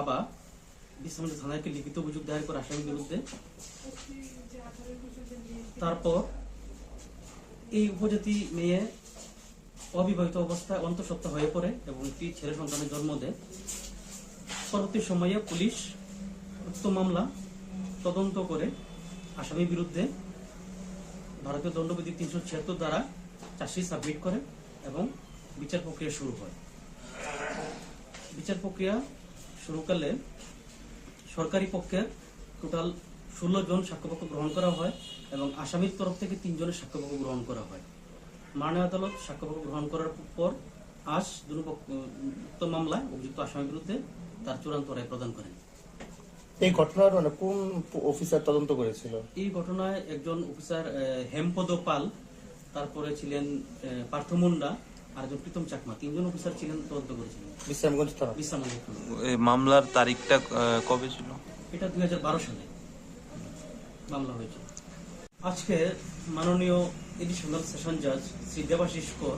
বাবা বিশ্রামগঞ্জ থানায় লিখিত অভিযোগ দায়ের করে আসামির বিরুদ্ধে। তারপর এই উপজাতি মেয়ে অবিবাহিত অবস্থায় অন্তঃসত্ত্বা হয়ে পড়ে এবং একটি ছেলে সন্তানের জন্ম দেয়। পরবর্তী সময়ে পুলিশ উক্ত মামলা তদন্ত করে আসামির বিরুদ্ধে ভারতীয় দণ্ডবিধি 376 দ্বারা চার্জশিট সাবমিট করে এবং বিচার প্রক্রিয়া শুরু হয়। বিচার প্রক্রিয়া শুরুকালে সরকারি পক্ষের টোটাল 16 জন সাক্ষ্যপক্ষ গ্রহণ করা হয় এবং আসামির তরফ থেকে 3 জনের সাক্ষ্যপক্ষ গ্রহণ করা হয়। মাননীয় আদালত সাক্ষ্যপক্ষ গ্রহণ করার পর আজ উক্ত মামলায় অভিযুক্ত আসামির বিরুদ্ধে তার চূড়ান্ত রায় প্রদান করেন। এই ঘটনার কোন অফিসার তদন্ত করেছিল? এই ঘটনায় একজন অফিসার হেমপদ পাল, তারপরে ছিলেন পার্থ মুন্ডা আর একজন প্রীতম চাকমা, 3 জন অফিসার ছিলেন, তদন্ত করেছিলেন। বিশ্রামগঞ্জ থানা। এই মামলার তারিখটা কবে ছিল? এটা 2012 সালে মামলা হয়েছে। আজকে মাননীয় এডিশনাল সেশন জাজ শ্রী দেবাশিস কর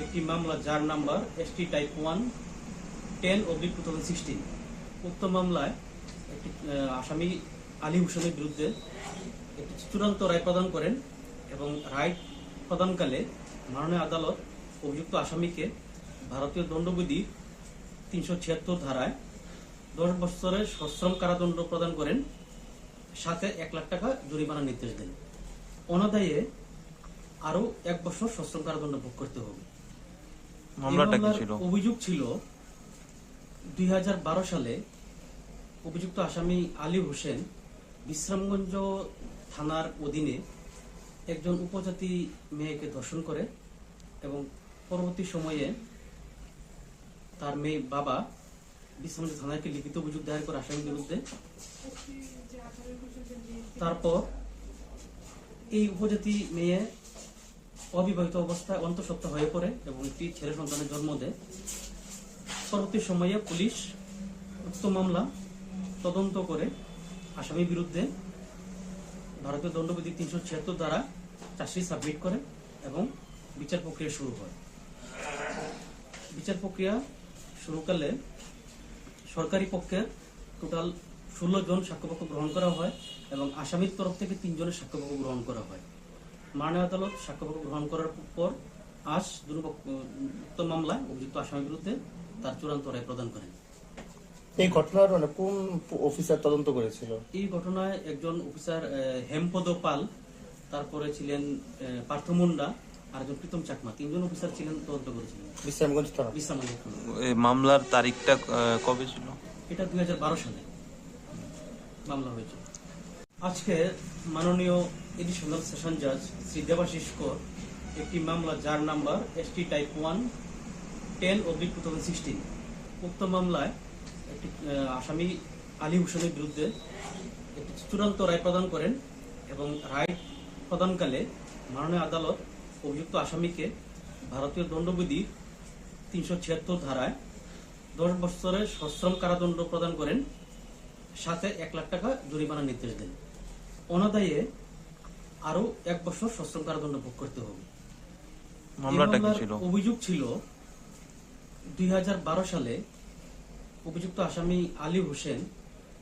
একটি মামলা যার নাম্বার ST টাইপ 110/2016 উক্ত মামলায় একটি আসামি আলী হোসেনের বিরুদ্ধে একটি চূড়ান্ত রায় প্রদান করেন এবং রায় প্রদানকালে মাননীয় আদালত অভিযুক্ত আসামিকে ভারতীয় দণ্ডবিধি 376 ধারায় 10 বছরের সশ্রম কারাদণ্ড প্রদান করেন, সাথে 1 লাখ টাকা জরিমানা নির্দেশ দেন। অনাদায়ে আরো 1 বছর সশ্রম কারাদণ্ড ভোগ করতে হবে। অভিযোগ ছিল 2012 সালে অভিযুক্ত আসামি আলী হোসেন বিশ্রামগঞ্জ থানার অধীনে একজন উপজাতি মেয়েকে ধর্ষণ করে এবং পরবর্তী সময়ে তার মেয়ে বাবা বিশ্রামগঞ্জ থানায় লিখিত অভিযোগ দায়ের করে আসামির বিরুদ্ধে। তারপর এই উপজাতি মেয়ে অবিবাহিত অবস্থায় অন্তঃসত্ত্বা হয়ে পড়ে এবং একটি ছেলে সন্তানের জন্ম দেয়। পরবর্তী সময়ে পুলিশ উক্ত মামলা তদন্ত করে আসামির বিরুদ্ধে ভারতীয় দণ্ডবিধি 376 দ্বারা চার্জশিট সাবমিট করে এবং বিচার প্রক্রিয়া শুরু হয়। বিচার প্রক্রিয়া শুরুকালে সরকারি পক্ষের টোটাল 16 জন সাক্ষ্যপক্ষ গ্রহণ করা হয় এবং আসামির তরফ থেকে 3 জনের সাক্ষ্যপক্ষ গ্রহণ করা হয়। মাননীয় আদালত সাক্ষ্যপক্ষ গ্রহণ করার পর আজ উক্ত মামলায় অভিযুক্ত আসামির বিরুদ্ধে তার চূড়ান্ত রায় প্রদান করেন। এই ঘটনার কোন অফিসার তদন্ত করেছিল? এই ঘটনায় একজন অফিসার হেমপদ পাল, তারপরে ছিলেন পার্থ মুন্ডা আর একজন প্রীতম চাকমা, 3 জন অফিসার ছিলেন, তদন্ত করেছিলেন। বিশ্রামগঞ্জ থানা। এই মামলার তারিখটা কবে ছিল? এটা 2012 সালে মামলা হয়েছে। আজকে মাননীয় এডিশনাল সেশন জাজ শ্রী দেবাশিস কর একটি মামলা যার নাম্বার ST টাইপ 110/2016 উক্ত মামলায় একটি আসামি আলী হোসেনের বিরুদ্ধে একটি চূড়ান্ত রায় প্রদান করেন এবং রায় প্রদানকালে মাননীয় আদালত অভিযুক্ত আসামিকে ভারতীয় দণ্ডবিধি 376 ধারায় 10 বছরের সশ্রম কারাদণ্ড প্রদান করেন, সাথে 1 লাখ টাকা জরিমানা নির্দেশ দেন। অনাদায়ে আরো 1 বছর সশ্রম কারাদণ্ড ভোগ করতে হবে। অভিযোগ ছিল 2012 সালে অভিযুক্ত আসামি আলী হোসেন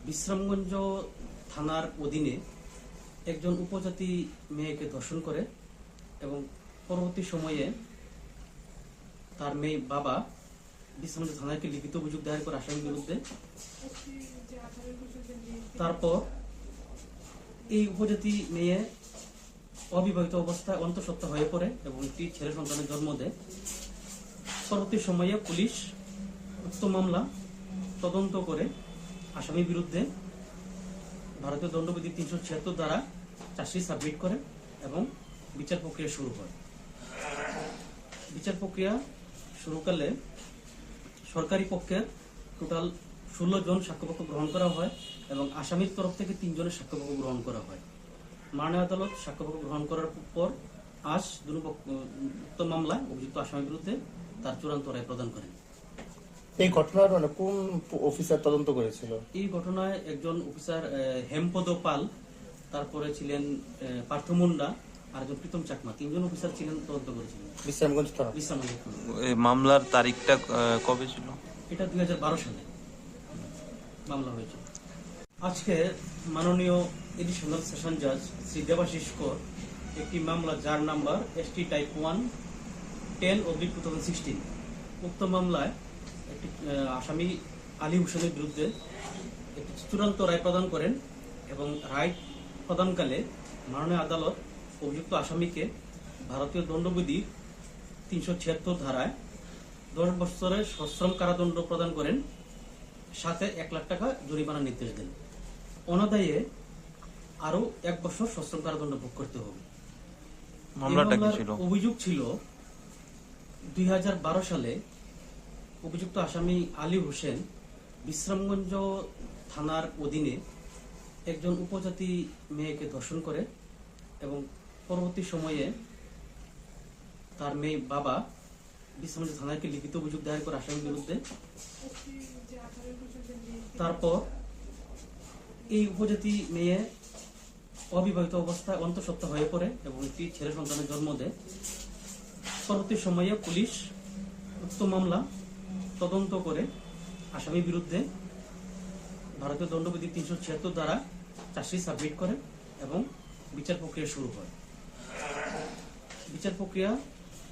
বিশ্রামগঞ্জ থানার অধীনে একজন উপজাতি মেয়েকে ধর্ষণ করে এবং পরবর্তী সময়ে তার মেয়ে বাবা বিশ্রামগঞ্জ থানায় লিখিত অভিযোগ দায়ের করে আসামির বিরুদ্ধে। তারপর এই উপজাতি মেয়ে অবিবাহিত অবস্থায় অন্তঃসত্ত্বা হয়ে পড়ে এবং একটি ছেলে সন্তানের জন্ম দেয়। পরবর্তী সময়ে পুলিশ উক্ত মামলা তদন্ত করে আসামির বিরুদ্ধে ভারতীয় দণ্ডবিধি 376 দ্বারা চার্জশিট সাবমিট করে এবং বিচার প্রক্রিয়া শুরু হয়। বিচার প্রক্রিয়া শুরুকালে সরকারি পক্ষের টোটাল 16 জন সাক্ষ্যপক্ষ গ্রহণ করা হয় এবং আসামির তরফ থেকে 3 জনের সাক্ষ্যপক্ষ গ্রহণ করা হয়। মাননীয় আদালত সাক্ষ্যপক্ষ গ্রহণ করার পর আজ উক্ত মামলায় অভিযুক্ত আসামির বিরুদ্ধে তার চূড়ান্ত রায় প্রদান করেন। এই ঘটনার কোন অফিসার তদন্ত করেছিল? এই ঘটনায় একজন অফিসার হেমপদ পাল, তারপরে ছিলেন পার্থ মুন্ডা আর একজন প্রীতম চাকমা, 3 জন অফিসার ছিলেন, তদন্ত করেছিলেন। বিশ্রামগঞ্জ থানা। এই মামলার তারিখটা কবে ছিল? এটা 2012 সালে মামলা হয়েছে। আজকে মাননীয় এডিশনাল সেশন জাজ শ্রী দেবাশিস কর একটি মামলা যার নাম্বার ST টাইপ 1/10/2016 উক্ত মামলায় একটি আসামি আলী হোসেনের বিরুদ্ধে একটি চূড়ান্ত রায় প্রদান করেন এবং রায় প্রদানকালে মাননীয় আদালত অভিযুক্ত আসামিকে ভারতীয় দণ্ডবিধির 376 ধারায় 10 বছরের সশ্রম কারাদণ্ড প্রদান করেন, সাথে 1 লাখ টাকা জরিমানা নির্দেশ দেন। অনাদায়ে আরো 1 বছর সশ্রম কারাদণ্ড ভোগ করতে হবে। মামলাটা কি ছিল? অভিযোগ ছিল 2012 সালে অভিযুক্ত আসামি আলী হোসেন বিশ্রামগঞ্জ থানার অধীনে একজন উপজাতি মেয়েকে ধর্ষণ করে এবং পরবর্তী সময়ে তার মেয়ে বাবা বিশ্রামগঞ্জ থানাকে লিখিত অভিযোগ দায়ের করে আসামির বিরুদ্ধে। তারপর এই উপজাতি মেয়ে অবিবাহিত অবস্থায় অন্তঃসত্ত্বা হয়ে পড়ে এবং একটি ছেলে সন্তানের জন্ম দেয়। পরবর্তী সময়ে পুলিশ উক্ত মামলা তদন্ত করে আসামির বিরুদ্ধে ভারতীয় দণ্ডবিধি 376 দ্বারা চার্জশিট সাবমিট করে এবং বিচার প্রক্রিয়া শুরু হয়। বিচার প্রক্রিয়া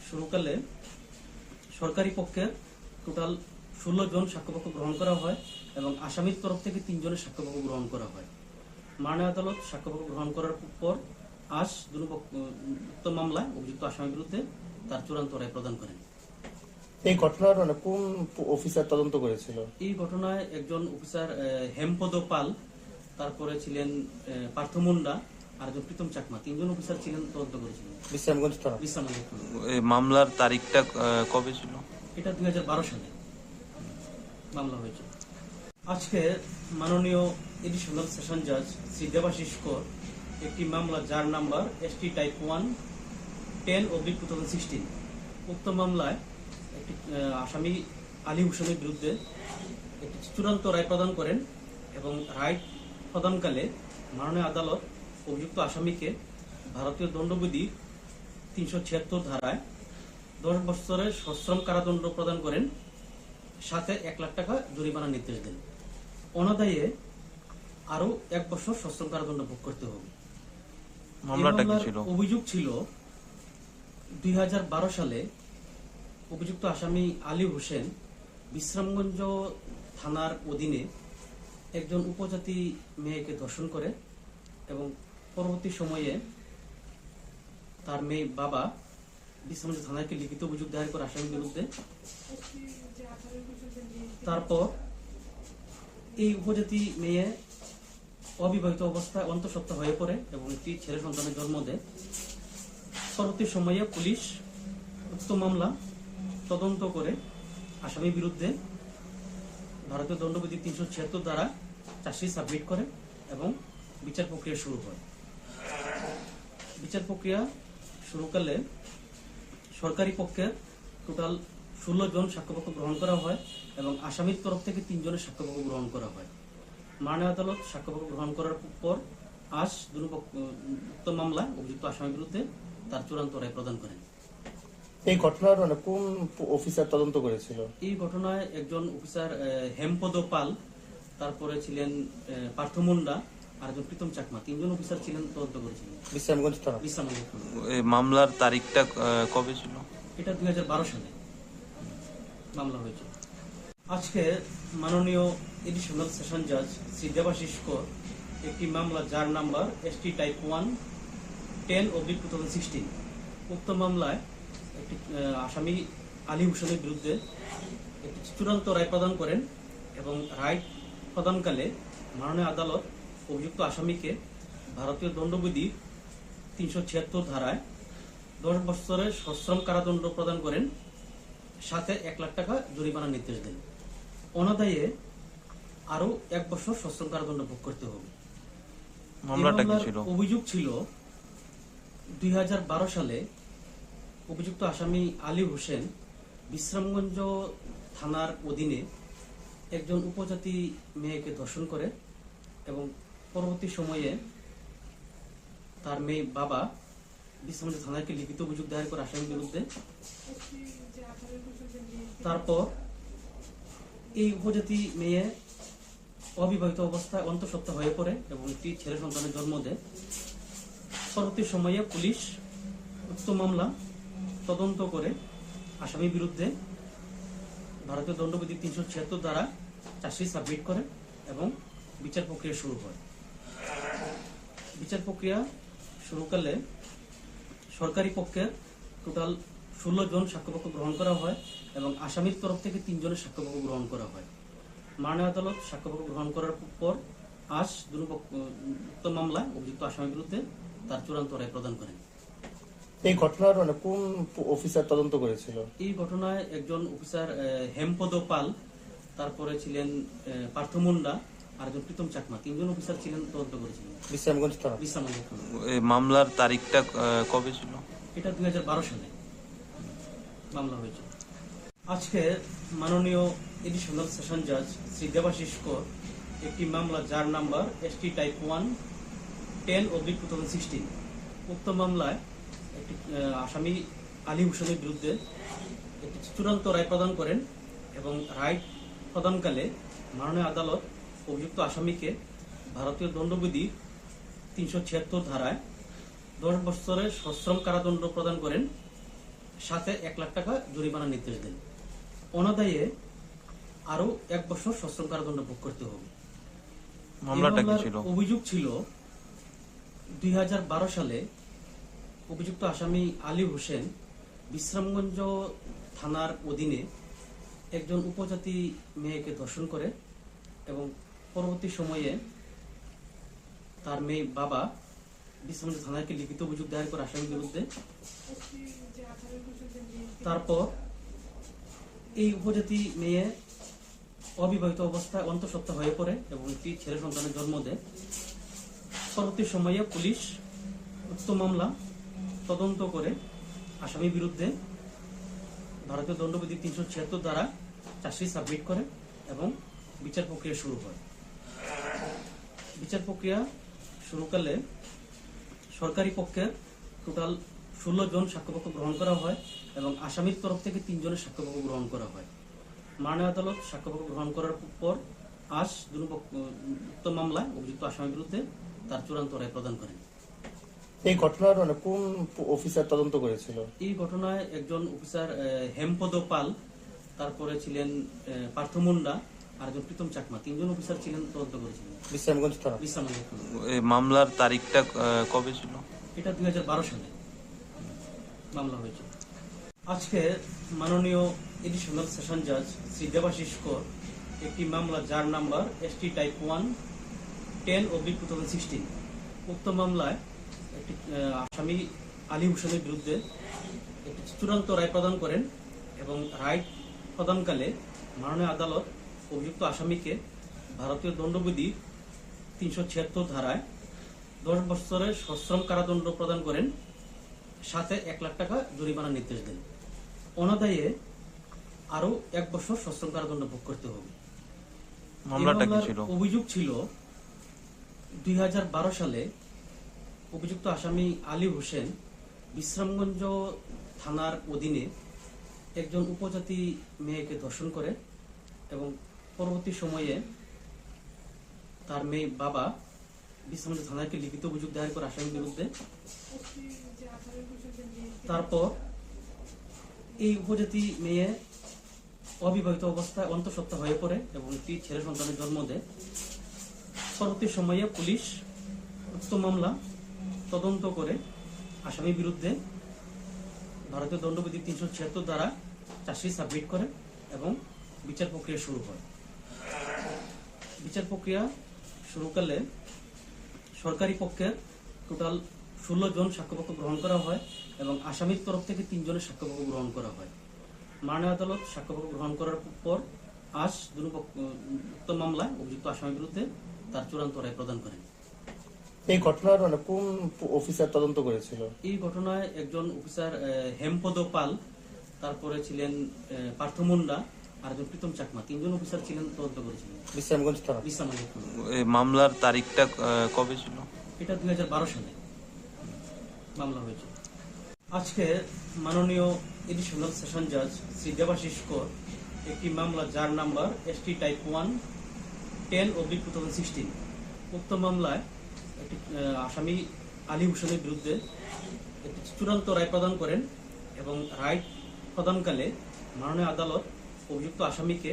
শুরুকালে সরকারি পক্ষের টোটাল 16 জন সাক্ষ্যপক্ষ গ্রহণ করা হয় এবং আসামির তরফ থেকে 3 জনের সাক্ষ্যপক্ষ গ্রহণ করা হয়। মাননীয় আদালত সাক্ষ্যপক্ষ গ্রহণ করার পর আজ উক্ত মামলায় অভিযুক্ত আসামির বিরুদ্ধে তার চূড়ান্ত রায় প্রদান করেন। এই ঘটনার কোন অফিসার তদন্ত করেছিল? এই ঘটনায় একজন অফিসার হেমপদ পাল, তারপরে ছিলেন পার্থ মুন্ডা আর একজন প্রীতম চাকমা, 3 জন অফিসার ছিলেন, তদন্ত করেছিলেন। বিশ্রামগঞ্জ থানা। এই মামলার তারিখটা কবে ছিল? এটা 2012 সালে মামলা হয়েছে। আজকে মাননীয় এডিশনাল সেশন জাজ শ্রী দেবাশিস কর একটি মামলা যার নাম্বার ST টাইপ 1/10/2016 উক্ত মামলায় একটি আসামি আলী হোসেনের বিরুদ্ধে একটি চূড়ান্ত রায় প্রদান করেন এবং রায় প্রদানকালে মাননীয় আদালত অভিযুক্ত আসামিকে ভারতীয় দণ্ডবিধির 376 ধারায় 10 বছরের সশ্রম কারাদণ্ড প্রদান করেন, সাথে 1 লাখ টাকা জরিমানা নির্দেশ দেন। অনাদায়ে আরো 1 বছর সশ্রম কারাদণ্ড ভোগ করতে হবে। মামলাটা কি ছিল? অভিযোগ ছিল 2012 সালে অভিযুক্ত আসামি আলী হোসেন বিশ্রামগঞ্জ থানার অধীনে একজন উপজাতি মেয়েকে ধর্ষণ করে এবং পরবর্তী সময়ে তার মেয়ে বাবা বিশ্রামগঞ্জ থানাকে লিখিত অভিযোগ দায়ের করে আসামির বিরুদ্ধে। তারপর এই উপজাতি মেয়ে অবিবাহিত অবস্থায় অন্তঃসত্ত্বা হয়ে পড়ে এবং একটি ছেলে সন্তানের জন্ম দেয়। পরবর্তী সময়ে পুলিশ উক্ত মামলা তদন্ত করে আসামির বিরুদ্ধে ভারতীয় দণ্ডবিধি 376 দ্বারা চার্জশিট সাবমিট করে এবং বিচার প্রক্রিয়া শুরু হয়। বিচার প্রক্রিয়া শুরুকালে সরকারি পক্ষের টোটাল 16 জন সাক্ষ্যপক্ষ গ্রহণ করা হয় এবং আসামির তরফ থেকে 3 জনের সাক্ষ্যপক্ষ গ্রহণ করা হয়। মাননীয় আদালত সাক্ষ্যপক্ষ গ্রহণ করার পর আজ উক্ত মামলায় অভিযুক্ত আসামির বিরুদ্ধে তার চূড়ান্ত রায় প্রদান করেন। এই ঘটনার কোন অফিসার তদন্ত করেছিল? এই ঘটনায় একজন অফিসার হেমপদ পাল, তারপরে ছিলেন পার্থ মুন্ডা আর একজন প্রীতম চাকমা, 3 জন অফিসার ছিলেন, তদন্ত করেছিলেন। বিশ্রামগঞ্জ থানা। এই মামলার তারিখটা কবে ছিল? এটা 2012 সালে মামলা হয়েছে। আজকে মাননীয় এডিশনাল সেশন জাজ শ্রী দেবাশিস কর একটি মামলা যার নাম্বার ST টাইপ 1/10/2016 উক্ত মামলায় একটি আসামি আলী হোসেনের বিরুদ্ধে একটি চূড়ান্ত রায় প্রদান করেন এবং রায় প্রদানকালে মাননীয় আদালত অভিযুক্ত আসামিকে ভারতীয় দণ্ডবিধির 376 ধারায় 10 বছরের সশ্রম কারাদণ্ড প্রদান করেন, সাথে 1 লাখ টাকা জরিমানা নির্দেশ দেন। অনাদায়ে আরো 1 বছর সশ্রম কারাদণ্ড ভোগ করতে হবে। মামলাটা কি ছিল? অভিযোগ ছিল 2012 সালে অভিযুক্ত আসামি আলী হোসেন বিশ্রামগঞ্জ থানার অধীনে একজন উপজাতি মেয়েকে ধর্ষণ করে এবং পরবর্তী সময়ে তার মেয়ে বাবা বিশ্রামগঞ্জ থানাকে লিখিত অভিযোগ দায়ের করে আসামির বিরুদ্ধে। তারপর এই উপজাতি মেয়ে অবিবাহিত অবস্থায় অন্তঃসত্ত্বা হয়ে পড়ে এবং একটি ছেলে সন্তানের জন্ম দেয়। পরবর্তী সময়ে পুলিশ উক্ত মামলা তদন্ত করে আসামির বিরুদ্ধে ভারতীয় দণ্ডবিধি 376 দ্বারা চার্জশিট সাবমিট করে এবং বিচার প্রক্রিয়া শুরু হয়। বিচার প্রক্রিয়া শুরুকালে সরকারি পক্ষের টোটাল 16 জন সাক্ষ্যপক্ষ গ্রহণ করা হয় এবং আসামির তরফ থেকে 3 জনের সাক্ষ্যপক্ষ গ্রহণ করা হয়। মাননীয় আদালত সাক্ষ্যপক্ষ গ্রহণ করার পর আজ উক্ত মামলায় অভিযুক্ত আসামির বিরুদ্ধে তার চূড়ান্ত রায় প্রদান করেন। এই ঘটনার কোন অফিসার তদন্ত করেছিল? এই ঘটনায় একজন অফিসার হেমপদ পাল, তারপরে ছিলেন পার্থ মুন্ডা আর একজন প্রীতম চাকমা, 3 জন অফিসার ছিলেন, তদন্ত করেছিলেন। বিশ্রামগঞ্জ থানা। বিশ্রামগঞ্জ থানা। এই মামলার তারিখটা কবে ছিল? এটা 2012 সালে মামলা হয়েছে। আজকে মাননীয় এডিশনাল সেশন জাজ শ্রী দেবাশিস কর একটি মামলা যার নাম্বার ST টাইপ 1 10/2016 উক্ত মামলায় একটি আসামি আলী হোসেনের বিরুদ্ধে একটি চূড়ান্ত রায় প্রদান করেন এবং রায় প্রদানকালে মাননীয় আদালত অভিযুক্ত আসামিকে ভারতীয় দণ্ডবিধি 376 ধারায় 10 বছরের সশ্রম কারাদণ্ড প্রদান করেন, সাথে 1 লাখ টাকা জরিমানার নির্দেশ দেন। অনাদায়ে আরো 1 বছর সশ্রম কারাদণ্ড ভোগ করতে হবে। মামলাটা কি ছিল? অভিযোগ ছিল 2012 সালে অভিযুক্ত আসামি আলী হোসেন বিশ্রামগঞ্জ থানার অধীনে একজন উপজাতি মেয়েকে ধর্ষণ করে এবং পরবর্তী সময়ে তার মেয়ে বাবা বিশ্রামগঞ্জ থানায় লিখিত অভিযোগ দায়ের করে আসামির বিরুদ্ধে। তারপর এই উপজাতি মেয়ে অবিবাহিত অবস্থায় অন্তঃসত্ত্বা হয়ে পড়ে এবং একটি ছেলে সন্তানের জন্ম দেয়। পরবর্তী সময়ে পুলিশ উক্ত মামলা তদন্ত করে আসামির বিরুদ্ধে ভারতীয় দণ্ডবিধি 376 দ্বারা চার্জশিট সাবমিট করে এবং বিচার প্রক্রিয়া শুরু হয়। বিচার প্রক্রিয়া শুরুকালে সরকারি পক্ষের টোটাল 16 জন সাক্ষ্যপক্ষ গ্রহণ করা হয় এবং আসামির তরফ থেকে 3 জনের সাক্ষ্যপক্ষ গ্রহণ করা হয়। মাননীয় আদালত সাক্ষ্যপক্ষ গ্রহণ করার পর আজ উক্ত মামলায় অভিযুক্ত আসামির বিরুদ্ধে তার চূড়ান্ত রায় প্রদান করেন। এই ঘটনার কোন অফিসার তদন্ত করেছিল? এই ঘটনায় একজন অফিসার হেমপদ পাল, তারপরে ছিলেন পার্থ মুন্ডা আর একজন প্রীতম চাকমা, 3 জন অফিসার ছিলেন, তদন্ত করেছিলেন। বিশ্রামগঞ্জ থানা। বিশ্রামগঞ্জ থানা। এই মামলার তারিখটা কবে ছিল? এটা 2012 সালে মামলা হয়েছে। আজকে মাননীয় এডিশনাল সেশন জাজ শ্রী দেবাশিস কর একটি মামলা যার নাম্বার ST টাইপ 1 10/2016 উক্ত মামলায় একটি আসামি আলী হোসেনের বিরুদ্ধে একটি চূড়ান্ত রায় প্রদান করেন এবং রায় প্রদানকালে মাননীয় আদালত অভিযুক্ত আসামিকে ভারতীয় দণ্ডবিধি 376 ধারায় 10 বছরের সশ্রম কারাদণ্ড প্রদান করেন, সাথে 1 লাখ টাকা জরিমানার নির্দেশ দেন। অনাদায়ে আরো 1 বছর সশ্রম কারাদণ্ড ভোগ করতে হবে। মামলাটা কি ছিল? অভিযোগ ছিল 2012 সালে অভিযুক্ত আসামি আলী হোসেন বিশ্রামগঞ্জ থানার অধীনে একজন উপজাতি মেয়েকে ধর্ষণ করে এবং পরবর্তী সময়ে তার মেয়ে বাবা বিশ্রামগঞ্জ থানায় লিখিত অভিযোগ দায়ের করে আসামির বিরুদ্ধে। তারপর এই উপজাতি মেয়ে অবিবাহিত অবস্থায় অন্তঃসত্ত্বা হয়ে পড়ে এবং একটি ছেলে সন্তানের জন্ম দেয়। পরবর্তী সময়ে পুলিশ উক্ত মামলা তদন্ত করে আসামির বিরুদ্ধে ভারতীয় দণ্ডবিধি 376 দ্বারা চার্জশিট সাবমিট করে এবং বিচার প্রক্রিয়া শুরু হয়। বিচার প্রক্রিয়া শুরুকালে সরকারি পক্ষের টোটাল 16 জন সাক্ষ্যপক্ষ গ্রহণ করা হয় এবং আসামির তরফ থেকে 3 জনের সাক্ষ্যপক্ষ গ্রহণ করা হয়। মাননীয় আদালত সাক্ষ্যপক্ষ গ্রহণ করার পর আজ উক্ত মামলায় অভিযুক্ত আসামির বিরুদ্ধে তার চূড়ান্ত রায় প্রদান করেন। এই ঘটনার কোন অফিসার তদন্ত করেছিল? এই ঘটনায় একজন অফিসার হেমপদ পাল, তারপরে ছিলেন পার্থ মুন্ডা আর একজন প্রীতম চাকমা, 3 জন অফিসার ছিলেন, তদন্ত করেছিলেন। বিশ্রামগঞ্জ থানা। বিশ্রামগঞ্জ থানা। এই মামলার তারিখটা কবে ছিল? এটা 2012 সালে মামলা হয়েছে। আজকে মাননীয় এডিশনাল সেশন জাজ শ্রী দেবাশিস কর একটি মামলা যার নাম্বার ST টাইপ 1 10/2016 উক্ত মামলায় একটি আসামি আলী হোসেনের বিরুদ্ধে একটি চূড়ান্ত রায় প্রদান করেন এবং রায় প্রদানকালে মাননীয় আদালত অভিযুক্ত আসামিকে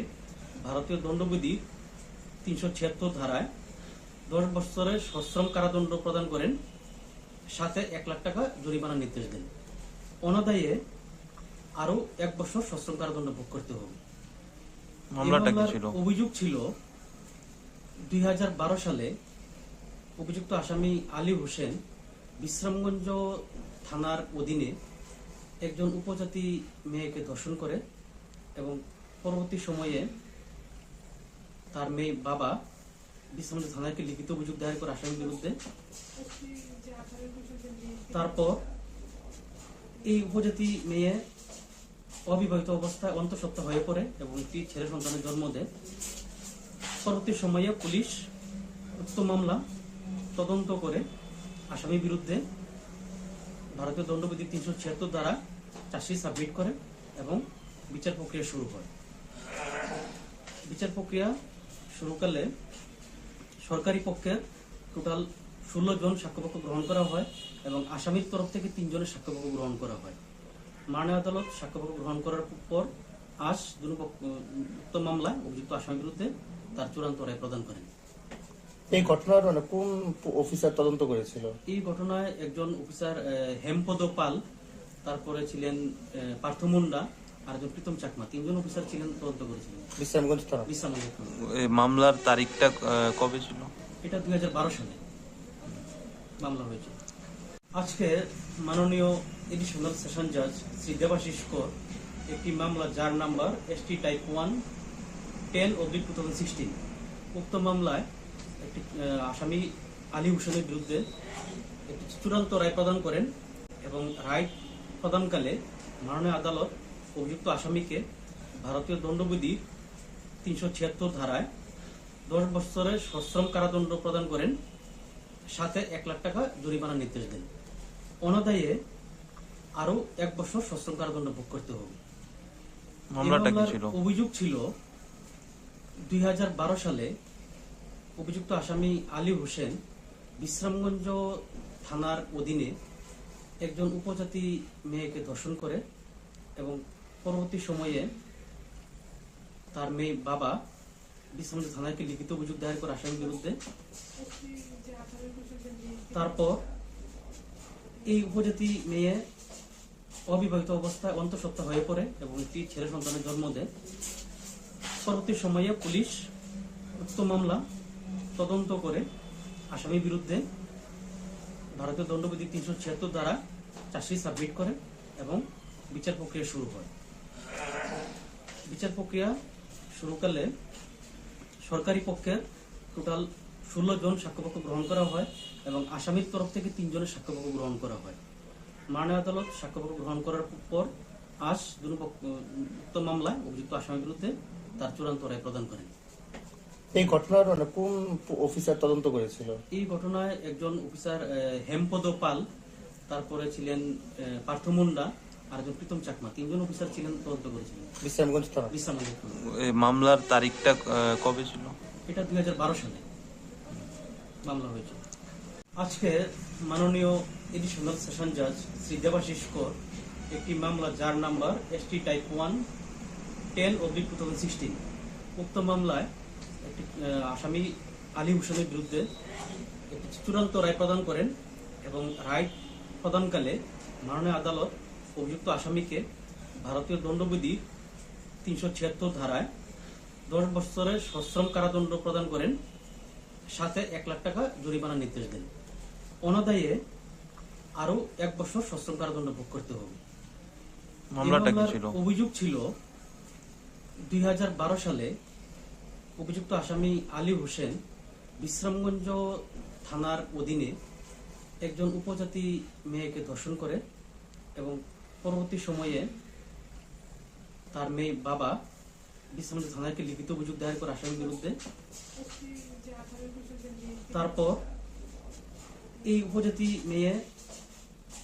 ভারতীয় দণ্ডবিধি 376 ধারায় 10 বছরের সশ্রম কারাদণ্ড প্রদান করেন, সাথে 1 লাখ টাকা জরিমানার নির্দেশ দেন। অনাদায়ে আরো 1 বছর সশ্রম কারাদণ্ড ভোগ করতে হবে। মামলাটা কি ছিল? অভিযোগ ছিল 2012 সালে অভিযুক্ত আসামি আলী হোসেন বিশ্রামগঞ্জ থানার অধীনে একজন উপজাতি মেয়েকে ধর্ষণ করে এবং পরবর্তী সময়ে তার মেয়ে বাবা বিশ্রামগঞ্জ থানাকে লিখিত অভিযোগ দায়ের করে আসামির বিরুদ্ধে। তারপর এই উপজাতি মেয়ে অবিবাহিত অবস্থায় অন্তঃসত্ত্বা হয়ে পড়ে এবং একটি ছেলে সন্তানের জন্ম দেয়। পরবর্তী সময়ে পুলিশ উক্ত মামলা তদন্ত করে আসামির বিরুদ্ধে ভারতীয় দণ্ডবিধি 376 দ্বারা চার্জশিট সাবমিট করে এবং বিচার প্রক্রিয়া শুরু হয়। বিচার প্রক্রিয়া শুরুকালে সরকারি পক্ষের টোটাল 16 জন সাক্ষ্যপক্ষ গ্রহণ করা হয় এবং আসামির তরফ থেকে 3 জনের সাক্ষ্যপক্ষ গ্রহণ করা হয়। মাননীয় আদালত সাক্ষ্যপক্ষ গ্রহণ করার পর আজ উক্ত মামলায় অভিযুক্ত আসামির বিরুদ্ধে তার চূড়ান্ত রায় প্রদান করেন। এই ঘটনার কোন অফিসার তদন্ত করেছিল? এই ঘটনায় একজন অফিসার হেমপদ পাল, তারপরে ছিলেন পার্থ মুন্ডা আর একজন প্রীতম চাকমা, 3 জন অফিসার ছিলেন, তদন্ত করেছিলেন। বিশ্রামগঞ্জ থানা। বিশ্রামগঞ্জ থানা। এই মামলার তারিখটা কবে ছিল? এটা 2012 সালে মামলা হয়েছে। আজকে মাননীয় এডিশনাল সেশন জাজ শ্রী দেবাশিস কর একটি মামলা যার নাম্বার ST টাইপ 1 10/2016 উক্ত মামলায় একটি আসামি আলী হোসেনের বিরুদ্ধে একটি চূড়ান্ত রায় প্রদান করেন এবং রায় প্রদানকালে মাননীয় আদালত অভিযুক্ত আসামিকে ভারতীয় দণ্ডবিধি 376 ধারায় 10 বছরের সশ্রম কারাদণ্ড প্রদান করেন, সাথে 1 লাখ টাকা জরিমানার নির্দেশ দেন। অনাদায়ে আরো 1 বছর সশ্রম কারাদণ্ড ভোগ করতে হবে। মামলাটা কি ছিল? অভিযোগ ছিল 2012 সালে অভিযুক্ত আসামি আলী হোসেন বিশ্রামগঞ্জ থানার অধীনে একজন উপজাতি মেয়েকে ধর্ষণ করে এবং পরবর্তী সময়ে তার মেয়ে বাবা বিশ্রামগঞ্জ থানাকে লিখিত অভিযোগ দায়ের করে আসামির বিরুদ্ধে। তারপর এই উপজাতি মেয়ে অবিবাহিত অবস্থায় অন্তঃসত্ত্বা হয়ে পড়ে এবং একটি ছেলে সন্তানের জন্ম দেয়। পরবর্তী সময়ে পুলিশ উক্ত মামলা তদন্ত করে আসামির বিরুদ্ধে ভারতীয় দণ্ডবিধি 376 দ্বারা চার্জশিট সাবমিট করে এবং বিচার প্রক্রিয়া শুরু হয়। বিচার প্রক্রিয়া শুরুকালে সরকারি পক্ষের টোটাল 16 জন সাক্ষ্যপক্ষ গ্রহণ করা হয় এবং আসামির তরফ থেকে 3 জনের সাক্ষ্যপক্ষ গ্রহণ করা হয়। মাননীয় আদালত সাক্ষ্যপক্ষ গ্রহণ করার পর আজ উক্ত মামলায় অভিযুক্ত আসামির বিরুদ্ধে তার চূড়ান্ত রায় প্রদান করেন। এই ঘটনার কোন অফিসার তদন্ত করেছিল? এই ঘটনায় একজন অফিসার হেমপদ পাল, তারপরে ছিলেন পার্থ মুন্ডা আর একজন প্রীতম চাকমা, 3 জন অফিসার ছিলেন, তদন্ত করেছিলেন। বিশ্রামগঞ্জ থানা। বিশ্রামগঞ্জ থানা। এই মামলার তারিখটা কবে ছিল? এটা 2012 সালে মামলা হয়েছে। আজকে মাননীয় এডিশনাল সেশন জাজ শ্রী দেবাশিস কর একটি মামলা যার নাম্বার ST টাইপ 1 10/2016 উক্ত মামলায় একটি আসামি আলী হোসেনের বিরুদ্ধে একটি চূড়ান্ত রায় প্রদান করেন এবং রায় প্রদানকালে মাননীয় আদালত অভিযুক্ত আসামিকে ভারতীয় দণ্ডবিধি 376 ধারায় 10 বছরের সশ্রম কারাদণ্ড প্রদান করেন, সাথে 1 লাখ টাকা জরিমানার নির্দেশ দেন। অনাদায়ে আরো 1 বছর সশ্রম কারাদণ্ড ভোগ করতে হবে। মামলাটা কি ছিল? অভিযোগ ছিল 2012 সালে অভিযুক্ত আসামি আলী হোসেন বিশ্রামগঞ্জ থানার অধীনে একজন উপজাতি মেয়েকে ধর্ষণ করে এবং পরবর্তী সময়ে তার মেয়ে বাবা বিশ্রামগঞ্জ থানাকে লিখিত অভিযোগ দায়ের করে আসামির বিরুদ্ধে। তারপর এই উপজাতি মেয়ে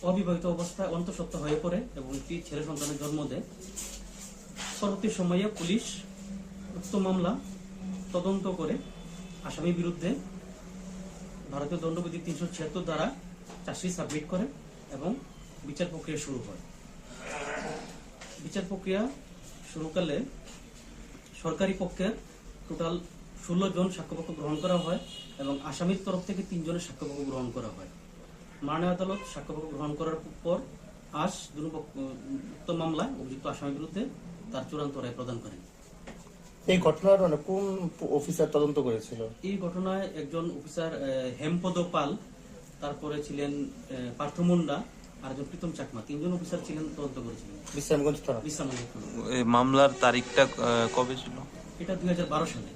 অবিবাহিত অবস্থায় অন্তঃসত্ত্বা হয়ে পড়ে এবং একটি ছেলে সন্তানের জন্ম দেয়। পরবর্তী সময়ে পুলিশ উক্ত মামলা তদন্ত করে আসামির বিরুদ্ধে ভারতীয় দণ্ডবিধি 376 দ্বারা চার্জশিট সাবমিট করে এবং বিচার প্রক্রিয়া শুরু হয়। বিচার প্রক্রিয়া শুরুকালে সরকারি পক্ষের টোটাল 16 জন সাক্ষ্যপক্ষ গ্রহণ করা হয় এবং আসামির তরফ থেকে 3 জনের সাক্ষ্যপক্ষ গ্রহণ করা হয়। মাননীয় আদালত সাক্ষ্যপক্ষ গ্রহণ করার পর আজ উক্ত মামলায় অভিযুক্ত আসামির বিরুদ্ধে তার চূড়ান্ত রায় প্রদান করেন। এই ঘটনার কোন অফিসার তদন্ত করেছিল? এই ঘটনায় একজন অফিসার হেমপদ পাল, তারপরে ছিলেন পার্থ মুন্ডা আর একজন প্রীতম চাকমা, 3 জন অফিসার ছিলেন, তদন্ত করেছিলেন। বিশ্রামগঞ্জ থানা। বিশ্রামগঞ্জ থানা। এই মামলার তারিখটা কবে ছিল? এটা 2012 সালে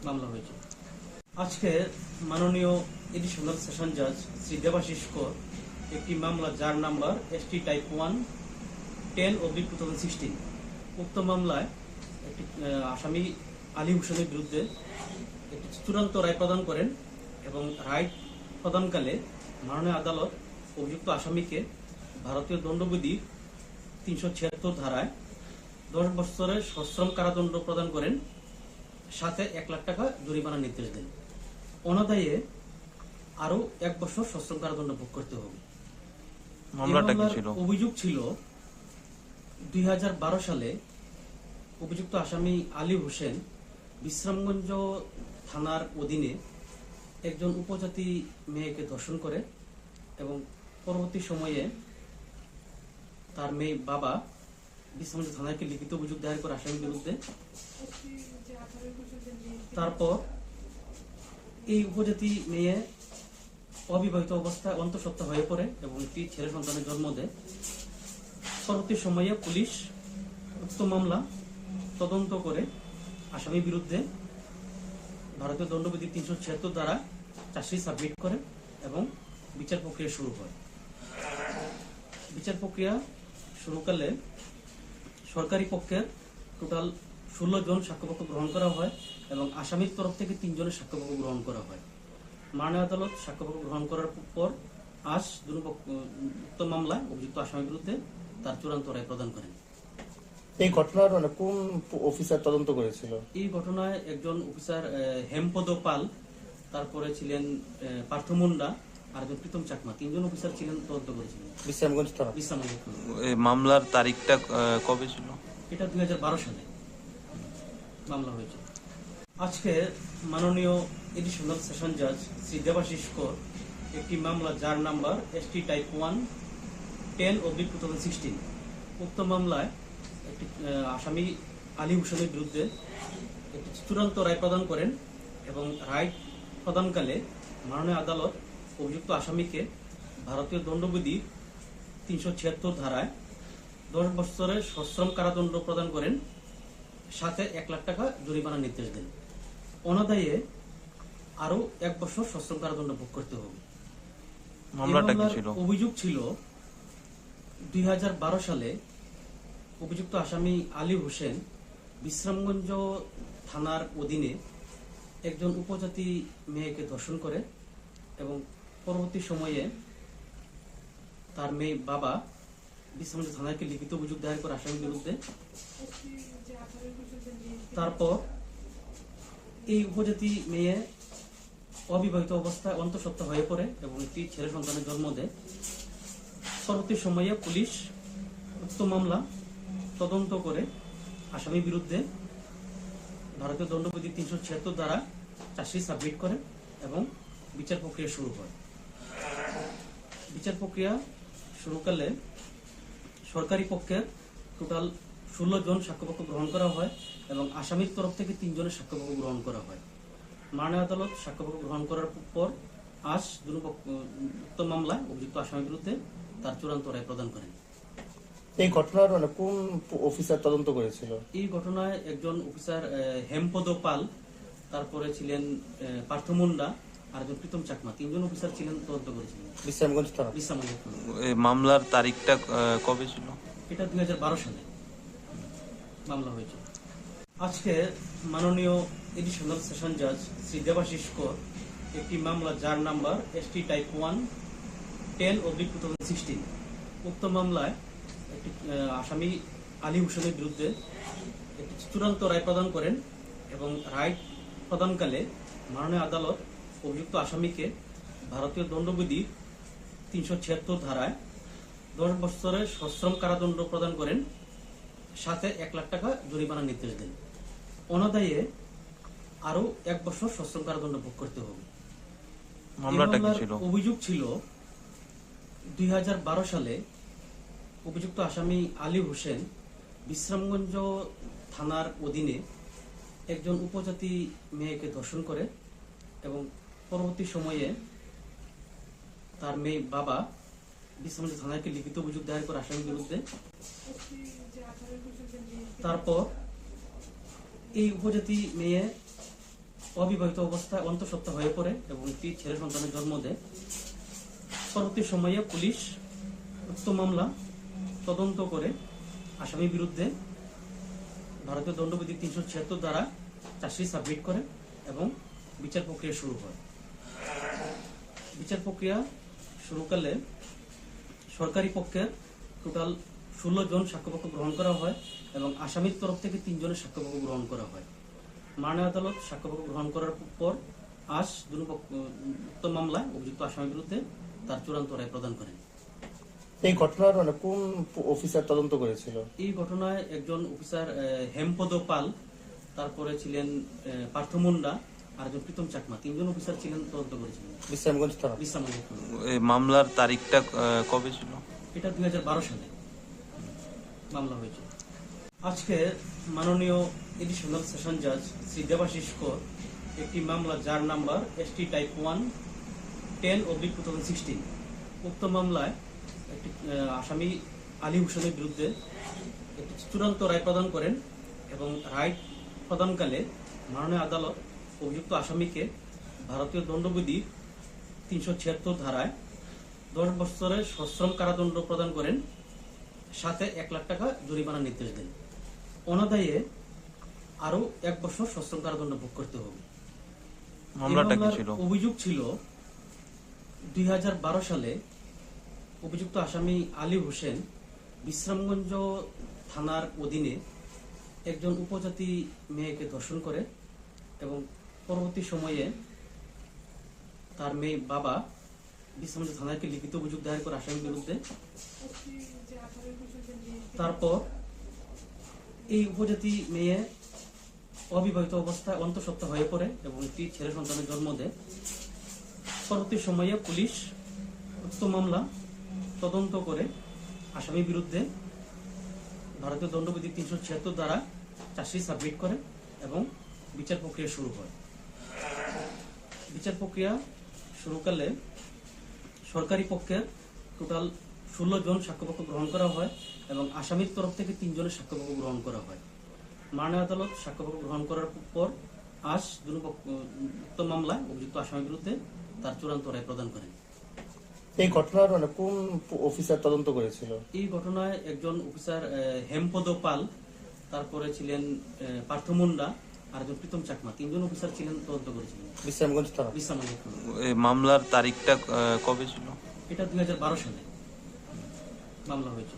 মামলা হয়েছে। আজকে মাননীয় এডিশনাল সেশন জাজ শ্রী দেবাশিস কর একটি মামলা যার নাম্বার ST টাইপ 1 10/2016 উক্ত মামলায় একটি আসামি আলী হোসেনের বিরুদ্ধে একটি চূড়ান্ত রায় প্রদান করেন এবং রায় প্রদানকালে মাননীয় আদালত অভিযুক্ত আসামিকে ভারতীয় দণ্ডবিধি 376 ধারায় 10 বছরের সশ্রম কারাদণ্ড প্রদান করেন, সাথে 1 লাখ টাকা জরিমানা নির্দেশ দেন। অনাদায়ে আরো 1 বছর সশ্রম কারাদণ্ড ভোগ করতে হবে। মামলাটা কি ছিল? অভিযোগ ছিল 2012 সালে অভিযুক্ত আসামি আলী হোসেন বিশ্রামগঞ্জ থানার অধীনে একজন উপজাতি মেয়েকে ধর্ষণ করে এবং পরবর্তী সময়ে তার মেয়ে বাবা বিশ্রামগঞ্জ থানাকে লিখিত অভিযোগ দায়ের করে আসামির বিরুদ্ধে। তারপর এই উপজাতি মেয়ে অবিবাহিত অবস্থায় অন্তঃসত্ত্বা হয়ে পড়ে এবং একটি ছেলে সন্তানের জন্ম দেয়। পরবর্তী সময়ে পুলিশ উক্ত মামলা তদন্ত করে আসামির বিরুদ্ধে ভারতীয় দণ্ডবিধি 376 দ্বারা চার্জশিট সাবমিট করে এবং বিচার প্রক্রিয়া শুরু হয়। বিচার প্রক্রিয়া শুরুকালে সরকারি পক্ষের টোটাল 16 জন সাক্ষ্যপক্ষ গ্রহণ করা হয় এবং আসামির তরফ থেকে 3 জনের সাক্ষ্যপক্ষ গ্রহণ করা হয়। মাননীয় আদালত সাক্ষ্যপক্ষ গ্রহণ করার পর আজ উক্ত মামলায় অভিযুক্ত আসামির বিরুদ্ধে তার চূড়ান্ত রায় প্রদান করেন। এই ঘটনার কোন অফিসার তদন্ত করেছিল? এই ঘটনায় একজন অফিসার হেমপদ পাল, তারপরে ছিলেন পার্থ মুন্ডা আর একজন প্রীতম চাকমা, 3 জন অফিসার ছিলেন, তদন্ত করেছিলেন। বিশ্রামগঞ্জ থানা। বিশ্রামগঞ্জ থানা। এই মামলার তারিখটা কবে ছিল? এটা 2012 সালে মামলা হয়েছে। আজকে মাননীয় এডিশনাল সেশন জাজ শ্রী দেবাশিস কর একটি মামলা যার নাম্বার ST টাইপ 1 10/2016 উক্ত মামলায় একটি আসামি আলী হোসেনের বিরুদ্ধে একটি চূড়ান্ত রায় প্রদান করেন এবং রায় প্রদানকালে মাননীয় আদালত অভিযুক্ত আসামিকে ভারতীয় দণ্ডবিধি 376 ধারায় 10 বছরের সশ্রম কারাদণ্ড প্রদান করেন, সাথে 1 লাখ টাকা জরিমানা নির্দেশ দেন। অনাদায়ে আরো 1 বছর সশ্রম কারাদণ্ড ভোগ করতে হবে। মামলাটা কি ছিল? অভিযোগ ছিল 2012 সালে অভিযুক্ত আসামি আলী হোসেন বিশ্রামগঞ্জ থানার অধীনে একজন উপজাতি মেয়েকে ধর্ষণ করে এবং পরবর্তী সময়ে তার মেয়ে বাবা বিশ্রামগঞ্জ থানাকে লিখিত অভিযোগ দায়ের করে আসামির বিরুদ্ধে। তারপর এই উপজাতি মেয়ে অবিবাহিত অবস্থায় অন্তঃসত্ত্বা হয়ে পড়ে এবং একটি ছেলে সন্তানের জন্ম দেয়। পরবর্তী সময়ে পুলিশ উক্ত মামলা তদন্ত করে আসামির বিরুদ্ধে ভারতীয় দণ্ডবিধি 376 দ্বারা চার্জশিট সাবমিট করে এবং বিচার প্রক্রিয়া শুরু হয়। বিচার প্রক্রিয়া শুরুকালে সরকারি পক্ষের টোটাল 16 জন সাক্ষ্যপক্ষ গ্রহণ করা হয় এবং আসামির তরফ থেকে 3 জনের সাক্ষ্যপক্ষ গ্রহণ করা হয়। মাননীয় আদালত সাক্ষ্যপক্ষ গ্রহণ করার পর আজ উক্ত মামলায় অভিযুক্ত আসামির বিরুদ্ধে তার চূড়ান্ত রায় প্রদান করেন। এই ঘটনার কোন অফিসার তদন্ত করেছিল? এই ঘটনায় একজন অফিসার হেমপদ পাল, তারপরে ছিলেন পার্থ মুন্ডা আর একজন প্রীতম চাকমা, 3 জন অফিসার ছিলেন, তদন্ত করেছিলেন। বিশ্রামগঞ্জ থানা। বিশ্রামগঞ্জ থানা। এই মামলার তারিখটা কবে ছিল? এটা 2012 সালে মামলা হয়েছে। আজকে মাননীয় এডিশনাল সেশন জাজ শ্রী দেবাশিস কর একটি মামলা যার নাম্বার ST টাইপ 1 10/2016 উক্ত মামলায় একটি আসামি আলী হোসেনের বিরুদ্ধে একটি চূড়ান্ত রায় প্রদান করেন এবং রায় প্রদানকালে মাননীয় আদালত অভিযুক্ত আসামিকে ভারতীয় দণ্ডবিধির 376 ধারায় 10 বছরের সশ্রম কারাদণ্ড প্রদান করেন, সাথে 1 লাখ টাকা জরিমানার নির্দেশ দেন। অনাদায়ে আরো 1 বছর সশ্রম কারাদণ্ড ভোগ করতে হবে। মামলাটা কি ছিল? অভিযোগ ছিল 2012 সালে অভিযুক্ত আসামি আলী হোসেন বিশ্রামগঞ্জ থানার অধীনে একজন উপজাতি মেয়েকে ধর্ষণ করে এবং পরবর্তী সময়ে তার মেয়ে বাবা বিশ্রামগঞ্জ থানাকে লিখিত অভিযোগ দায়ের করে আসামির বিরুদ্ধে। তারপর এই উপজাতি মেয়ে অবিবাহিত অবস্থায় অন্তঃসত্ত্বা হয়ে পড়ে এবং একটি ছেলে সন্তানের জন্ম দেয়। পরবর্তী সময়ে পুলিশ উক্ত মামলা তদন্ত করে আসামির বিরুদ্ধে ভারতীয় দণ্ডবিধি 376 দ্বারা চার্জশিট সাবমিট করে এবং বিচার প্রক্রিয়া শুরু হয়। বিচার প্রক্রিয়া শুরুকালে সরকারি পক্ষের টোটাল 16 জন সাক্ষ্যপক্ষ গ্রহণ করা হয় এবং আসামির তরফ থেকে 3 জনের সাক্ষ্যপক্ষ গ্রহণ করা হয়। মাননীয় আদালত সাক্ষ্যপক্ষ গ্রহণ করার পর আজ উক্ত মামলায় অভিযুক্ত আসামির বিরুদ্ধে তার চূড়ান্ত রায় প্রদান করেন। এই ঘটনার কোন অফিসার তদন্ত করেছিল? এই ঘটনায় একজন অফিসার হেমপদ পাল, তারপরে ছিলেন পার্থ মুন্ডা আর একজন প্রীতম চাকমা, 3 জন অফিসার ছিলেন, তদন্ত করেছিলেন। বিশ্রামগঞ্জ থানা। এই মামলার তারিখটা কবে ছিল? এটা 2012 সালে মামলা হয়েছে। আজকে মাননীয় এডিশনাল সেশন জাজ শ্রী দেবাশিস কর একটি মামলা যার নাম্বার ST টাইপ 1 10/2016 উক্ত মামলায় একটি আসামি আলী হোসেনের বিরুদ্ধে একটি চূড়ান্ত রায় প্রদান করেন এবং রায় প্রদানকালে মাননীয় আদালত অভিযুক্ত আসামিকে ভারতীয় দণ্ডবিধির 376 ধারায় 10 বছরের সশ্রম কারাদণ্ড প্রদান করেন, সাথে 1 লাখ টাকা জরিমানার নির্দেশ দেন। অনাদায়ে আরো 1 বছর সশ্রম কারাদণ্ড ভোগ করতে হবে। মামলাটা কি ছিল? অভিযোগ ছিল 2012 সালে অভিযুক্ত আসামি আলী হোসেন বিশ্রামগঞ্জ থানার অধীনে একজন উপজাতি মেয়েকে ধর্ষণ করে এবং পরবর্তী সময়ে তার মেয়ে বাবা বিশ্রামগঞ্জ থানাকে লিখিত অভিযোগ দায়ের করে আসামির বিরুদ্ধে। তারপর এই উপজাতি মেয়ে অবিবাহিত অবস্থায় অন্তঃসত্ত্বা হয়ে পড়ে এবং একটি ছেলে সন্তানের জন্ম দেয়। পরবর্তী সময়ে পুলিশ উক্ত মামলা তদন্ত করে আসামির বিরুদ্ধে ভারতীয় দণ্ডবিধি 376 দ্বারা চার্জশিট সাবমিট করে এবং বিচার প্রক্রিয়া শুরু হয়। বিচার প্রক্রিয়া শুরুকালে সরকারি পক্ষের টোটাল 16 জন সাক্ষ্যপক্ষ গ্রহণ করা হয় এবং আসামির তরফ থেকে 3 জনের সাক্ষ্যপক্ষ গ্রহণ করা হয়। মাননীয় আদালত সাক্ষ্যপক্ষ গ্রহণ করার পর আজ উক্ত মামলায় অভিযুক্ত আসামির বিরুদ্ধে তার চূড়ান্ত রায় প্রদান করেন। এই ঘটনার কোন অফিসার তদন্ত করেছিল? এই ঘটনায় একজন অফিসার হেমপদ পাল, তারপরে ছিলেন পার্থ মুন্ডা আর একজন প্রীতম চাকমা, 3 জন অফিসার ছিলেন, তদন্ত করেছিলেন। বিশ্রামগঞ্জ থানা। এই মামলার তারিখটা কবে ছিল? এটা 2012 সালে মামলা হয়েছে।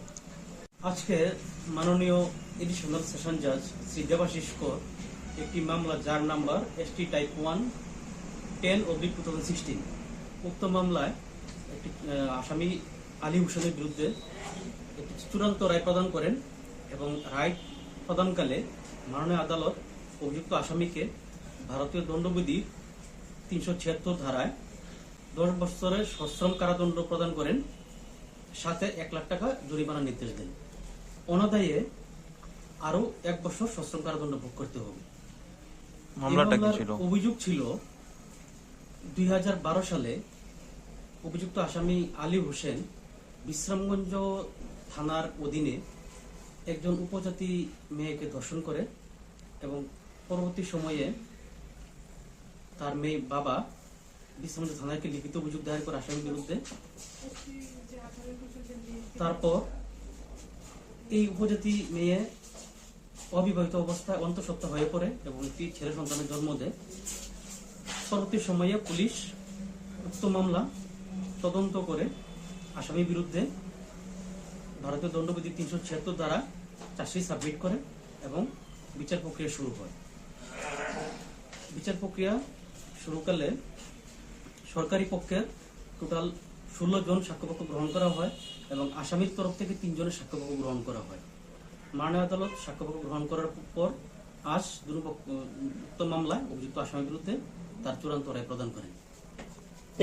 আজকে মাননীয় এডিশনাল সেশন জাজ শ্রী দেবাশিস কর একটি মামলা যার নাম্বার ST টাইপ 1 10/2016 উক্ত মামলায় একটি আসামি আলী হোসেনের বিরুদ্ধে একটি চূড়ান্ত রায় প্রদান করেন এবং রায় প্রদানকালে মাননীয় আদালত অভিযুক্ত আসামিকে ভারতীয় দণ্ডবিধির 376 ধারায় 10 বছরের সশ্রম কারাদণ্ড প্রদান করেন, সাথে 1 লাখ টাকা জরিমানার নির্দেশ দেন। অনাদায়ে আরো 1 বছর সশ্রম কারাদণ্ড ভোগ করতে হবে। মামলাটা কি ছিল? অভিযোগ ছিল 2012 সালে অভিযুক্ত আসামি আলী হোসেন বিশ্রামগঞ্জ থানার অধীনে একজন উপজাতি মেয়েকে ধর্ষণ করে এবং পরবর্তী সময়ে তার মেয়ে বাবা বিশ্রামগঞ্জ থানাকে লিখিত অভিযোগ দায়ের করে আসামির বিরুদ্ধে। তারপর এই উপজাতি মেয়ে অবিবাহিত অবস্থায় অন্তঃসত্ত্বা হয়ে পড়ে এবং একটি ছেলে সন্তানের জন্ম দেয়। পরবর্তী সময়ে পুলিশ উক্ত মামলা তদন্ত করে আসামির বিরুদ্ধে ভারতীয় দণ্ডবিধি 376 দ্বারা চার্জশিট সাবমিট করে এবং বিচার প্রক্রিয়া শুরু হয়। বিচার প্রক্রিয়া শুরুকালে সরকারি পক্ষের টোটাল 16 জন সাক্ষ্যপক্ষ গ্রহণ করা হয় এবং আসামির তরফ থেকে 3 জনের সাক্ষ্যপক্ষ গ্রহণ করা হয়। মাননীয় আদালত সাক্ষ্যপক্ষ গ্রহণ করার পর আজ উক্ত মামলায় অভিযুক্ত আসামির বিরুদ্ধে তার চূড়ান্ত রায় প্রদান করেন।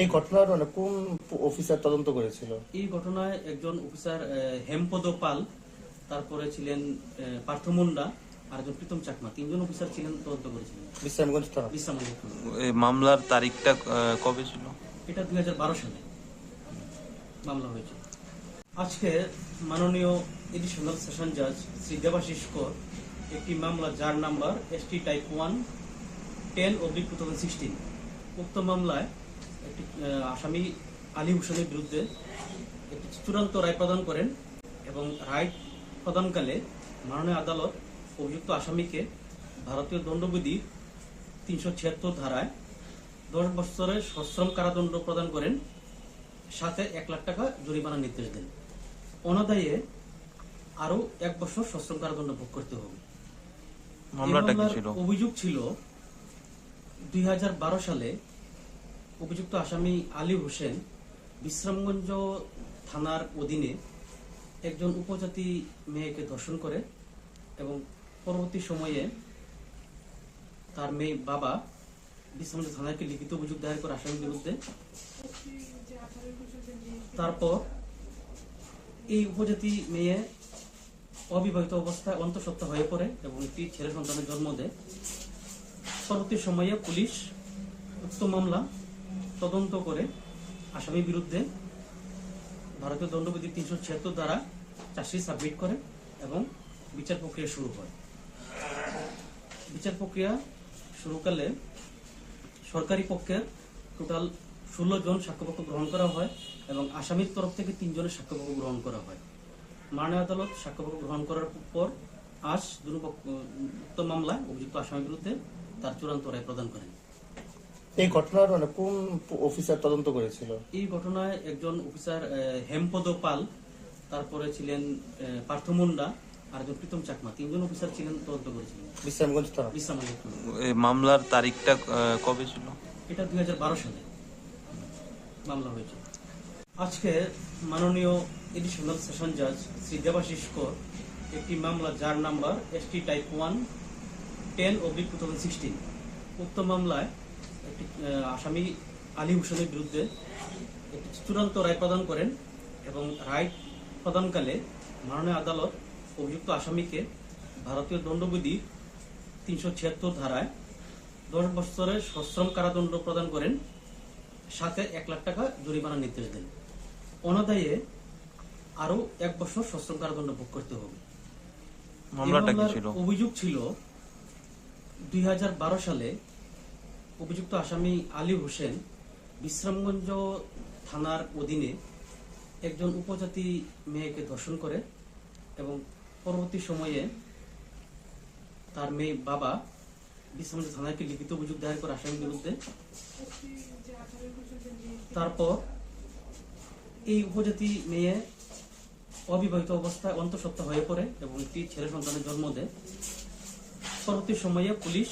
এই ঘটনার কোন অফিসার তদন্ত করেছিল? এই ঘটনায় একজন অফিসার হেমপদ পাল, তারপরে ছিলেন পার্থ মুন্ডা আর একজন প্রীতম চাকমা, 3 জন অফিসার ছিলেন, তদন্ত করেছিলেন। বিশ্রামগঞ্জ থানা। এই মামলার তারিখটা কবে ছিল? এটা 2012 সালে মামলা হয়েছে। আজকে মাননীয় এডিশনাল সেশন জাজ শ্রী দেবাশিস কর একটি মামলা যার নাম্বার ST টাইপ 1 10/2016 উক্ত মামলায় একটি আসামি আলী হোসেনের বিরুদ্ধে একটি চূড়ান্ত রায় প্রদান করেন এবং রায় প্রদানকালে মাননীয় আদালত অভিযুক্ত আসামিকে ভারতীয় দণ্ডবিধির 376 ধারায় 10 বছরের সশ্রম কারাদণ্ড প্রদান করেন, সাথে 1 লাখ টাকা জরিমানা নির্দেশ দেন। অনাদায়ে আরো 1 বছর সশ্রম কারাদণ্ড ভোগ করতে হবে। মামলাটা কি ছিল? অভিযোগ ছিল 2012 সালে অভিযুক্ত আসামি আলী হোসেন বিশ্রামগঞ্জ থানার অধীনে একজন উপজাতি মেয়েকে ধর্ষণ করে এবং পরবর্তী সময়ে তার মেয়ে বাবা বিশ্রামগঞ্জ থানাকে লিখিত অভিযোগ দায়ের করে আসামির বিরুদ্ধে। তারপর এই উপজাতি মেয়ে অবিবাহিত অবস্থায় অন্তঃসত্ত্বা হয়ে পড়ে এবং একটি ছেলে সন্তানের জন্ম দেয়। পরবর্তী সময়ে পুলিশ উক্ত মামলা তদন্ত করে আসামির বিরুদ্ধে ভারতীয় দণ্ডবিধি 376 দ্বারা চার্জশিট সাবমিট করে এবং বিচার প্রক্রিয়া শুরু হয়। বিচার প্রক্রিয়া শুরুকালে সরকারি পক্ষের টোটাল 16 জন সাক্ষ্যপক্ষ গ্রহণ করা হয় এবং আসামির তরফ থেকে 3 জনের সাক্ষ্যপক্ষ গ্রহণ করা হয়। মাননীয় আদালত সাক্ষ্যপক্ষ গ্রহণ করার পর আজ উক্ত মামলায় অভিযুক্ত আসামির বিরুদ্ধে তার চূড়ান্ত রায় প্রদান করেন। এই ঘটনার কোন অফিসার তদন্ত করেছিল? এই ঘটনায় একজন অফিসার হেমপদ পাল, তারপরে ছিলেন পার্থ মুন্ডা আর একজন প্রীতম চাকমা, 3 জন অফিসার ছিলেন, তদন্ত করেছিলেন। বিশ্রামগঞ্জ থানা। এই মামলার তারিখটা কবে ছিল? এটা 2012 সালে মামলা হয়েছে। আজকে মাননীয় এডিশনাল সেশন জাজ শ্রী দেবাশিস কর একটি মামলা যার নাম্বার ST টাইপ 1 10/2016 উক্ত মামলায় একটি আসামি আলী হোসেনের বিরুদ্ধে একটি চূড়ান্ত রায় প্রদান করেন এবং রায় প্রদানকালে মাননীয় আদালত অভিযুক্ত আসামিকে ভারতীয় দণ্ডবিধির 376 ধারায় 10 বছরের সশ্রম কারাদণ্ড প্রদান করেন, সাথে 1 লাখ টাকা জরিমানা নির্দেশ দেন। অনাদায়ে আরো 1 বছর সশ্রম কারাদণ্ড ভোগ করতে হবে। মামলাটা কি ছিল? অভিযোগ ছিল 2012 সালে অভিযুক্ত আসামি আলী হোসেন বিশ্রামগঞ্জ থানার অধীনে একজন উপজাতি মেয়েকে ধর্ষণ করে এবং পরবর্তী সময়ে তার মেয়ে বাবা বিশ্রামগঞ্জ থানাকে লিখিত অভিযোগ দায়ের করে আসামির বিরুদ্ধে। তারপর এই উপজাতি মেয়ে অবিবাহিত অবস্থায় অন্তঃসত্ত্বা হয়ে পড়ে এবং একটি ছেলে সন্তানের জন্ম দেয়। পরবর্তী সময়ে পুলিশ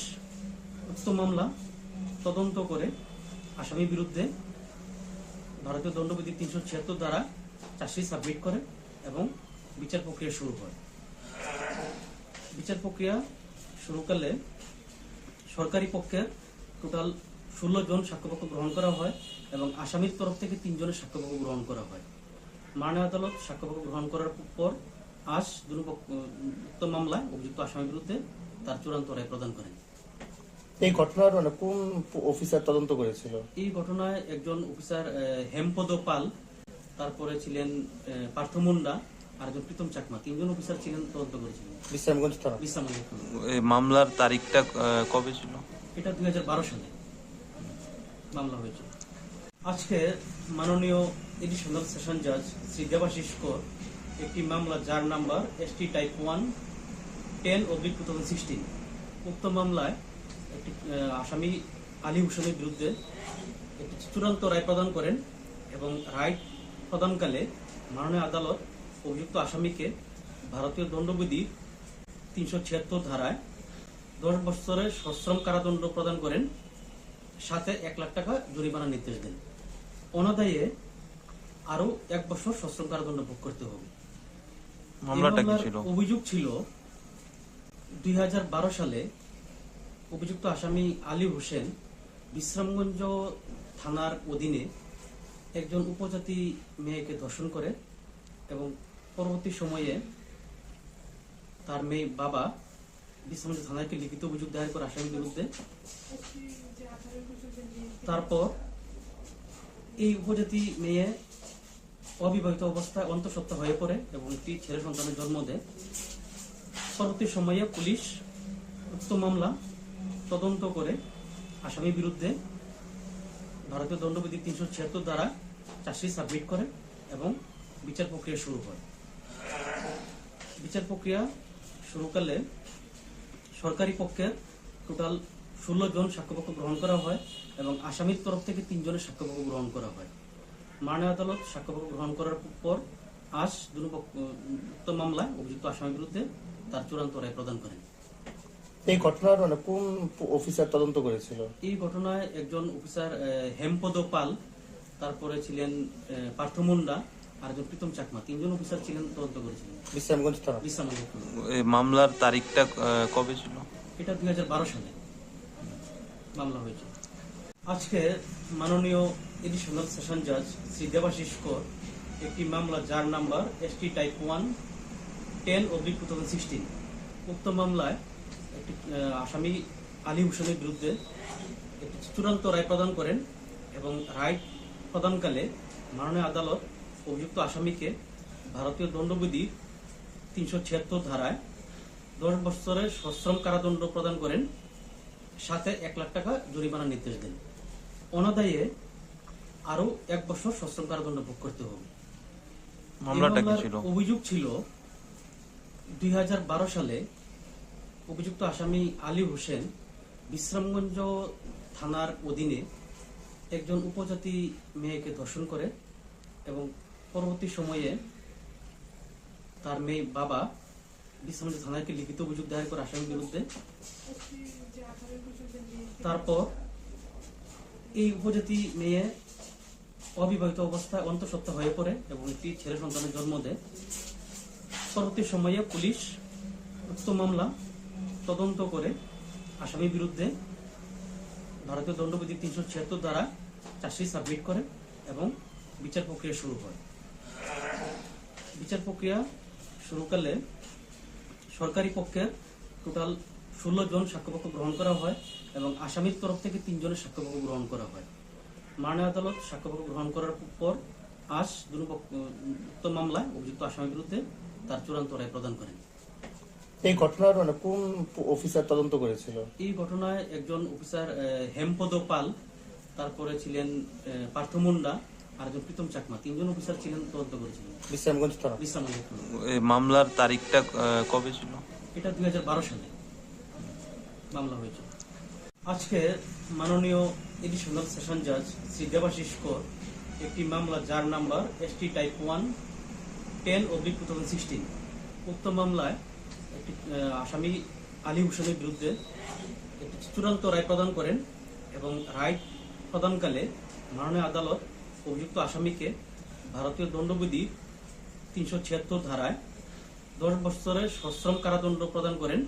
উক্ত মামলা তদন্ত করে আসামির বিরুদ্ধে ভারতীয় দণ্ডবিধি 376 দ্বারা চার্জশিট সাবমিট করে এবং বিচার প্রক্রিয়া শুরু হয়। বিচার প্রক্রিয়া শুরুকালে সরকারি পক্ষের টোটাল 16 জন সাক্ষ্যপক্ষ গ্রহণ করা হয় এবং আসামির তরফ থেকে 3 জনের সাক্ষ্যপক্ষ গ্রহণ করা হয়। মাননীয় আদালত সাক্ষ্যপক্ষ গ্রহণ করার পর আজ উক্ত মামলায় অভিযুক্ত আসামির বিরুদ্ধে তার চূড়ান্ত রায় প্রদান করেন। এই ঘটনার কোন অফিসার তদন্ত করেছিল? এই ঘটনায় একজন অফিসার হেমপদ পাল, তারপরে ছিলেন পার্থ মুন্ডা আর একজন প্রীতম চাকমা, 3 জন অফিসার ছিলেন, তদন্ত করেছিলেন। বিশ্রামগঞ্জ থানা। এই মামলার তারিখটা কবে ছিল? এটা 2012 সালে মামলা হয়েছে। আজকে মাননীয় এডিশনাল সেশন জাজ শ্রী দেবাশিস কর একটি মামলা যার নাম্বার ST টাইপ 1 10/2016 উক্ত মামলায় একটি আসামি আলী হোসেনের বিরুদ্ধে একটি চূড়ান্ত রায় প্রদান করেন এবং রায় প্রদানকালে মাননীয় আদালত অভিযুক্ত আসামিকে ভারতীয় দণ্ডবিধির 376 ধারায় 10 বছরের সশ্রম কারাদণ্ড প্রদান করেন, সাথে 1 লাখ টাকা জরিমানার নির্দেশ দেন। অনাদায়ে আরো 1 বছর সশ্রম কারাদণ্ড ভোগ করতে হবে। মামলাটা কি ছিল? অভিযোগ ছিল 2012 সালে অভিযুক্ত আসামি আলী হোসেন বিশ্রামগঞ্জ থানার অধীনে একজন উপজাতি মেয়েকে ধর্ষণ করে এবং পরবর্তী সময়ে তার মেয়ে বাবা বিশ্রামগঞ্জ থানায় লিখিত অভিযোগ দায়ের করে আসামির বিরুদ্ধে। তারপর এই উপজাতি মেয়ে অবিবাহিত অবস্থায় অন্তঃসত্ত্বা হয়ে পড়ে এবং একটি ছেলে সন্তানের জন্ম দেয়। পরবর্তী সময়ে পুলিশ উক্ত মামলা তদন্ত করে আসামির বিরুদ্ধে ভারতীয় দণ্ডবিধি 376 দ্বারা চার্জশিট সাবমিট করে এবং বিচার প্রক্রিয়া শুরু হয়। বিচার প্রক্রিয়া শুরুকালে সরকারি পক্ষের টোটাল 16 জন সাক্ষ্যপক্ষ গ্রহণ করা হয় এবং আসামির তরফ থেকে 3 জনের সাক্ষ্যপক্ষ গ্রহণ করা হয়। মাননীয় আদালত সাক্ষ্যপক্ষ গ্রহণ করার পর আজ উক্ত মামলায় অভিযুক্ত আসামির বিরুদ্ধে তার চূড়ান্ত রায় প্রদান করেন। এই ঘটনার কোন অফিসার তদন্ত করেছিল? এই ঘটনায় একজন অফিসার হেমপদ পাল, তারপরে ছিলেন পার্থ মুন্ডা আর একজন প্রীতম চাকমা, 3 জন অফিসার ছিলেন, তদন্ত করেছিলেন। বিশ্রামগঞ্জ থানা। এই মামলার তারিখটা কবে ছিল? এটা 2012 সালে মামলা হয়েছে। আজকে মাননীয় এডিশনাল সেশন জাজ শ্রী দেবাশিস কর একটি মামলা যার নাম্বার ST টাইপ 1 10/2016 উক্ত মামলায় একটি আসামি আলী হোসেনের বিরুদ্ধে একটি চূড়ান্ত রায় প্রদান করেন এবং রায় প্রদানকালে মাননীয় আদালত অভিযুক্ত আসামিকে ভারতীয় দণ্ডবিধি 376 ধারায় 10 বছরের সশ্রম কারাদণ্ড প্রদান করেন, সাথে 1 লাখ টাকা জরিমানার নির্দেশ দেন। অনাদায়ে আরো 1 বছর সশ্রম কারাদণ্ড ভোগ করতে হবে। মামলাটা কি ছিল? অভিযোগ ছিল 2012 সালে অভিযুক্ত আসামি আলী হোসেন বিশ্রামগঞ্জ থানার অধীনে একজন উপজাতি মেয়েকে ধর্ষণ করে এবং পরবর্তী সময়ে তার মেয়ে বাবা বিশ্রামগঞ্জ থানায় লিখিত অভিযোগ দায়ের করে আসামির বিরুদ্ধে। তারপর এই উপজাতি মেয়ে অবিবাহিত অবস্থায় অন্তঃসত্ত্বা হয়ে পড়ে এবং একটি ছেলে সন্তানের জন্ম দেয়। পরবর্তী সময়ে পুলিশ উক্ত মামলা তদন্ত করে আসামির বিরুদ্ধে ভারতীয় দণ্ডবিধি 376 দ্বারা চার্জশিট সাবমিট করে এবং বিচার প্রক্রিয়া শুরু হয়। বিচার প্রক্রিয়া শুরুকালে সরকারি পক্ষের টোটাল 16 জন সাক্ষ্যপক্ষ গ্রহণ করা হয় এবং আসামির তরফ থেকে 3 জনের সাক্ষ্যপক্ষ গ্রহণ করা হয়। মাননীয় আদালত সাক্ষ্যপক্ষ গ্রহণ করার পর আজ উক্ত মামলায় অভিযুক্ত আসামির বিরুদ্ধে তার চূড়ান্ত রায় প্রদান করেন। এই ঘটনার কোন অফিসার তদন্ত করেছিল? এই ঘটনায় একজন অফিসার হেমপদ পাল, তারপরে ছিলেন পার্থ মুন্ডা আর একজন প্রীতম চাকমা, 3 জন অফিসার ছিলেন, তদন্ত করেছিলেন। বিশ্রামগঞ্জ থানা। এই মামলার তারিখটা কবে ছিল? এটা 2012 সালে মামলা হয়েছে। আজকে মাননীয় এডিশনাল সেশন জাজ শ্রী দেবাশিস কর একটি মামলা যার নাম্বার ST টাইপ 1 10/2016 উক্ত মামলায় একটি আসামি আলী হোসেনের বিরুদ্ধে একটি চূড়ান্ত রায় প্রদান করেন এবং রায় প্রদানকালে মাননীয় আদালত অভিযুক্ত আসামিকে ভারতীয় দণ্ডবিধি 376 ধারায় 10 বছরের সশ্রম কারাদণ্ড প্রদান করেন,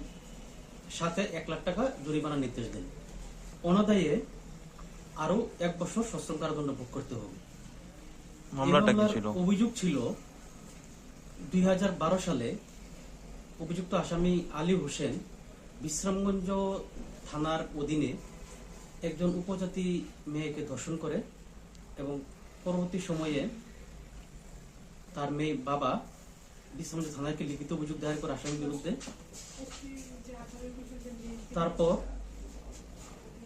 সাথে 1 লাখ টাকা জরিমানার নির্দেশ দেন। অনাদায়ে আরো 1 বছর সশ্রম কারাদণ্ড ভোগ করতে হবে। মামলাটা কি ছিল? অভিযোগ ছিল 2012 সালে অভিযুক্ত আসামি আলী হোসেন বিশ্রামগঞ্জ থানার অধীনে একজন উপজাতি মেয়েকে ধর্ষণ করে এবং পরবর্তী সময়ে তার মেয়ে বাবা বিশ্রামগঞ্জ থানায় লিখিত অভিযোগ দায়ের করে আসামির বিরুদ্ধে। তারপর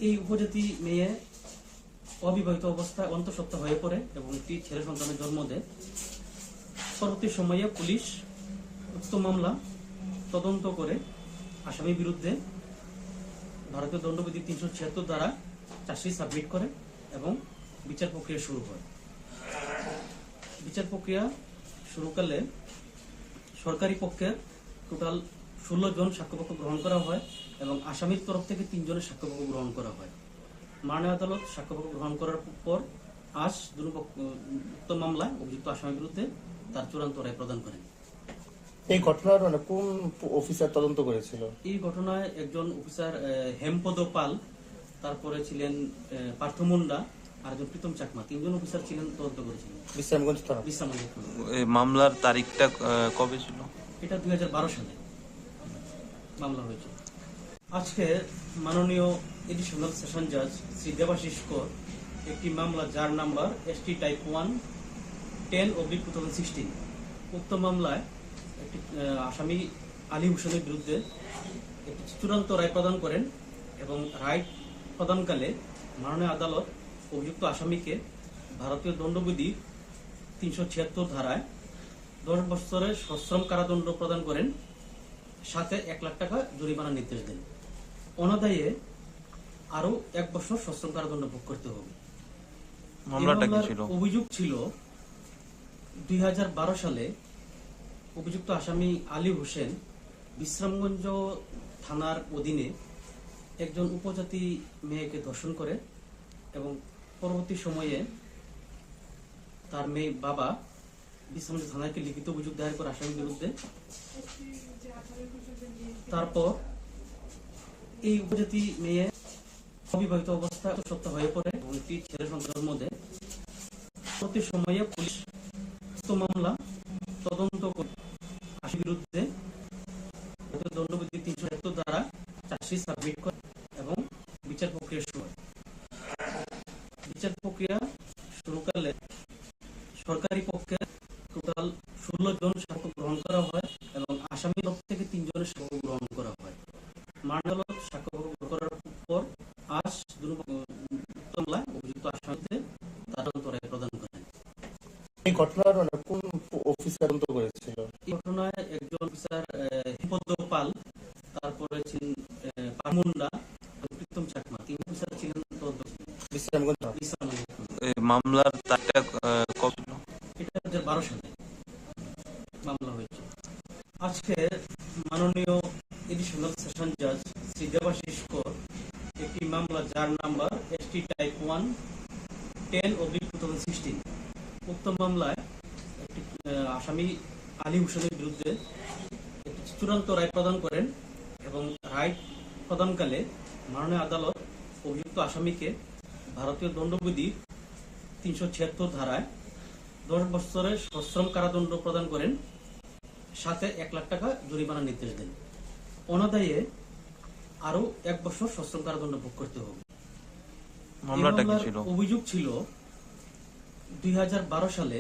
এই উপজাতি মেয়ে অবিবাহিত অবস্থায় অন্তঃসত্ত্বা হয়ে পড়ে এবং একটি ছেলে সন্তানের জন্ম দেয়। পরবর্তী সময়ে পুলিশ উক্ত মামলা তদন্ত করে আসামির বিরুদ্ধে ভারতীয় দণ্ডবিধি 376 দ্বারা চার্জশিট সাবমিট করে এবং বিচার প্রক্রিয়া শুরু হয়। বিচার প্রক্রিয়া শুরুকালে সরকারি পক্ষের টোটাল 16 জন সাক্ষ্যপক্ষ গ্রহণ করা হয় এবং আসামির তরফ থেকে 3 জনের সাক্ষ্যপক্ষ গ্রহণ করা হয়। মাননীয় আদালত সাক্ষ্যপক্ষ গ্রহণ করার পর আজ উক্ত মামলায় অভিযুক্ত আসামির বিরুদ্ধে তার চূড়ান্ত রায় প্রদান করেন। এই ঘটনার কোন অফিসার তদন্ত করেছিল? এই ঘটনায় একজন অফিসার হেমপদ পাল, তারপরে ছিলেন পার্থ মুন্ডা আর একজন প্রীতম চাকমা, 3 জন অফিসার ছিলেন, তদন্ত করেছিলেন। বিশ্রামগঞ্জ থানা। বিশ্রামগঞ্জ থানা। এই মামলার তারিখটা কবে ছিল? এটা 2012 সালে মামলা হয়েছে। আজকে মাননীয় এডিশনাল সেশন জাজ শ্রী দেবাশিস কর একটি মামলা যার নাম্বার ST টাইপ 1 10/2016 উক্ত মামলায় একটি আসামি আলী হোসেনের বিরুদ্ধে একটি চূড়ান্ত রায় প্রদান করেন এবং রায় প্রদানকালে মাননীয় আদালত অভিযুক্ত আসামিকে ভারতীয় দণ্ডবিধি 376 ধারায় 10 বছরের সশ্রম কারাদণ্ড প্রদান করেন, সাথে 1 লাখ টাকা জরিমানা নির্দেশ দেন। অনাদায়ে আরো 1 বছর সশ্রম কারাদণ্ড ভোগ করতে হবে। মামলাটা কি ছিল? অভিযোগ ছিল 2012 সালে অভিযুক্ত আসামি আলী হোসেন বিশ্রামগঞ্জ থানার অধীনে একজন উপজাতি মেয়েকে ধর্ষণ করে এবং পরবর্তী সময়ে তার মেয়ে বাবা বিশ্রামগঞ্জ থানাকে লিখিত অভিযোগ দায়ের করে আসামির বিরুদ্ধে। তারপর এই উপজাতি মেয়ে অবিবাহিত অবস্থায় সত্য হয়ে পড়ে এবং একটি ছেলে সন্তানের মধ্যে। পরবর্তী সময়ে পুলিশ মামলা তদন্ত করে আসামির বিরুদ্ধে দণ্ডবিধি 376 ধারা চার্জশিট সাবমিট করে এবং বিচার প্রক্রিয়া শুরু হয়। বিচার প্রক্রিয়া শুরুকালে সরকারি পক্ষে টোটাল 16 জন সাক্ষ্য গ্রহণ করা হয় এবং আসামির পক্ষ থেকে 3 জনের সাক্ষ্য গ্রহণ করা হয়। মাননীয় আদালত সাক্ষ্য গ্রহণ করার পর আজ মামলায় অভিযুক্ত আসামিকে তদন্ত রায় প্রদান করেন। এই ঘটনার কোন অফিসার তদন্ত করেছিল? এই ঘটনায় একজন অফিসার হেমপদ পাল, তারপরে ছিলেন পারমুন্ডা, প্রীতম চাকমা, 3 অফিসার ছিলেন, তদন্ত বিশ্রামগঞ্জ থানা। বিশ্রামগঞ্জ। এই মামলার তারিখটা কবে ছিল? এটা 2012 সালে মামলা হয়েছে। আজকে মাননীয় এডিশনাল সেশন জাজ শ্রী দেবাশিস কর একটি মামলা যার নাম্বার ST টাইপ 1 10/2016 উক্ত মামলায় একটি আসামি আলী হোসেনের বিরুদ্ধে একটি চূড়ান্ত রায় প্রদান করেন এবং রায় প্রদানকালে মাননীয় আদালত অভিযুক্ত আসামিকে ভারতীয় দণ্ডবিধি 376 ধারায় 10 বছরের সশ্রম কারাদণ্ড প্রদান করেন, সাথে 1 লাখ টাকা জরিমানা নির্দেশ দেন। অনাদায়ে আরো 1 বছর সশ্রম কারাদণ্ড ভোগ করতে হবে। মামলাটা কি ছিল? অভিযোগ ছিল 2012 সালে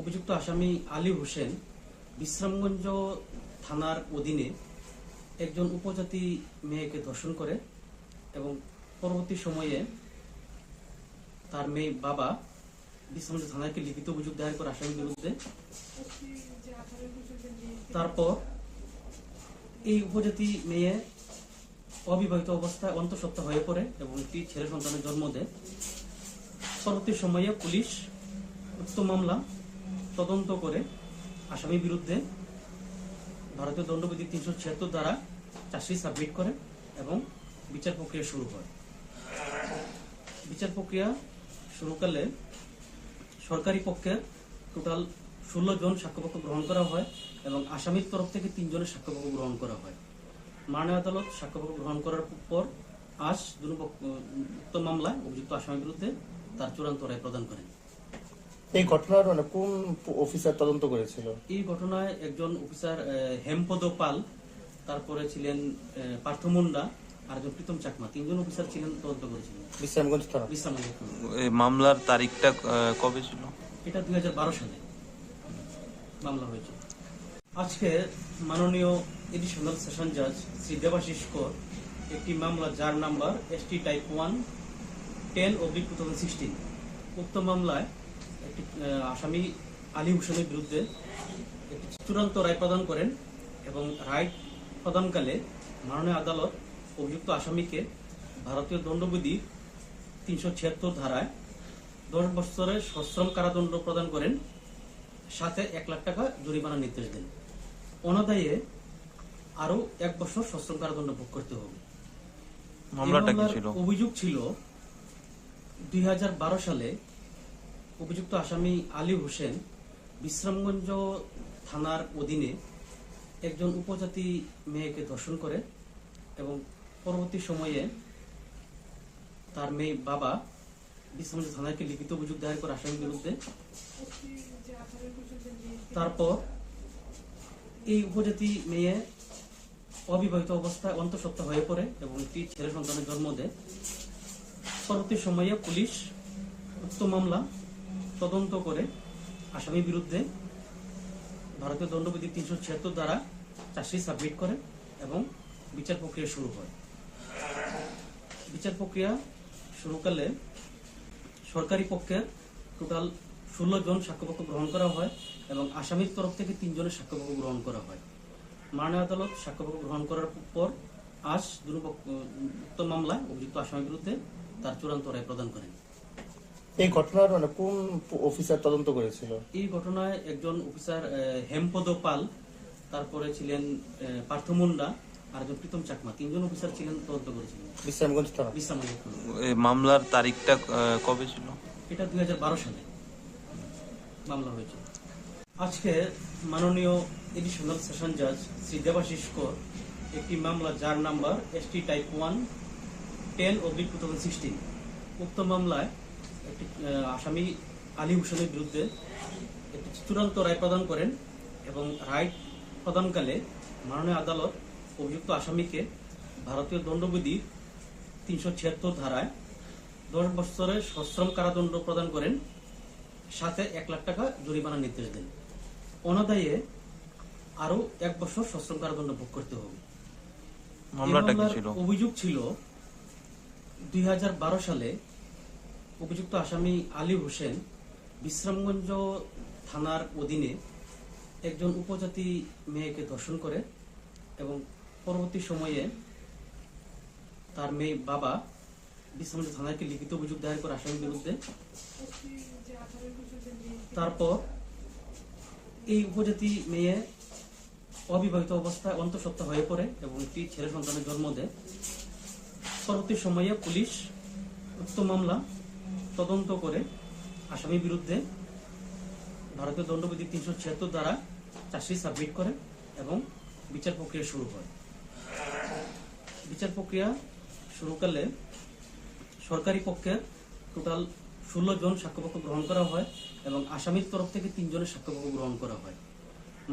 অভিযুক্ত আসামি আলী হোসেন বিশ্রামগঞ্জ থানার অধীনে একজন উপজাতি মেয়েকে ধর্ষণ করে এবং পরবর্তী সময়ে তার মেয়ে বাবা বিশ্রামগঞ্জ থানাকে লিখিত অভিযোগ দায়ের করে আসামির বিরুদ্ধে। তারপর এই উপজাতি মেয়ে অবিবাহিত অবস্থায় অন্তঃসত্ত্বা হয়ে পড়ে এবং একটি ছেলে সন্তানের জন্ম দেয়। পরবর্তী সময়ে পুলিশ উক্ত মামলা তদন্ত করে আসামির বিরুদ্ধে ভারতীয় দণ্ডবিধি 376 ধারা চার্জশিট সাবমিট করে এবং বিচার প্রক্রিয়া শুরু হয়। বিচার প্রক্রিয়া শুরুকালে সরকারি পক্ষের টোটাল 16 জন সাক্ষ্যপক্ষ গ্রহণ করা হয় এবং আসামির তরফ থেকে 3 জনের সাক্ষ্যপক্ষ গ্রহণ করা হয়। মাননীয় আদালত সাক্ষ্যপক্ষ গ্রহণ করার পর আজ উক্ত মামলায় অভিযুক্ত আসামির বিরুদ্ধে তার চূড়ান্ত রায় প্রদান করেন। এই ঘটনার কোন অফিসার তদন্ত করেছিল? এই ঘটনায় একজন অফিসার হেমপদ পাল, তারপরে ছিলেন পার্থ মুন্ডা আর একজন প্রীতম চাকমা, 3 জন অফিসার ছিলেন, তদন্ত করেছিলেন। বিশ্রামগঞ্জ থানা। বিশ্রামগঞ্জ। এই মামলার তারিখটা কবে ছিল? এটা 2012 সালে মামলা হয়েছে। আজকে মাননীয় এডিশনাল সেশন জাজ শ্রী দেবাশিস কর একটি মামলা যার নাম্বার ST টাইপ 1 10/2016 উক্ত মামলায় একটি আসামি আলী হোসেনের বিরুদ্ধে একটি চূড়ান্ত রায় প্রদান করেন এবং রায় প্রদানকালে মাননীয় আদালত অভিযুক্ত আসামিকে ভারতীয় দণ্ডবিধি 376 ধারায় 10 বছরের সশ্রম কারাদণ্ড প্রদান করেন, সাথে 1 লাখ টাকা জরিমানা নির্দেশ দেন। অনাদায়ে আরো 1 বছর সশ্রম কারাদণ্ড ভোগ করতে হবে। মামলাটা কি মামলার ছিল? অভিযোগ ছিল 2012 সালে অভিযুক্ত আসামি আলী হোসেন বিশ্রামগঞ্জ থানার অধীনে একজন উপজাতি মেয়েকে ধর্ষণ করে এবং পরবর্তী সময়ে তার মেয়ে বাবা বিশ্রামগঞ্জ থানাকে লিখিত অভিযোগ দায়ের করে আসামির বিরুদ্ধে। তারপর এই উপজাতি মেয়ে অবিবাহিত অবস্থায় অন্তঃসত্ত্বা হয়ে পড়ে এবং একটি ছেলে সন্তানের জন্ম দেয়। পরবর্তী সময়ে পুলিশ উক্ত মামলা তদন্ত করে আসামির বিরুদ্ধে ভারতীয় দণ্ডবিধি 376 দ্বারা চার্জশিট সাবমিট করে এবং বিচার প্রক্রিয়া শুরু হয়। বিচার প্রক্রিয়া শুরুকালে সরকারি পক্ষের টোটাল 16 জন সাক্ষ্যপক্ষ গ্রহণ করা হয় এবং আসামির তরফ থেকে 3 জনের সাক্ষ্যপক্ষ গ্রহণ করা হয়। মাননীয় আদালত সাক্ষ্যপক্ষ গ্রহণ করার পর আজ উক্ত মামলায় অভিযুক্ত আসামির বিরুদ্ধে তার চূড়ান্ত রায় প্রদান করেন। এই ঘটনার কোন অফিসার তদন্ত করেছিল? এই ঘটনায় একজন অফিসার হেমপদ পাল, তারপরে ছিলেন পার্থ মুন্ডা আর একজন প্রীতম চাকমা, 3 জন অফিসার ছিলেন, তদন্ত করেছিলেন। বিশ্রামগঞ্জ থানা। মামলার তারিখটা কবে ছিল? এটা 2012 সালে মামলা হয়েছে। আজকে মাননীয় এডিশনাল সেশন জাজ শ্রী দেবাশিস কর একটি মামলা যার নাম্বার ST টাইপ 1 10/2016 উক্ত মামলায় একটি আসামি আলী হোসেনের বিরুদ্ধে একটি চূড়ান্ত রায় প্রদান করেন এবং রায় প্রদানকালে মাননীয় আদালত অভিযুক্ত আসামিকে ভারতীয় দণ্ডবিধির 376 ধারায় 10 বছরের সশ্রম কারাদণ্ড প্রদান করেন, সাথে 1 লাখ টাকা জরিমানা নির্দেশ দেন। অনাদায়ে আরো 1 বছর সশ্রম কারাদণ্ড ভোগ করতে হবে। মামলাটা কি ছিল? অভিযোগ ছিল 2012 সালে অভিযুক্ত আসামি আলী হোসেন বিশ্রামগঞ্জ থানার অধীনে একজন উপজাতি মেয়েকে ধর্ষণ করে এবং পরবর্তী সময়ে তার মেয়ে বাবা বিশ্রামগঞ্জ থানাকে লিখিত অভিযোগ দায়ের করে আসামির বিরুদ্ধে। তারপর এই উপজাতি মেয়ে অবিবাহিত অবস্থায় অন্তঃসত্ত্বা হয়ে পড়ে এবং একটি ছেলে সন্তানের জন্ম দেয়। পরবর্তী সময়ে পুলিশ উক্ত মামলা তদন্ত করে আসামির বিরুদ্ধে ভারতীয় দণ্ডবিধি 376 দ্বারা চার্জশিট সাবমিট করে এবং বিচার প্রক্রিয়া শুরু হয়। বিচার প্রক্রিয়া শুরুকালে সরকারি পক্ষের টোটাল 16 জন সাক্ষ্যপক্ষ গ্রহণ করা হয় এবং আসামির তরফ থেকে 3 জনের সাক্ষ্যপক্ষ গ্রহণ করা হয়।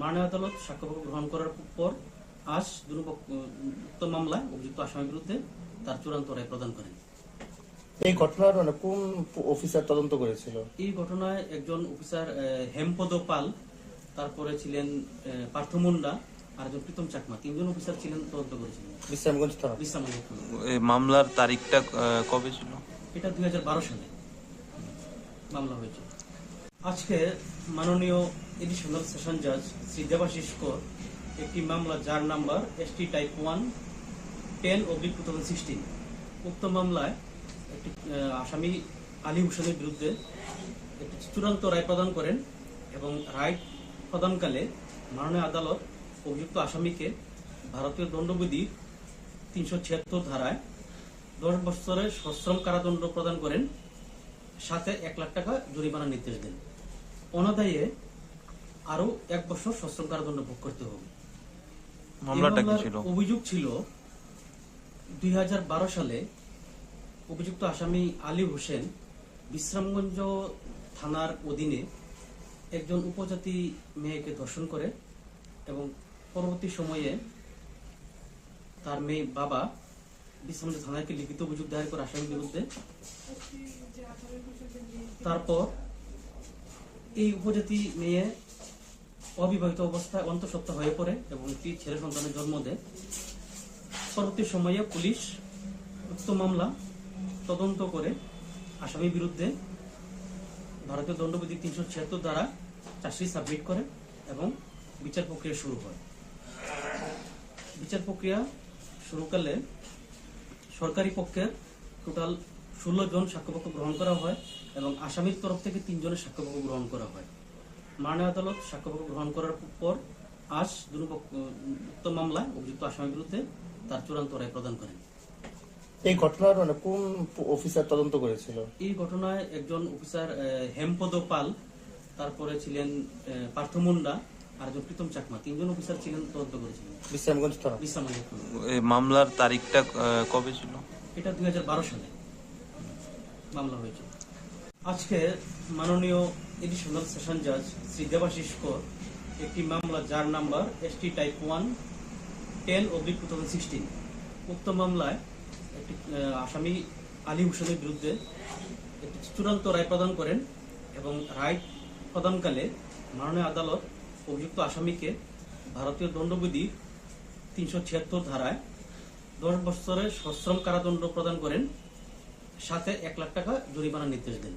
মাননীয় আদালত সাক্ষ্যপক্ষ গ্রহণ করার পর আজ উক্ত মামলায় অভিযুক্ত আসামির বিরুদ্ধে তার চূড়ান্ত রায় প্রদান করেন। এই ঘটনার কোন অফিসার তদন্ত করেছিল? এই ঘটনায় একজন অফিসার হেমপদ পাল, তারপরে ছিলেন পার্থ মুন্ডা আর একজন প্রীতম চাকমা, 3 জন অফিসার ছিলেন, তদন্ত করেছিলেন। বিশ্রামগঞ্জ থানা। মামলার তারিখটা কবে ছিল? এটা 2012 সালে মামলা হয়েছে। আজকে মাননীয় এডিশনাল সেশন জাজ শ্রী দেবাশিস কর একটি মামলা যার নাম্বার ST টাইপ 1 10/2016 উক্ত মামলায় একটি আসামি আলী হোসেনের বিরুদ্ধে একটি চূড়ান্ত রায় প্রদান করেন এবং রায় প্রদানকালে মাননীয় আদালত অভিযুক্ত আসামিকে ভারতীয় দণ্ডবিধির 376 ধারায় 10 বছরের সশ্রম কারাদণ্ড প্রদান করেন, সাথে 1 লাখ টাকা জরিমানা নির্দেশ দেন। অনাদায়ে আরো 1 বছর সশ্রম কারাদণ্ড ভোগ করতে হবে। মামলাটা কি ছিল? অভিযোগ ছিল 2012 সালে অভিযুক্ত আসামি আলী হোসেন বিশ্রামগঞ্জ থানার অধীনে একজন উপজাতি মেয়েকে ধর্ষণ করে এবং পরবর্তী সময়ে তার মেয়ে বাবা বিশ্রামগঞ্জ থানাকে লিখিত অভিযোগ দায়ের করে আসামির বিরুদ্ধে। তারপর এই উপজাতি মেয়ে অবিবাহিত অবস্থায় অন্তঃসত্ত্বা হয়ে পড়ে এবং একটি ছেলে সন্তানের জন্ম দেয়। পরবর্তী সময়ে পুলিশ উক্ত মামলা তদন্ত করে আসামির বিরুদ্ধে ভারতীয় দণ্ডবিধি 376 দ্বারা চার্জশিট সাবমিট করে এবং বিচার প্রক্রিয়া শুরু হয়। বিচার প্রক্রিয়া শুরুকালে সরকারি পক্ষের টোটাল 16 জন সাক্ষ্যপক্ষ গ্রহণ করা হয় এবং আসামির তরফ থেকে 3 জনের সাক্ষ্যপক্ষ গ্রহণ করা হয়। মাননীয় আদালত সাক্ষ্যপক্ষ গ্রহণ করার পর আজ উক্ত মামলায় অভিযুক্ত আসামির বিরুদ্ধে তার চূড়ান্ত রায় প্রদান করেন। এই ঘটনার কোন অফিসার তদন্ত করেছিল? এই ঘটনায় একজন অফিসার হেমপদ পাল, তারপরে ছিলেন পার্থ মুন্ডা আর একজন প্রীতম চাকমা, তিনজন অফিসার ছিলেন, তদন্ত করেছিলেন। বিশ্রামগঞ্জ থানা। বিশ্রামগঞ্জ থানা। এই মামলার তারিখটা কবে ছিল? এটা 2012 সালে মামলা হয়েছে। আজকে মাননীয় এডিশনাল সেশন জাজ শ্রী দেবাশিস কর একটি মামলা যার নাম্বার ST টাইপ 1 10/2016 উক্ত মামলায় একটি আসামি আলী হোসেনের বিরুদ্ধে একটি চূড়ান্ত রায় প্রদান করেন এবং রায় প্রদানকালে মাননীয় আদালত অভিযুক্ত আসামিকে ভারতীয় দণ্ডবিধির 376 ধারায় 10 বছরের সশ্রম কারাদণ্ড প্রদান করেন, সাথে 1 লাখ টাকা জরিমানার নির্দেশ দেন।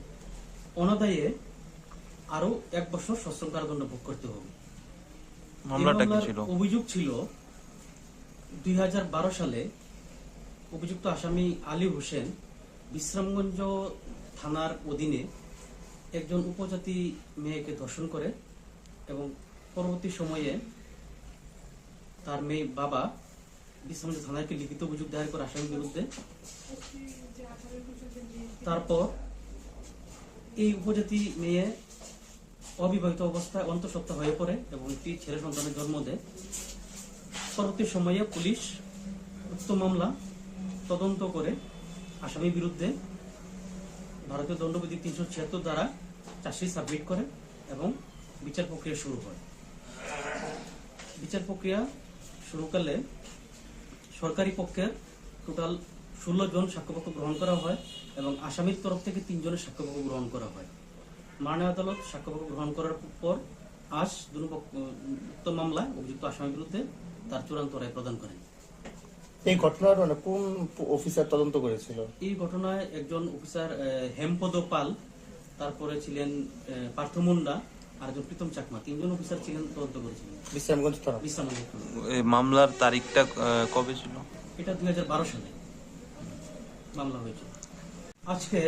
অনাদায়ে আরো 1 বছর সশ্রম কারাদণ্ড ভোগ করতে হবে। মামলাটা কি ছিল? অভিযোগ ছিল 2012 সালে অভিযুক্ত আসামি আলী হোসেন বিশ্রামগঞ্জ থানার অধীনে একজন উপজাতি মেয়েকে ধর্ষণ করে এবং পরবর্তী সময়ে তার মেয়ে বাবা বিশ্রামগঞ্জ থানাকে লিখিত অভিযোগ দায়ের করে আসামির বিরুদ্ধে। তারপর এই উপজাতি মেয়ে অবিবাহিত অবস্থায় অন্তঃসত্ত্বা হয়ে পড়ে এবং একটি ছেলে সন্তানের জন্ম দেয়। পরবর্তী সময়ে পুলিশ উক্ত মামলা তদন্ত করে আসামির বিরুদ্ধে ভারতীয় দণ্ডবিধি 376 দ্বারা চার্জশিট সাবমিট করে এবং বিচার প্রক্রিয়া শুরু হয়। বিচার প্রক্রিয়া শুরুকালে সরকারি পক্ষের টোটাল 16 জন সাক্ষ্যপক্ষ গ্রহণ করা হয় এবং আসামির তরফ থেকে 3 জনের সাক্ষ্যপক্ষ গ্রহণ করা হয়। মাননীয় আদালত সাক্ষ্যপক্ষ গ্রহণ করার পর আজ উক্ত মামলায় অভিযুক্ত আসামির বিরুদ্ধে তার চূড়ান্ত রায় প্রদান করেন। এই ঘটনার কোন অফিসার তদন্ত করেছিল? এই ঘটনায় একজন অফিসার হেমপদ পাল, তারপরে ছিলেন পার্থ মুন্ডা আর একজন প্রীতম চাকমা, তিনজন অফিসার ছিলেন, তদন্ত করেছিলেন। বিশ্রামগঞ্জ থানা। বিশ্রামগঞ্জ থানা। এই মামলার তারিখটা কবে ছিল? এটা 2012 সালে মামলা হয়েছে। আজকে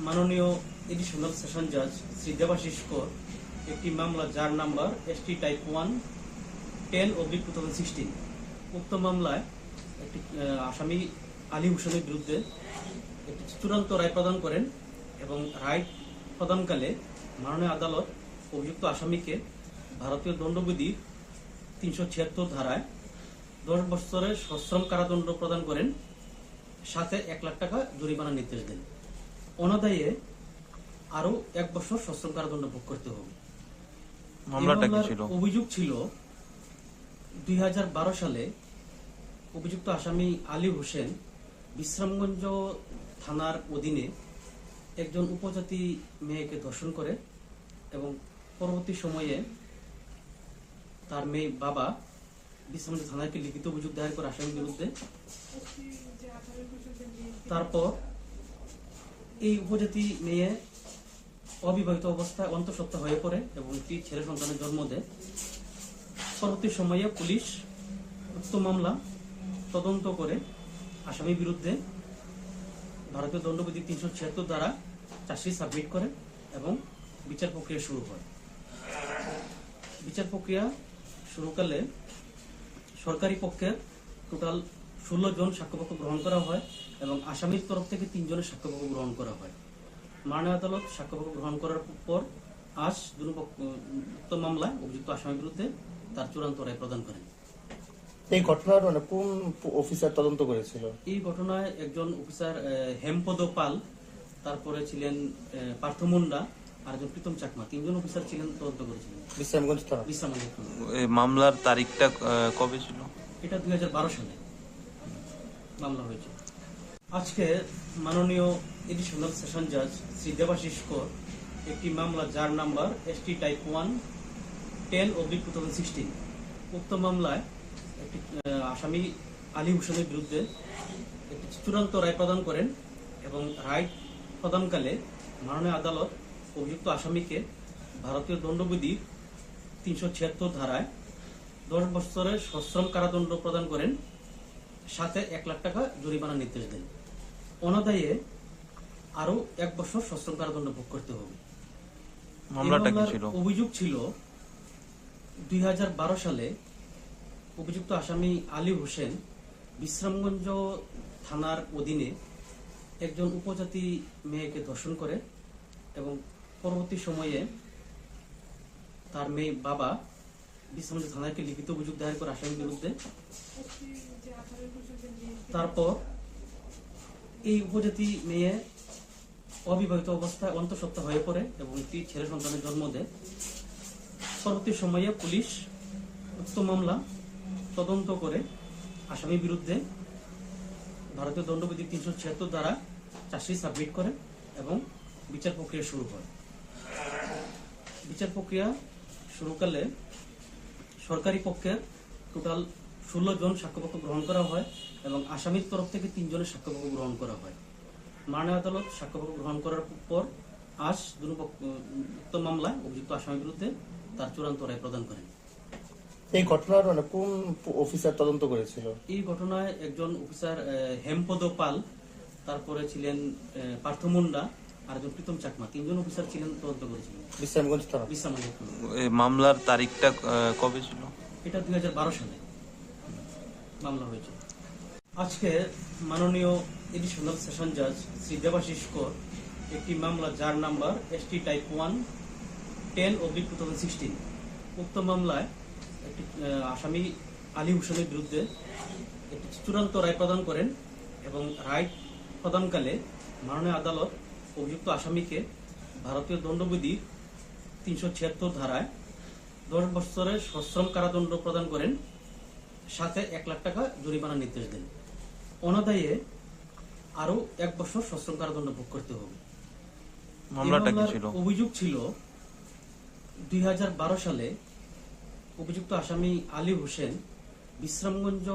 মাননীয় এডিশনাল সেশন জাজ শ্রী দেবাশিস কর একটি মামলা যার নাম্বার ST টাইপ 1 10/2016 উক্ত মামলায় একটি আসামি আলী হোসেনের বিরুদ্ধে একটি চূড়ান্ত রায় প্রদান করেন এবং রায় প্রদানকালে মাননীয় আদালত অভিযুক্ত আসামিকে ভারতীয় দণ্ডবিধির 376 ধারায় 10 বছরের সশ্রম কারাদণ্ড প্রদান করেন, সাথে 1 লাখ টাকা জরিমানার নির্দেশ দেন। অনাদায়ে আরো 1 বছর সশ্রম কারাদণ্ড ভোগ করতে হবে। মামলাটা কি ছিল? অভিযোগ ছিল 2012 সালে অভিযুক্ত আসামি আলী হোসেন বিশ্রামগঞ্জ থানার অধীনে একজন উপজাতি মেয়েকে ধর্ষণ করে এবং পরবর্তী সময়ে তার মেয়ে বাবা বিশ্রামগঞ্জ থানাকে লিখিত অভিযোগ দায়ের করে আসামির বিরুদ্ধে। তারপর এই উপজাতি মেয়ে অবিবাহিত অবস্থায় অন্তঃসত্ত্বা হয়ে পড়ে এবং একটি ছেলে সন্তানের জন্ম দেয়। পরবর্তী সময়ে পুলিশ উক্ত মামলা তদন্ত করে আসামির বিরুদ্ধে ভারতীয় দণ্ডবিধি 376 দ্বারা চার্জশিট সাবমিট করে এবং বিচার প্রক্রিয়া শুরু হয়। বিচার প্রক্রিয়া শুরুকালে সরকারি পক্ষের টোটাল 16 জন সাক্ষ্যপক্ষ গ্রহণ করা হয় এবং আসামির তরফ থেকে 3 জনের সাক্ষ্যপক্ষ গ্রহণ করা হয়। মাননীয় আদালত সাক্ষ্যপক্ষ গ্রহণ করার পর আজ উক্ত মামলায় অভিযুক্ত আসামির বিরুদ্ধে তার চূড়ান্ত রায় প্রদান করেন। এই ঘটনার কোন অফিসার তদন্ত করেছিল? এই ঘটনায় একজন অফিসার হেমপদ পাল, তারপরে ছিলেন পার্থ মুন্ডা আর একজন প্রীতম চাকমা, তিনজন অফিসার ছিলেন, তদন্ত করেছিলেন। বিশ্রামগঞ্জ থানা। বিশ্রামগঞ্জ থানা। এই মামলার তারিখটা কবে ছিল? এটা 2012 সালে মামলা হয়েছে। আজকে মাননীয় এডিশনাল সেশন জাজ শ্রী দেবাশিস কর একটি মামলা যার নাম্বার ST টাইপ 1 10/2016 উক্ত মামলায় একটি আসামি আলী হোসেনের বিরুদ্ধে একটি চূড়ান্ত রায় প্রদান করেন এবং রায় প্রদানকালে মাননীয় আদালত অভিযুক্ত আসামিকে ভারতীয় দণ্ডবিধির 376 ধারায় 10 বছরের সশ্রম কারাদণ্ড প্রদান করেন, সাথে 1 লাখ টাকা জরিমানার নির্দেশ দেন। অনাদায়ে আরো 1 বছর সশ্রম কারাদণ্ড ভোগ করতে হবে। মামলাটা কি ছিল? অভিযোগ ছিল 2012 সালে অভিযুক্ত আসামি আলী হোসেন বিশ্রামগঞ্জ থানার অধীনে একজন উপজাতি মেয়েকে ধর্ষণ করে এবং পরবর্তী সময়ে তার মেয়ে বাবা বিশ্রামগঞ্জ থানাকে লিখিত অভিযোগ দায়ের করে আসামির বিরুদ্ধে। তারপর এই উপজাতি মেয়ে অবিবাহিত অবস্থায় অন্তঃসত্ত্বা হয়ে পড়ে এবং একটি ছেলে সন্তানের জন্ম দেয়। পরবর্তী সময়ে পুলিশ উক্ত মামলা তদন্ত করে আসামির বিরুদ্ধে ভারতীয় দণ্ডবিধি 376 দ্বারা চার্জশিট সাবমিট করে এবং বিচার প্রক্রিয়া শুরু হয়। বিচার প্রক্রিয়া শুরুকালে সরকারি পক্ষের টোটাল 16 জন সাক্ষ্যপক্ষ গ্রহণ করা হয় এবং আসামির তরফ থেকে 3 জনের সাক্ষ্যপক্ষ গ্রহণ করা হয়। মাননীয় আদালত সাক্ষ্যপক্ষ গ্রহণ করার পর আজ উক্ত মামলায় অভিযুক্ত আসামির বিরুদ্ধে তার চূড়ান্ত রায় প্রদান করেন। এই ঘটনার কোন অফিসার তদন্ত করেছিল? এই ঘটনায় একজন অফিসার হেমপদ পাল, তারপরে ছিলেন পার্থ মুন্ডা আর একজন প্রীতম চাকমা, 3 জন অফিসার ছিলেন, তদন্ত করেছিলেন। বিশ্রামগঞ্জ থানা। এই মামলার তারিখটা কবে ছিল? এটা 2012 সালে মামলা হয়েছে। আজকে মাননীয় এডিশনাল সেশন জাজ শ্রী দেবাশিস কর একটি মামলা যার নাম্বার ST টাইপ 1 10/2016 উক্ত মামলায় একটি আসামি আলী হোসেনের বিরুদ্ধে একটি চূড়ান্ত রায় প্রদান করেন এবং রায় প্রদানকালে মাননীয় আদালত অভিযুক্ত আসামিকে ভারতীয় দণ্ডবিধি 376 ধারায় 10 বছরের সশ্রম কারাদণ্ড প্রদান করেন, সাথে 1 লাখ টাকা জরিমানা নির্দেশ দেন। অনাদায়ে আরো 1 বছর সশ্রম কারাদণ্ড ভোগ করতে হবে। মামলাটা কি ছিল? অভিযোগ ছিল 2012 সালে অভিযুক্ত আসামি আলী হোসেন বিশ্রামগঞ্জ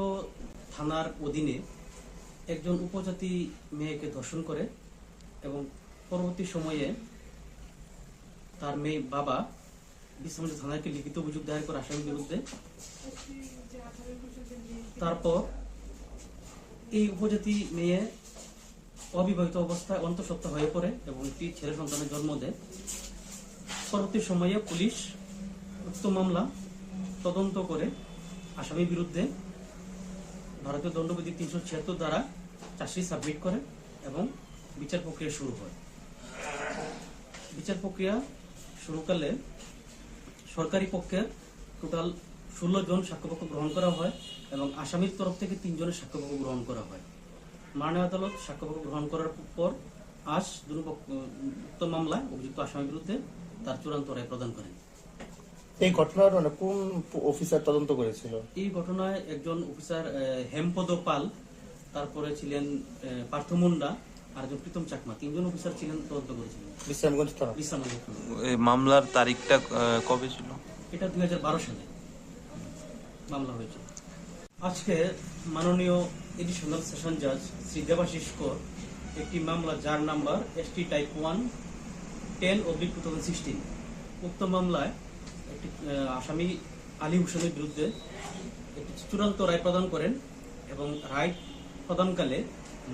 থানার অধীনে একজন উপজাতি মেয়েকে ধর্ষণ করে এবং পরবর্তী সময়ে তার মেয়ে বাবা বিশ্রামগঞ্জ থানাকে লিখিত অভিযোগ দায়ের করে আসামির বিরুদ্ধে। তারপর এই উপজাতি মেয়ে অবিবাহিত অবস্থায় অন্তঃসত্ত্বা হয়ে পড়ে এবং একটি ছেলে সন্তানের জন্ম দেয়। পরবর্তী সময়ে পুলিশ উক্ত মামলা তদন্ত করে আসামির বিরুদ্ধে ভারতীয় দণ্ডবিধি 376 দ্বারা চার্জশিট সাবমিট করে এবং বিচার প্রক্রিয়া শুরু হয়। বিচার প্রক্রিয়া শুরুকালে সরকারি পক্ষের টোটাল 16 জন সাক্ষ্যপক্ষ গ্রহণ করা হয় এবং আসামির তরফ থেকে 3 জনের সাক্ষ্যপক্ষ গ্রহণ করা হয়। মাননীয় আদালত সাক্ষ্যপক্ষ গ্রহণ করার পর আজ উক্ত মামলায় অভিযুক্ত আসামির বিরুদ্ধে তার চূড়ান্ত রায় প্রদান করেন। এই ঘটনার কোন অফিসার তদন্ত করেছিল? এই ঘটনায় একজন অফিসার হেমপদ পাল, তারপরে ছিলেন পার্থ মুন্ডা আর একজন প্রীতম চাকমা, 3 জন অফিসার ছিলেন, তদন্ত করেছিলেন। বিশ্রামগঞ্জ থানা। এই মামলার তারিখটা কবে ছিল? এটা 2012 সালে মামলা হয়েছে। আজকে মাননীয় এডিশনাল সেশন জাজ শ্রী দেবাশিস কর একটি মামলা যার নাম্বার ST টাইপ 1 10/2016 উক্ত মামলায় একটি আসামি আলী হোসেনের বিরুদ্ধে একটি চূড়ান্ত রায় প্রদান করেন এবং রায় প্রদানকালে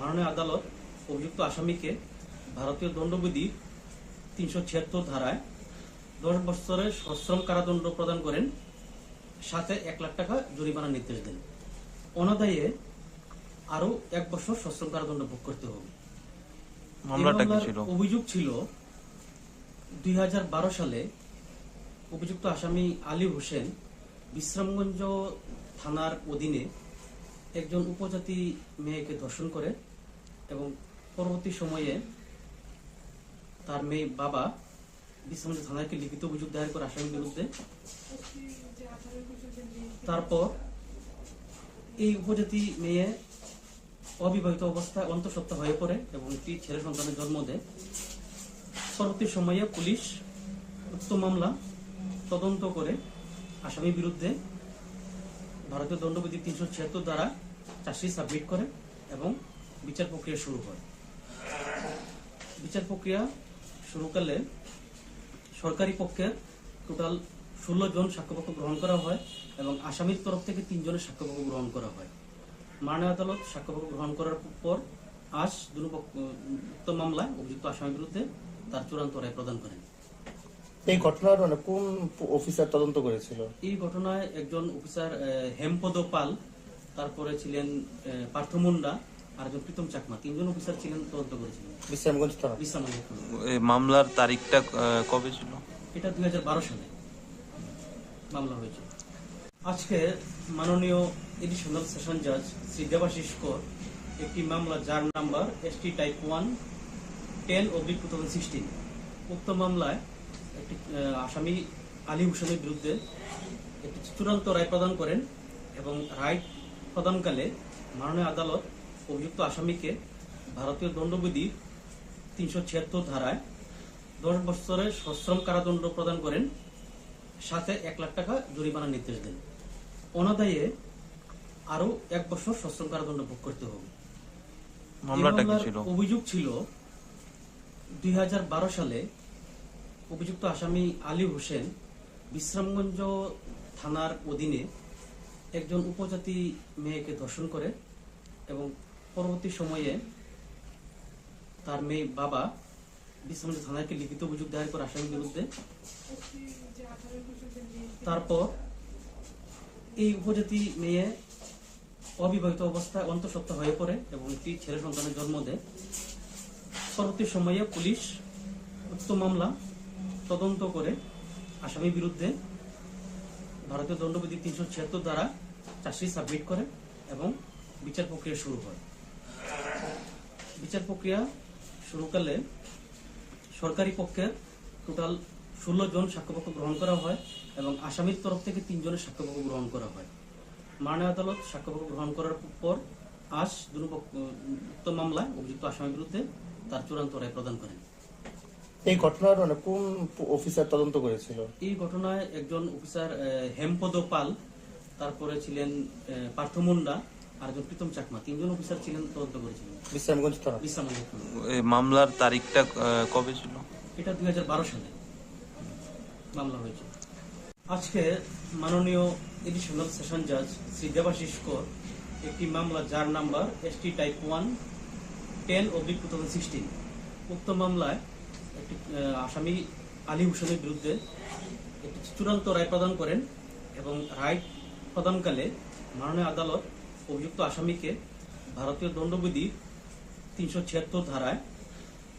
মাননীয় আদালত অভিযুক্ত আসামিকে ভারতীয় দণ্ডবিধি 376 ধারায় 10 বছরের সশ্রম কারাদণ্ড প্রদান করেন, সাথে 1 লাখ টাকা জরিমানা নির্দেশ দেন। অনাদায়ে আরো 1 বছর সশ্রম কারাদণ্ড ভোগ করতে হবে। মামলাটা কি ছিল? অভিযোগ ছিল 2012 সালে অভিযুক্ত আসামি আলী হোসেন বিশ্রামগঞ্জ থানার অধীনে একজন উপজাতি মেয়েকে ধর্ষণ করে এবং পরবর্তী সময়ে তার মেয়ে বাবা বিশ্রামগঞ্জ থানাকে লিখিত অভিযোগ দায়ের করে আসামির বিরুদ্ধে। তারপর এই উপজাতি মেয়ে অবিবাহিত অবস্থায় অন্তঃসত্ত্বা হয়ে পড়ে এবং একটি ছেলে সন্তানের জন্ম দেয়। পরবর্তী সময়ে পুলিশ উক্ত মামলা তদন্ত করে আসামির বিরুদ্ধে ভারতীয় দণ্ডবিধি 376 দ্বারা চার্জশিট সাবমিট করে এবং বিচার প্রক্রিয়া শুরু হয়। বিচার প্রক্রিয়া শুরুকালে সরকারি পক্ষের টোটাল 16 জন সাক্ষ্যপক্ষ গ্রহণ করা হয় এবং আসামির তরফ থেকে 3 জনের সাক্ষ্যপক্ষ গ্রহণ করা হয়। মাননীয় আদালত সাক্ষ্যপক্ষ গ্রহণ করার পর আজ উক্ত মামলায় অভিযুক্ত আসামির বিরুদ্ধে তার চূড়ান্ত রায় প্রদান করেন। এই ঘটনার কোন অফিসার তদন্ত করেছিল? এই ঘটনায় একজন অফিসার হেমপদ পাল, তারপরে ছিলেন পার্থ মুন্ডা আর একজন প্রীতম চাকমা, তিনজন অফিসার ছিলেন, তদন্ত করেছিলেন। বিশ্রামগঞ্জ থানা। বিশ্রামগঞ্জ থানা। এই মামলার তারিখটা কবে ছিল? এটা 2012 সালে মামলা হয়েছে। আজকে মাননীয় এডিশনাল সেশন জাজ শ্রী দেবাশিস কর একটি মামলা যার নাম্বার ST টাইপ 1/10/2016, উক্ত মামলায় একটি আসামি আলী হোসেনের বিরুদ্ধে একটি চূড়ান্ত রায় প্রদান করেন এবং রায় প্রদানকালে মাননীয় আদালত অভিযুক্ত আসামিকে ভারতীয় দণ্ডবিধির 376 ধারায় 10 বছরের সশ্রম কারাদণ্ড প্রদান করেন, সাথে 1 লাখ টাকা জরিমানার নির্দেশ দেন। অনাদায়ে আরো 1 বছর সশ্রম কারাদণ্ড ভোগ করতে হবে। মামলাটা কি ছিল? অভিযোগ ছিল 2012 সালে অভিযুক্ত আসামি আলী হোসেন বিশ্রামগঞ্জ থানার অধীনে একজন উপজাতি মেয়েকে ধর্ষণ করে এবং পরবর্তী সময়ে তার মেয়ে বাবা বিশ্রামগঞ্জ থানাকে লিখিত অভিযোগ দায়ের করে আসামির বিরুদ্ধে। তারপর এই উপজাতি মেয়ে অবিবাহিত অবস্থায় অন্তঃসত্ত্বা হয়ে পড়ে এবং একটি ছেলে সন্তানের জন্ম দেয়। পরবর্তী সময়ে পুলিশ উক্ত মামলা তদন্ত করে আসামির বিরুদ্ধে ভারতীয় দণ্ডবিধি 376 দ্বারা চার্জশিট সাবমিট করে এবং বিচার প্রক্রিয়া শুরু হয়। বিচার প্রক্রিয়া শুরুকালে সরকারি পক্ষের টোটাল 16 জন সাক্ষ্যপক্ষ গ্রহণ করা হয় এবং আসামির তরফ থেকে 3 জনের সাক্ষ্যপক্ষ গ্রহণ করা হয়। মাননীয় আদালত সাক্ষ্যপক্ষ গ্রহণ করার পর আজ উক্ত মামলায় অভিযুক্ত আসামির বিরুদ্ধে তার চূড়ান্ত রায় প্রদান করেন। এই ঘটনার কোন অফিসার তদন্ত করেছিল? এই ঘটনায় একজন অফিসার হেমপদ পাল, তারপরে ছিলেন পার্থ মুন্ডা আর একজন প্রীতম চাকমা, তিনজন অফিসার ছিলেন, তদন্ত করেছিলেন। বিশ্রামগঞ্জ থানা। বিশ্রামগঞ্জ থানা। এই মামলার তারিখটা কবে ছিল? এটা 2012 সালে মামলা হয়েছে। আজকে মাননীয় এডিশনাল সেশন জাজ শ্রী দেবাশিস কর একটি মামলা যার নাম্বার ST টাইপ 1/10/2016, উক্ত মামলায় একটি আসামি আলী হোসেনের বিরুদ্ধে একটি চূড়ান্ত রায় প্রদান করেন এবং রায় প্রদানকালে মাননীয় আদালত অভিযুক্ত আসামিকে ভারতীয় দণ্ডবিধির 376 ধারায়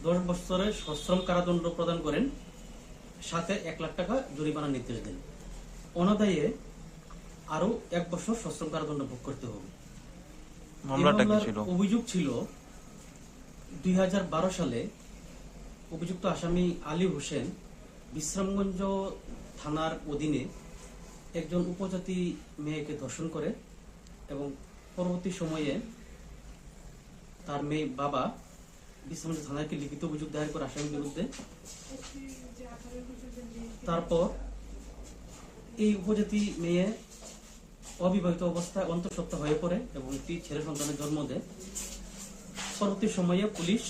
10 বছরের সশ্রম কারাদণ্ড প্রদান করেন, সাথে 1 লাখ টাকা জরিমানার নির্দেশ দেন। অনাদায়ে আরো 1 বছর সশ্রম কারাদণ্ড ভোগ করতে হবে। মামলাটা কি ছিল? অভিযোগ ছিল 2012 সালে অভিযুক্ত আসামি আলী হোসেন বিশ্রামগঞ্জ থানার অধীনে একজন উপজাতি মেয়েকে ধর্ষণ করে এবং পরবর্তী সময়ে তার মেয়ে বাবা বিশ্রামগঞ্জ থানাকে লিখিত অভিযোগ দায়ের করে আসামির বিরুদ্ধে। তারপর এই উপজাতি মেয়ে অবিবাহিত অবস্থায় অন্তঃসত্ত্বা হয়ে পড়ে এবং একটি ছেলে সন্তানের জন্ম দেয়। পরবর্তী সময়ে পুলিশ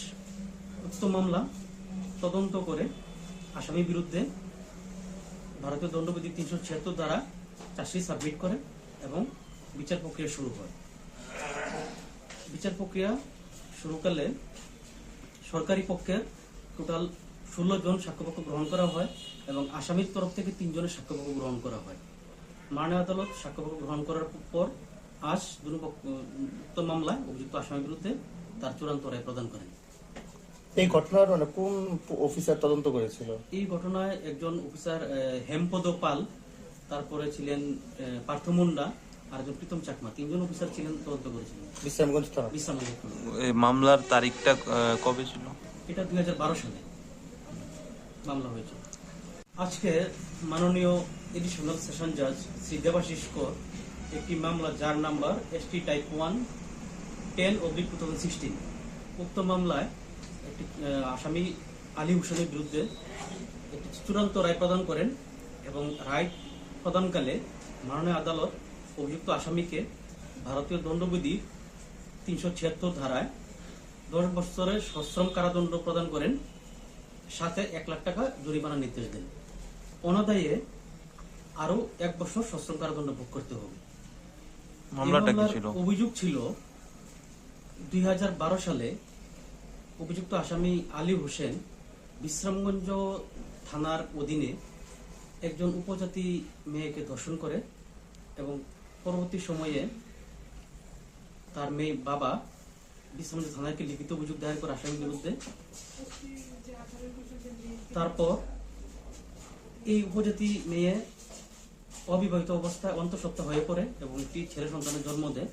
উক্ত মামলা তদন্ত করে আসামির বিরুদ্ধে ভারতীয় দণ্ডবিধি 376 দ্বারা চার্জশিট সাবমিট করে এবং বিচার প্রক্রিয়া শুরু হয়। বিচার প্রক্রিয়া শুরুকালে সরকারি পক্ষের টোটাল 16 জন সাক্ষ্যপক্ষ গ্রহণ করা হয় এবং আসামির তরফ থেকে 3 জনের সাক্ষ্যপক্ষ গ্রহণ করা হয়। মাননীয় আদালত সাক্ষ্যপক্ষ গ্রহণ করার পর আজ উক্ত মামলায় অভিযুক্ত আসামির বিরুদ্ধে তার চূড়ান্ত রায় প্রদান করেন। এই ঘটনার কোন অফিসার তদন্ত করেছিল? এই ঘটনায় একজন অফিসার হেমপদ পাল, তারপরে ছিলেন পার্থ মুন্ডা আর একজন প্রীতম চাকমা, তিনজন অফিসার ছিলেন, তদন্ত করেছিলেন। বিশ্রামগঞ্জ থানা। বিশ্রামগঞ্জ থানা। এই মামলার তারিখটা কবে ছিল? এটা 2012 সালে মামলা হয়েছে। আজকে মাননীয় এডিশনাল সেশন জাজ শ্রী দেবাশিস কর একটি মামলা যার নাম্বার ST টাইপ 1/10/2016, উক্ত মামলায় একটি আসামি আলী হোসেনের বিরুদ্ধে একটি চূড়ান্ত রায় প্রদান করেন এবং রায় প্রদানকালে মাননীয় আদালত অভিযুক্ত আসামিকে ভারতীয় দণ্ডবিধির 376 ধারায় 10 বছরের সশ্রম কারাদণ্ড প্রদান করেন, সাথে 1 লাখ টাকা জরিমানার নির্দেশ দেন। অনাদায়ে আরো 1 বছর সশ্রম কারাদণ্ড ভোগ করতে হবে। মামলাটা কি ছিল? অভিযোগ ছিল 2012 সালে অভিযুক্ত আসামি আলী হোসেন বিশ্রামগঞ্জ থানার অধীনে একজন উপজাতি মেয়েকে ধর্ষণ করে এবং পরবর্তী সময়ে তার মেয়ে বাবা বিশ্রামগঞ্জ থানাকে লিখিত অভিযোগ দায়ের করে আসামির বিরুদ্ধে। তারপর এই উপজাতি মেয়ে অবিবাহিত অবস্থায় অন্তঃসত্ত্বা হয়ে পড়ে এবং একটি ছেলে সন্তানের জন্ম দেয়।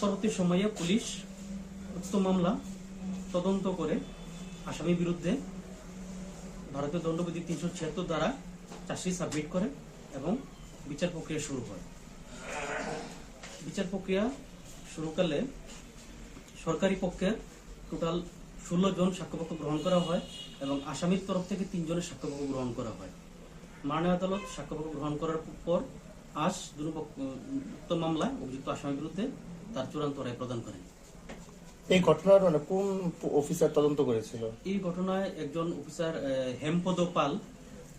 পরবর্তী সময়ে পুলিশ উক্ত মামলা তদন্ত করে আসামির বিরুদ্ধে ভারতীয় দণ্ডবিধি 376 দ্বারা চার্জশিট সাবমিট করে এবং বিচার প্রক্রিয়া শুরু হয়। বিচার প্রক্রিয়া শুরুকালে সরকারি পক্ষের টোটাল 16 জন সাক্ষ্যপক্ষ গ্রহণ করা হয় এবং আসামির তরফ থেকে 3 জনের সাক্ষ্যপক্ষ গ্রহণ করা হয়। মাননীয় আদালত সাক্ষ্যপক্ষ গ্রহণ করার পর আজ উক্ত মামলায় অভিযুক্ত আসামির বিরুদ্ধে তার চূড়ান্ত রায় প্রদান করেন। এই ঘটনার কোন অফিসার তদন্ত করেছিল? এই ঘটনায় একজন অফিসার হেমপদ পাল,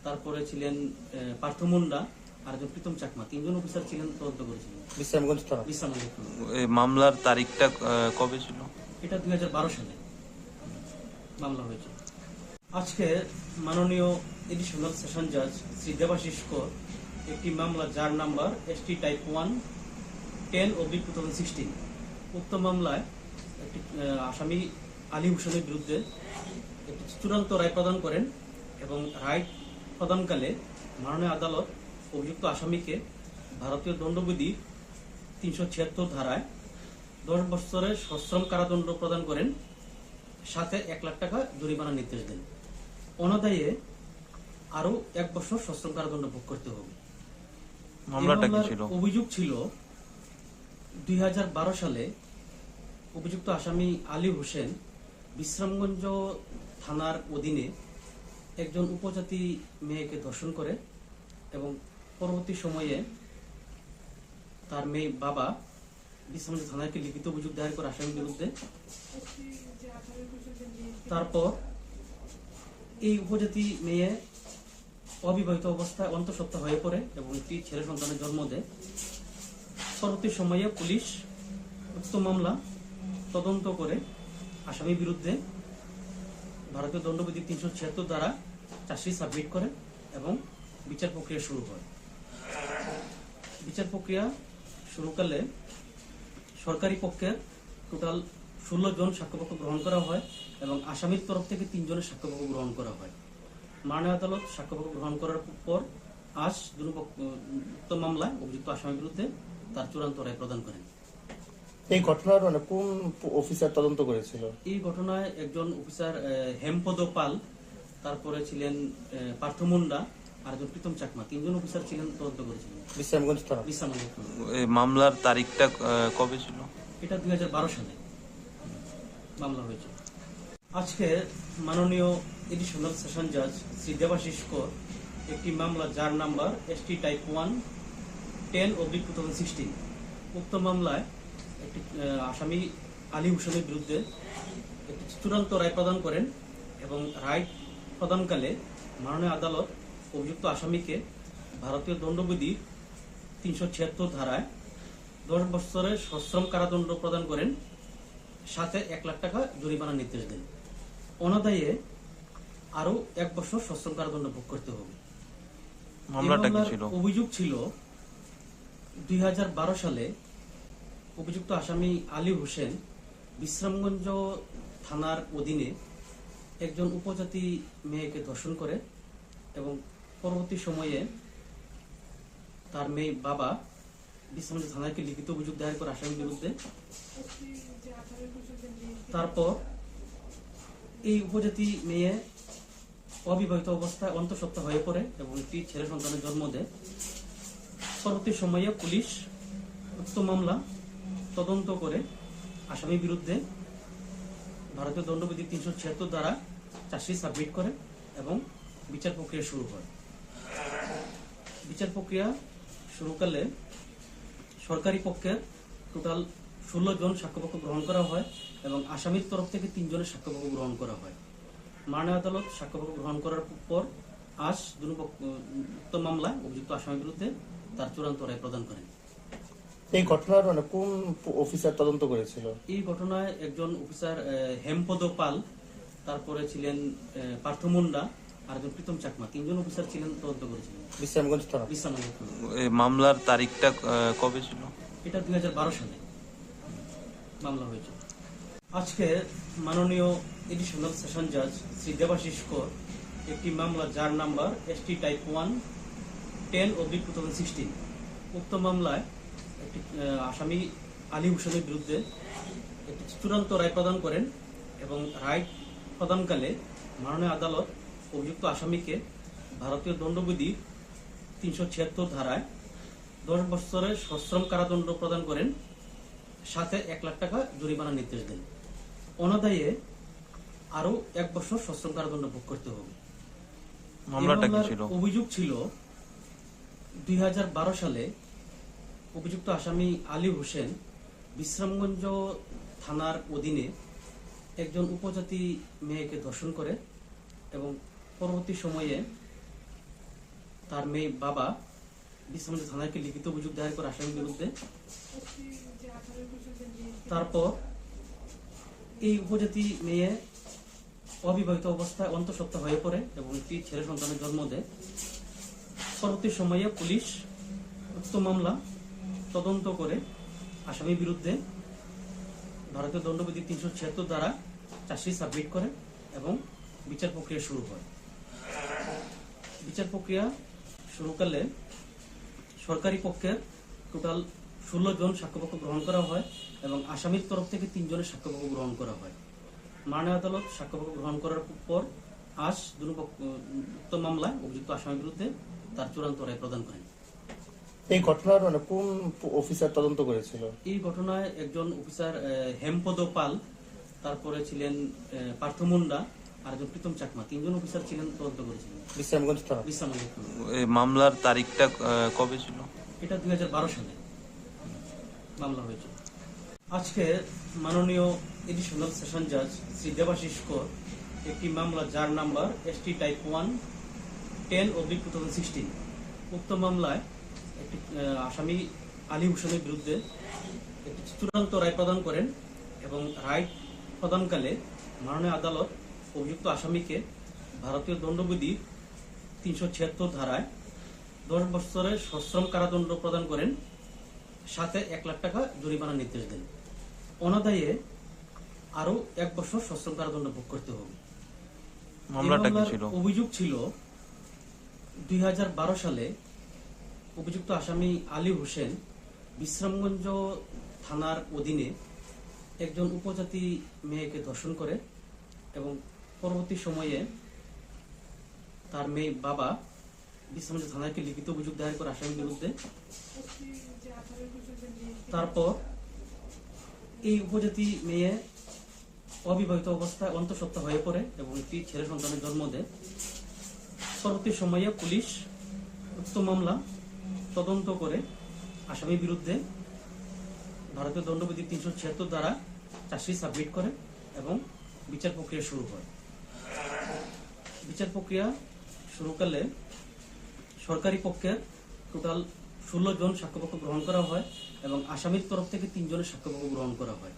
তারপরে ছিলেন পার্থ মুন্ডা আর একজন প্রীতম চাকমা, 3 জন অফিসার ছিলেন, তদন্ত করেছিলেন বিশ্রামগঞ্জ থানা। বিশ্রামগঞ্জ থানা। এই মামলার তারিখটা কবে ছিল? এটা 2012 সালে মামলা হয়েছে। আজকে মাননীয় এডিশনাল সেশন জাজ শ্রী দেবাশিস কর একটি মামলা যার নাম্বার ST টাইপ 1/10/2016 উক্ত মামলায় একটি আসামি আলী হোসেনের বিরুদ্ধে একটি চূড়ান্ত রায় প্রদান করেন এবং রায় প্রদানকালে মাননীয় আদালত অভিযুক্ত আসামিকে ভারতীয় দণ্ডবিধি 376 ধারায় 10 বছরের সশ্রম কারাদণ্ড প্রদান করেন, সাথে 1 লাখ টাকা জরিমানা নির্দেশ দেন। অনাদায়ে আরো 1 বছর সশ্রম কারাদণ্ড ভোগ করতে হবে। মামলাটা কি ছিল? অভিযোগ ছিল 2012 সালে অভিযুক্ত আসামি আলী হোসেন বিশ্রামগঞ্জ থানার অধীনে একজন উপজাতি মেয়েকে ধর্ষণ করে এবং পরবর্তী সময়ে তার মেয়ে বাবা বিশ্রামগঞ্জ থানাকে লিখিত অভিযোগ দায়ের করে আসামির বিরুদ্ধে। তারপর এই উপজাতি মেয়ে অবিবাহিত অবস্থায় অন্তঃসত্ত্বা হয়ে পড়ে এবং একটি ছেলে সন্তানের জন্ম দেয়। পরবর্তী সময়ে পুলিশ উক্ত মামলা তদন্ত করে আসামির বিরুদ্ধে ভারতীয় দণ্ডবিধি 376 দ্বারা চার্জশিট সাবমিট করে এবং বিচার প্রক্রিয়া শুরু হয়। বিচার প্রক্রিয়া শুরুকালে সরকারি পক্ষের টোটাল 16 জন সাক্ষ্যপক্ষ গ্রহণ করা হয় এবং আসামির তরফ থেকে 3 জনের সাক্ষ্যপক্ষ গ্রহণ করা হয়। মাননীয় আদালত সাক্ষ্যপক্ষ গ্রহণ করার পর আজ উক্ত মামলায় অভিযুক্ত আসামির বিরুদ্ধে তার চূড়ান্ত রায় প্রদান করেন। এই ঘটনার কোন অফিসার তদন্ত করেছিল? এই ঘটনায় একজন অফিসার হেমপদ পাল, তারপরে ছিলেন পার্থ মুন্ডা আর একজন প্রীতম চাকমা, 3 জন অফিসার ছিলেন, তদন্ত করেছিলেন বিশ্রামগঞ্জ থানা। বিশ্রামগঞ্জ থানা। এই মামলার তারিখটা কবে ছিল? এটা 2012 সালে মামলা হয়েছে। আজকে মাননীয় এডিশনাল সেশন জাজ শ্রী দেবাশিস কর একটি মামলা যার নাম্বার ST টাইপ 1/10/2016 উক্ত মামলায় একটি আসামি আলী হোসেনের বিরুদ্ধে একটি চূড়ান্ত রায় প্রদান করেন এবং রায় প্রদানকালে মাননীয় আদালত অভিযুক্ত আসামিকে ভারতীয় দণ্ডবিধি 376 ধারায় 10 বছরের সশ্রম কারাদণ্ড প্রদান করেন, সাথে 1 লাখ টাকা জরিমানা নির্দেশ দেন। অনাদায়ে আরো 1 বছর সশ্রম কারাদণ্ড ভোগ করতে হবে। মামলাটা কি ছিল? অভিযোগ ছিল 2012 সালে অভিযুক্ত আসামি আলী হোসেন বিশ্রামগঞ্জ থানার অধীনে একজন উপজাতি মেয়েকে ধর্ষণ করে এবং পরবর্তী সময়ে তার মেয়ে বাবা বিশ্রামগঞ্জ থানাকে লিখিত অভিযোগ দায়ের করে আসামির বিরুদ্ধে। তারপর এই উপজাতি মেয়ে অবিবাহিত অবস্থায় অন্তঃসত্ত্বা হয়ে পড়ে এবং একটি ছেলে সন্তানের জন্ম দেয়। পরবর্তী সময়ে পুলিশ উক্ত মামলা তদন্ত করে আসামির বিরুদ্ধে ভারতীয় দণ্ডবিধি 376 দ্বারা চার্জশিট সাবমিট করে এবং বিচার প্রক্রিয়া শুরু হয়। বিচার প্রক্রিয়া শুরুকালে সরকারি পক্ষের টোটাল 16 জন সাক্ষ্যপক্ষ গ্রহণ করা হয় এবং আসামির তরফ থেকে 3 জনের সাক্ষ্যপক্ষ গ্রহণ করা হয়। মাননীয় আদালত সাক্ষ্যপক্ষ গ্রহণ করার পর আজ উক্ত মামলায় অভিযুক্ত আসামির বিরুদ্ধে তার চূড়ান্ত রায় প্রদান করেন। এই ঘটনার কোন অফিসার তদন্ত করেছিল? এই ঘটনায় একজন অফিসার হেমপদ পাল, তারপরে ছিলেন পার্থ মুন্ডা আর একজন প্রীতম চাকমা, তিনজন অফিসার ছিলেন, তদন্ত করেছিলেন। বিশ্রামগঞ্জ থানা। বিশ্রামগঞ্জ থানা। এই মামলার তারিখটা কবে ছিল? এটা 2012 সালে মামলা হয়েছে। আজকে মাননীয় এডিশনাল সেশন জাজ শ্রী দেবাশিস কর একটি মামলা যার নাম্বার ST টাইপ 1/10/2016, উক্ত মামলায় একটি আসামি আলী হোসেনের বিরুদ্ধে একটি চূড়ান্ত রায় প্রদান করেন এবং রায় প্রদানকালে মাননীয় আদালত অভিযুক্ত আসামিকে ভারতীয় দণ্ডবিধির 376 ধারায় 10 বছরের সশ্রম কারাদণ্ড প্রদান করেন, সাথে 1 লাখ টাকা জরিমানা নির্দেশ দেন। অনাদায়ে আরো 1 বছর সশ্রম কারাদণ্ড ভোগ করতে হবে। মামলাটা কি ছিল? অভিযোগ ছিল 2012 সালে অভিযুক্ত আসামি আলী হোসেন বিশ্রামগঞ্জ থানার অধীনে একজন উপজাতি মেয়েকে ধর্ষণ করে এবং পরবর্তী সময়ে তার মেয়ে বাবা বিশ্রামগঞ্জ থানাকে লিখিত অভিযোগ দায়ের করে আসামির বিরুদ্ধে। তারপর এই উপজাতি মেয়ে অবিবাহিত অবস্থায় অন্তঃসত্ত্বা হয়ে পড়ে এবং একটি ছেলে সন্তানের জন্ম দেয়। পরবর্তী সময়ে পুলিশ উক্ত মামলা তদন্ত করে আসামির বিরুদ্ধে ভারতীয় দণ্ডবিধি 376 দ্বারা চার্জশিট সাবমিট করে এবং বিচার প্রক্রিয়া শুরু হয়। বিচার প্রক্রিয়া শুরুকালে সরকারি পক্ষের টোটাল 16 জন সাক্ষ্যপক্ষ গ্রহণ করা হয় এবং আসামির তরফ থেকে 3 জনের সাক্ষ্যপক্ষ গ্রহণ করা হয়। মাননীয় আদালত সাক্ষ্যপক্ষ গ্রহণ করার পর আজ উক্ত মামলায় অভিযুক্ত আসামির বিরুদ্ধে তার চূড়ান্ত রায় প্রদান করেন। এই ঘটনার কোন অফিসার তদন্ত করেছিল? এই ঘটনায় একজন অফিসার হেমপদ পাল, তারপরে ছিলেন পার্থ মুন্ডা আর একজন প্রীতম চাকমা, 3 জন অফিসার ছিলেন, তদন্ত করেছিলেন। বিশ্রামগঞ্জ থানা। বিশ্রামগঞ্জ থানা। এই মামলার তারিখটা কবে ছিল? এটা 2012 সালে মামলা হয়েছে। আজকে মাননীয় এডিশনাল সেশন জাজ শ্রী দেবাশিস কর একটি মামলা যার নাম্বার ST টাইপ 1/10/2016, উক্ত মামলায় একটি আসামি আলী হোসেনের বিরুদ্ধে একটি চূড়ান্ত রায় প্রদান করেন এবং রায় প্রদানকালে মাননীয় আদালত অভিযুক্ত আসামিকে ভারতীয় দণ্ডবিধির 376 ধারায় 10 বছরের সশ্রম কারাদণ্ড প্রদান করেন, সাথে 1 লাখ টাকা জরিমানা নির্দেশ দেন। অনাদায়ে আরো 1 বছর সশ্রম কারাদণ্ড ভোগ করতে হবে। মামলাটা কি ছিল? অভিযোগ ছিল 2012 সালে অভিযুক্ত আসামি আলী হোসেন বিশ্রামগঞ্জ থানার অধীনে একজন উপজাতি মেয়েকে ধর্ষণ করে এবং পরবর্তী সময়ে তার মেয়ে বাবা বিশ্রামগঞ্জ থানাকে লিখিত অভিযোগ দায়ের করে আসামির বিরুদ্ধে। তারপর এই উপজাতি মেয়ে অবিবাহিত অবস্থায় অন্তঃসত্ত্বা হয়ে পড়ে এবং একটি ছেলে সন্তানের জন্ম দেয়। পরবর্তী সময়ে পুলিশ উক্ত মামলা তদন্ত করে আসামির বিরুদ্ধে ভারতীয় দণ্ডবিধি 376 দ্বারা চার্জশিট সাবমিট করে এবং বিচার প্রক্রিয়া শুরু হয়। বিচার প্রক্রিয়া শুরুকালে সরকারি পক্ষের টোটাল 16 জন সাক্ষ্যপক্ষ গ্রহণ করা হয় এবং আসামির তরফ থেকে 3 জনের সাক্ষ্যপক্ষ গ্রহণ করা হয়।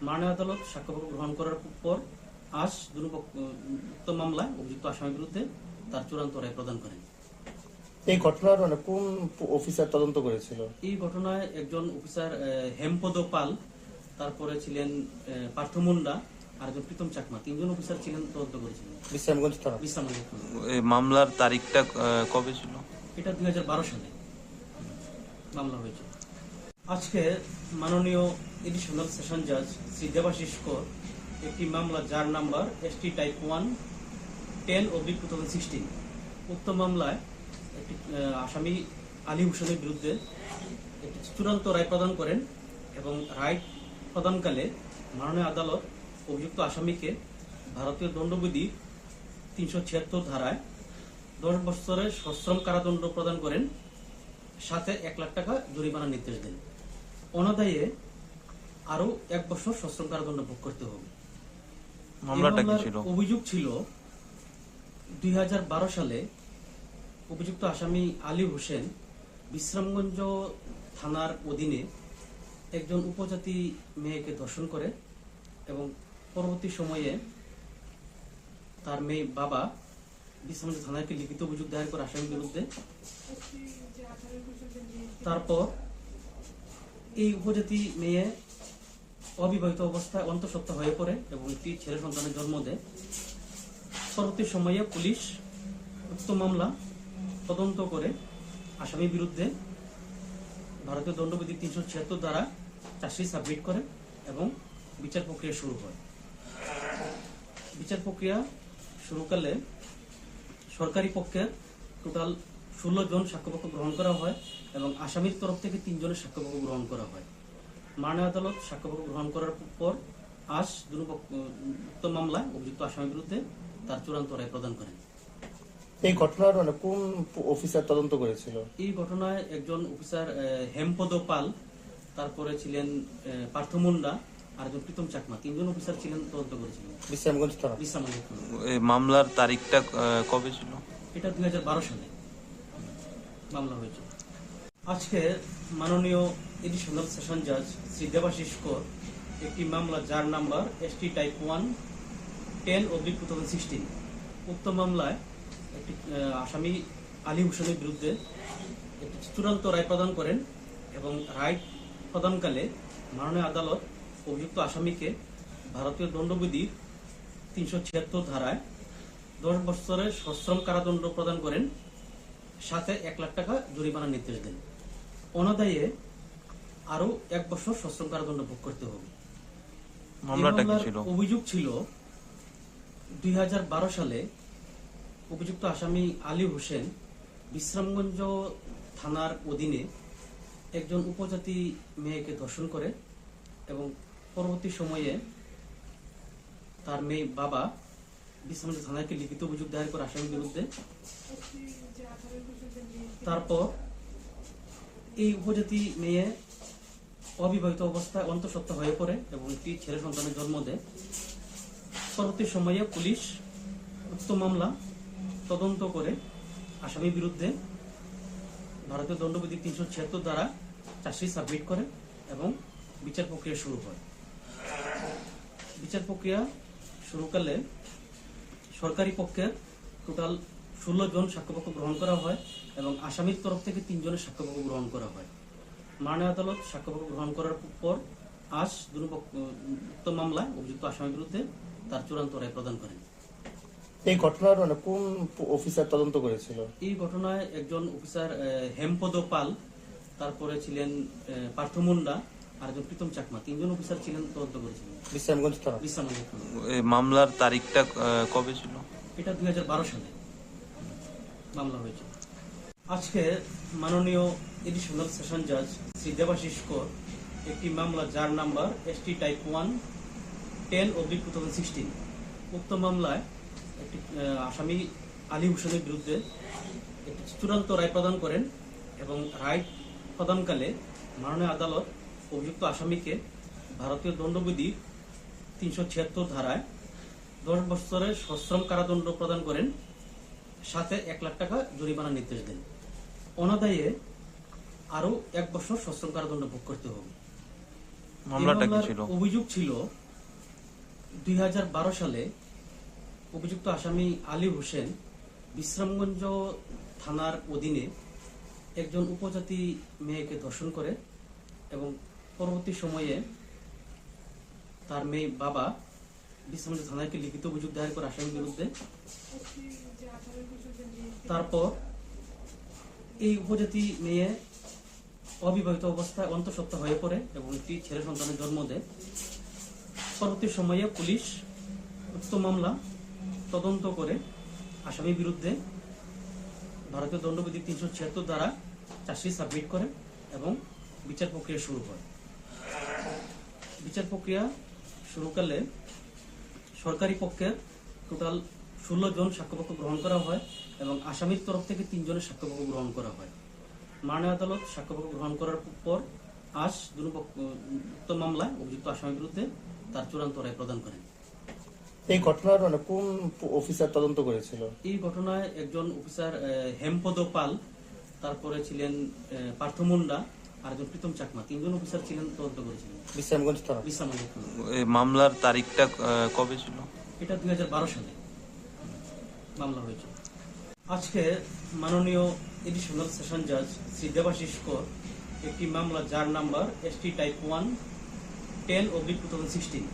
মাননীয় আদালত সাক্ষ্যপক্ষ গ্রহণ করার পর আজ উক্ত মামলায় অভিযুক্ত আসামির বিরুদ্ধে তার চূড়ান্ত রায় প্রদান করেন। এই ঘটনার কোন অফিসার তদন্ত করেছিল? এই ঘটনায় একজন অফিসার হেমপদ পাল, তারপরে ছিলেন পার্থ মুন্ডা আর একজন প্রীতম চাকমা, 3 জন অফিসার ছিলেন, তদন্ত করেছিলেন। বিশ্রামগঞ্জ থানা। বিশ্রামগঞ্জ থানা। এই মামলার তারিখটা কবে ছিল? এটা 2012 সালে মামলা হয়েছে। আজকে মাননীয় এডিশনাল সেশন জাজ শ্রী দেবাশিস কর একটি মামলা যার নাম্বার ST টাইপ 1/10/2016, উক্ত মামলায় একটি আসামি আলী হোসেনের বিরুদ্ধে একটি চূড়ান্ত রায় প্রদান করেন এবং রায় প্রদানকালে মাননীয় আদালত অভিযুক্ত আসামিকে ভারতীয় দণ্ডবিধির 376 ধারায় 10 বছরের সশ্রম কারাদণ্ড প্রদান করেন, সাথে 1 লাখ টাকা জরিমানা নির্দেশ দেন। অনাদায়ে আরো 1 বছর সশ্রম কারাদণ্ড ভোগ করতে হবে। মামলাটা কি ছিল? অভিযোগ ছিল 2012 সালে অভিযুক্ত আসামি আলী হোসেন বিশ্রামগঞ্জ থানার অধীনে একজন উপজাতি মেয়েকে ধর্ষণ করে এবং পরবর্তী সময়ে তার মেয়ে বাবা বিশ্রামগঞ্জ থানায় একটি লিখিত অভিযোগ দায়ের করে আসামির বিরুদ্ধে। তারপর এই উপজাতি মেয়ে অবিবাহিত অবস্থায় অন্তঃসত্ত্বা হয়ে পড়ে এবং একটি ছেলে সন্তানের জন্ম দেয়। পরবর্তী সময়ে পুলিশ উক্ত মামলা তদন্ত করে আসামির বিরুদ্ধে ভারতীয় দণ্ডবিধি 376 দ্বারা চার্জশিট সাবমিট করে এবং বিচার প্রক্রিয়া শুরু হয়। বিচার প্রক্রিয়া শুরুকালে সরকারি পক্ষের টোটাল 16 জন সাক্ষ্যপক্ষ গ্রহণ করা হয় এবং আসামির তরফ থেকে 3 জনের সাক্ষ্যপক্ষ গ্রহণ করা হয়। মাননীয় আদালত সাক্ষ্যপক্ষ গ্রহণ করার পর আজ উক্ত মামলায় অভিযুক্ত আসামির বিরুদ্ধে তার চূড়ান্ত রায় প্রদান করেন। এই ঘটনার কোন অফিসার তদন্ত করেছিল? এই ঘটনায় একজন অফিসার হেমপদ পাল, তারপরে ছিলেন পার্থ মুন্ডা আর একজন প্রীতম চাকমা, 3 জন অফিসার ছিলেন, তদন্ত করেছিলেন। বিশ্রামগঞ্জ থানা। বিশ্রামগঞ্জ থানা। এই মামলার তারিখটা কবে ছিল? এটা 2012 সালে মামলা হয়েছে। আজকে মাননীয় এডিশনাল সেশন জাজ শ্রী দেবাশিস কর একটি মামলা যার নাম্বার ST টাইপ 1 10/2016 উক্ত মামলায় একটি আসামি আলী হোসেনের বিরুদ্ধে একটি চূড়ান্ত রায় প্রদান করেন এবং রায় প্রদানকালে মাননীয় আদালত অভিযুক্ত আসামিকে ভারতীয় দণ্ডবিধির 376 ধারায় 10 বছরের সশ্রম কারাদণ্ড প্রদান করেন, সাথে 1 লাখ টাকা জরিমানার নির্দেশ দেন। অনাদায়ে আরো 1 বছর সশ্রম কারাদণ্ড ভোগ করতে হবে। মামলাটা কি ছিল? অভিযোগ ছিল 2012 সালে অভিযুক্ত আসামি আলী হোসেন বিশ্রামগঞ্জ থানার অধীনে একজন উপজাতি মেয়েকে ধর্ষণ করে এবং পরবর্তী সময়ে তার মেয়ে বাবা বিশ্রামগঞ্জ থানায় একটি লিখিত অভিযোগ দায়ের করে আসামির বিরুদ্ধে। তারপর এই উপজাতি মেয়ে অবিবাহিত অবস্থায় অন্তঃসত্ত্বা হয়ে পড়ে এবং একটি ছেলে সন্তানের জন্ম দেয়। পরবর্তী সময়ে পুলিশ উক্ত মামলা তদন্ত করে আসামির বিরুদ্ধে ভারতীয় দণ্ডবিধি 376 দ্বারা চার্জশিট সাবমিট করে এবং বিচার প্রক্রিয়া শুরু হয়। বিচার প্রক্রিয়া শুরুকালে সরকারি পক্ষের টোটাল 16 জন সাক্ষ্যপক্ষ গ্রহণ করা হয় এবং আসামির তরফ থেকে 3 জনের সাক্ষ্যপক্ষ গ্রহণ করা হয়। মাননীয় আদালত সাক্ষ্যপক্ষ গ্রহণ করার পর আজ উক্ত মামলায় অভিযুক্ত আসামির বিরুদ্ধে তার চূড়ান্ত রায় প্রদান করেন। এই ঘটনার কোন অফিসার তদন্ত করেছিল? এই ঘটনায় একজন অফিসার হেমপদ পাল, তারপরে ছিলেন পার্থ মুন্ডা আর একজন প্রীতম চাকমা, 3 জন অফিসার ছিলেন, তদন্ত করেছিলেন। বিশ্রামগঞ্জ থানা। বিশ্রামগঞ্জ থানা। এই মামলার তারিখটা কবে ছিল? এটা 2012 সালে মামলা হয়েছে। আজকে মাননীয় এডিশনাল সেশন জাজ শ্রী দেবাশিস কর একটি মামলা যার নাম্বার ST টাইপ 1 10/2016 উক্ত মামলায় একটি আসামি আলী হোসেনের বিরুদ্ধে একটি চূড়ান্ত রায় প্রদান করেন এবং রায় প্রদানকালে মাননীয় আদালত অভিযুক্ত আসামিকে ভারতীয় দণ্ডবিধির 376 ধারায় 10 বছরের সশ্রম কারাদণ্ড প্রদান করেন, সাথে 1 লাখ টাকা জরিমানার নির্দেশ দেন। অনাদায়ে আরো 1 বছর সশ্রম কারাদণ্ড ভোগ করতে হবে। মামলাটা কি ছিল? অভিযোগ ছিল 2012 সালে অভিযুক্ত আসামি আলী হোসেন বিশ্রামগঞ্জ থানার অধীনে একজন উপজাতি মেয়েকে ধর্ষণ করে এবং পরবর্তী সময়ে তার মেয়ে বাবা বিশ্রামগঞ্জ থানায় একটি লিখিত অভিযোগ দায়ের করে আসামির বিরুদ্ধে। তারপর এই উপজাতি মেয়ে অবিবাহিত অবস্থায় অন্তঃসত্ত্বা হয়ে পড়ে এবং একটি ছেলে সন্তানের জন্ম দেয়। পরবর্তী সময়ে পুলিশ উক্ত মামলা তদন্ত করে আসামির বিরুদ্ধে ভারতীয় দণ্ডবিধি 376 দ্বারা চার্জশিট সাবমিট করে এবং বিচার প্রক্রিয়া শুরু হয়। বিচার প্রক্রিয়া শুরুকালে সরকারি পক্ষের টোটাল 16 জন সাক্ষ্যপক্ষ গ্রহণ করা হয় এবং আসামির তরফ থেকে 3 জনের সাক্ষ্যপক্ষ গ্রহণ করা হয়। মাননীয় আদালত সাক্ষ্যপক্ষ গ্রহণ করার পর আজ উক্ত মামলায় অভিযুক্ত আসামির বিরুদ্ধে তার চূড়ান্ত রায় প্রদান করেন। এই ঘটনার কোন অফিসার তদন্ত করেছিল? এই ঘটনায় একজন অফিসার হেমপদ পাল, তারপরে ছিলেন পার্থ মুন্ডা আর একজন প্রীতম চাকমা, 3 জন অফিসার ছিলেন, তদন্ত করেছিলেন। বিশ্রামগঞ্জ থানা। বিশ্রামগঞ্জ থানা। এই মামলার তারিখটা কবে ছিল? এটা 2012 সালে মামলা হয়েছে। আজকে মাননীয় এডিশনাল সেশন জাজ শ্রী দেবাশিস কর একটি মামলা যার নাম্বার ST টাইপ 1/10/2016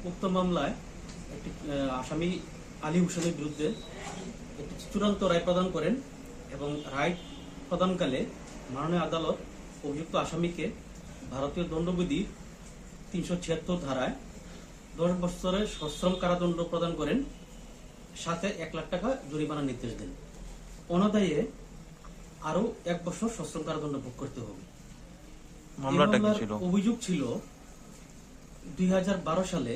উক্ত মামলায় একটি আসামি আলী হোসেনের বিরুদ্ধে একটি চূড়ান্ত রায় প্রদান করেন এবং রায় প্রদানকালে মাননীয় আদালত অভিযুক্ত আসামিকে ভারতীয় দণ্ডবিধির 376 ধারায় 10 বছরের সশ্রম কারাদণ্ড প্রদান করেন, সাথে 1 লাখ টাকা জরিমানার নির্দেশ দেন। অনাদায়ে আরো 1 বছর সশ্রম কারাদণ্ড ভোগ করতে হবে। মামলাটা কি ছিল? অভিযোগ ছিল 2012 সালে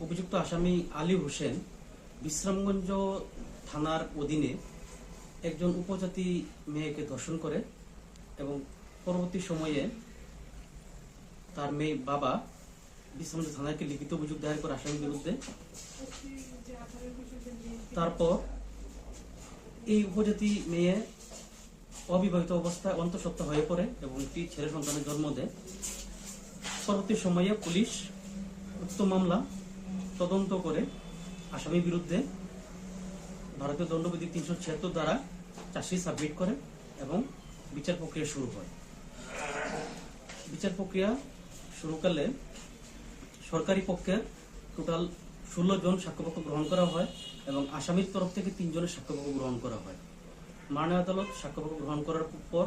অভিযুক্ত আসামি আলী হোসেন বিশ্রামগঞ্জ থানার অধীনে একজন উপজাতি মেয়েকে ধর্ষণ করে এবং পরবর্তী সময়ে তার মেয়ে বাবা বিশ্রামগঞ্জ থানাকে লিখিত অভিযোগ দায়ের করে আসামির বিরুদ্ধে। তারপর এই উপজাতি মেয়ে অবিবাহিত অবস্থায় অন্তঃসত্ত্বা হয়ে পড়ে এবং একটি ছেলে সন্তানের জন্ম দেয়। পরবর্তী সময়ে পুলিশ উক্ত মামলা তদন্ত করে আসামির বিরুদ্ধে ভারতীয় দণ্ডবিধি 376 দ্বারা চার্জশিট সাবমিট করে এবং বিচার প্রক্রিয়া শুরু হয়। বিচার প্রক্রিয়া শুরুকালে সরকারি পক্ষের টোটাল 16 জন সাক্ষ্যপক্ষ গ্রহণ করা হয় এবং আসামির তরফ থেকে 3 জনের সাক্ষ্যপক্ষ গ্রহণ করা হয়। মাননীয় আদালত সাক্ষ্যপক্ষ গ্রহণ করার পর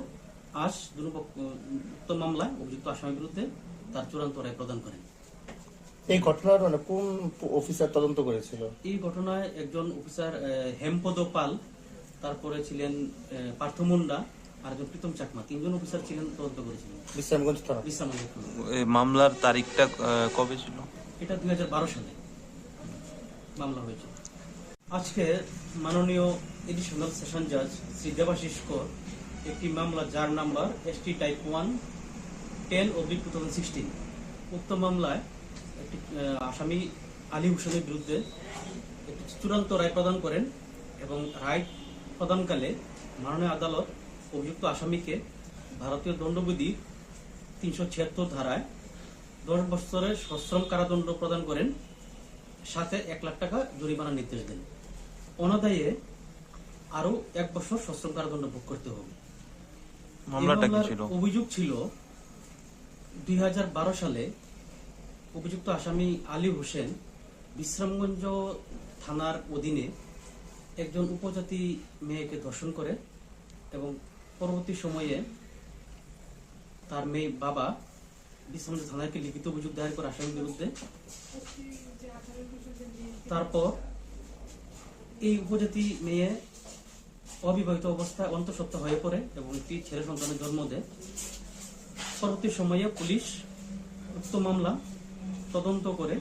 আজ উক্ত মামলায় অভিযুক্ত আসামির বিরুদ্ধে তার চূড়ান্ত রায় প্রদান করেন। এই ঘটনার কোন অফিসার তদন্ত করেছিল? এই ঘটনায় একজন অফিসার হেমপদ পাল, তারপরে ছিলেন পার্থ মুন্ডা আর একজন প্রীতম চাকমা, 3 জন অফিসার ছিলেন, তদন্ত করেছিলেন। বিশ্রামগঞ্জ থানা। বিশ্রামগঞ্জ থানা। এই মামলার তারিখটা কবে ছিল? এটা 2012 সালে মামলা হয়েছে। আজকে মাননীয় এডিশনাল সেশন জাজ শ্রী দেবাশিস কর একটি মামলা যার নাম্বার ST টাইপ 1/10/2016 উক্ত মামলায় একটি আসামি আলী হোসেনের বিরুদ্ধে একটি চূড়ান্ত রায় প্রদান করেন এবং রায় প্রদানকালে মাননীয় আদালত অভিযুক্ত আসামিকে ভারতীয় দণ্ডবিধির 376 ধারায় 10 বছরের সশ্রম কারাদণ্ড প্রদান করেন, সাথে 1 লাখ টাকা জরিমানার নির্দেশ দেন। অনাদায়ে আরো 1 বছর সশ্রম কারাদণ্ড ভোগ করতে হবে। মামলাটা কি ছিল? অভিযোগ ছিল 2012 সালে অভিযুক্ত আসামি আলী হোসেন বিশ্রামগঞ্জ থানার অধীনে একজন উপজাতি মেয়েকে ধর্ষণ করে এবং পরবর্তী সময়ে তার মেয়ে বাবা বিশ্রামগঞ্জ থানাকে লিখিত অভিযোগ দায়ের করে আসামির বিরুদ্ধে। তারপর এই উপজাতি মেয়ে অবিবাহিত অবস্থায় অন্তঃসত্ত্বা হয়ে পড়ে এবং একটি ছেলে সন্তানের জন্ম দেয়। পরবর্তী সময়ে পুলিশ উক্ত মামলা তদন্ত করে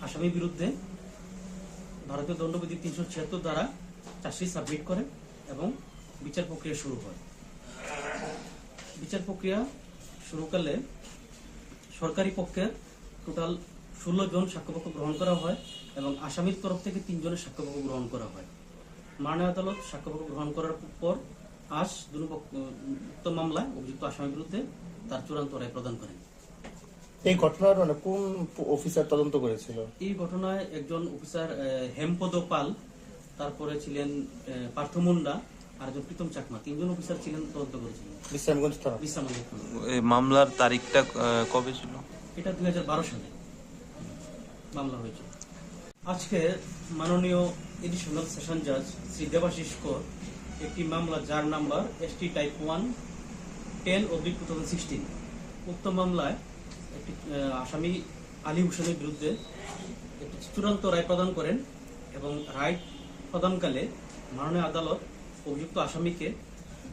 আসামির বিরুদ্ধে ভারতীয় দণ্ডবিধি 376 ধারায় 10 বছরের সশ্রম কারাদণ্ড প্রদান করেন, সাথে 1 লাখ টাকা জরিমানার নির্দেশ দেন। অনাদায়ে আরো 1 বছর সশ্রম কারাদণ্ড ভোগ করতে হবে। এই মামলার অভিযোগ ছিল 2012 সালে অভিযুক্ত আসামি আলী হোসেন বিশ্রামগঞ্জ থানার অধীনে একজন উপজাতি মেয়েকে ধর্ষণ করে এবং পরবর্তী সময়ে তার মেয়ে বাবা বিশ্রামগঞ্জ থানাকে লিখিত অভিযোগ দায়ের করে আসামির বিরুদ্ধে। অবিবাহিত অবস্থায় অন্তঃসত্ত্বা হয়ে পড়ে এবং একটি ছেলে সন্তানের জন্ম দেয়। পরবর্তী সময়ে পুলিশ উক্ত মামলা তদন্ত করে আসামির বিরুদ্ধে ভারতীয় দণ্ডবিধি 376 দ্বারা চার্জশিট সাবমিট করে এবং বিচার প্রক্রিয়া শুরু হয়। বিচার প্রক্রিয়া শুরুকালে সরকারি পক্ষের টোটাল 16 জন সাক্ষ্যপক্ষ গ্রহণ করা হয় এবং আসামির তরফ থেকে 3 জনের সাক্ষ্যপক্ষ গ্রহণ করা হয়। মাননীয় আদালত সাক্ষ্যপক্ষ গ্রহণ করার পর আজ উক্ত মামলায় অভিযুক্ত আসামির বিরুদ্ধে তার চূড়ান্ত রায় প্রদান করেন। এই ঘটনার কোন অফিসার তদন্ত করেছিল? এই ঘটনায় একজন অফিসার হেমপদ পাল, তারপরে ছিলেন পার্থ মুন্ডা আর একজন প্রীতম চাকমা, 3 জন অফিসার ছিলেন, তদন্ত করেছিলেন। বিশ্রামগঞ্জ থানা। বিশ্রামগঞ্জ থানা। এই মামলার তারিখটা কবে ছিল? এটা 2012 সালে মামলা হয়েছে। আজকে মাননীয় এডিশনাল সেশন জাজ শ্রী দেবাশিস কর একটি মামলা যার নাম্বার ST টাইপ 1/10/2016 উক্ত মামলায় একটি আসামি আলী হোসেনের বিরুদ্ধে একটি চূড়ান্ত রায় প্রদান করেন এবং রায় প্রদানকালে মাননীয় আদালত অভিযুক্ত আসামিকে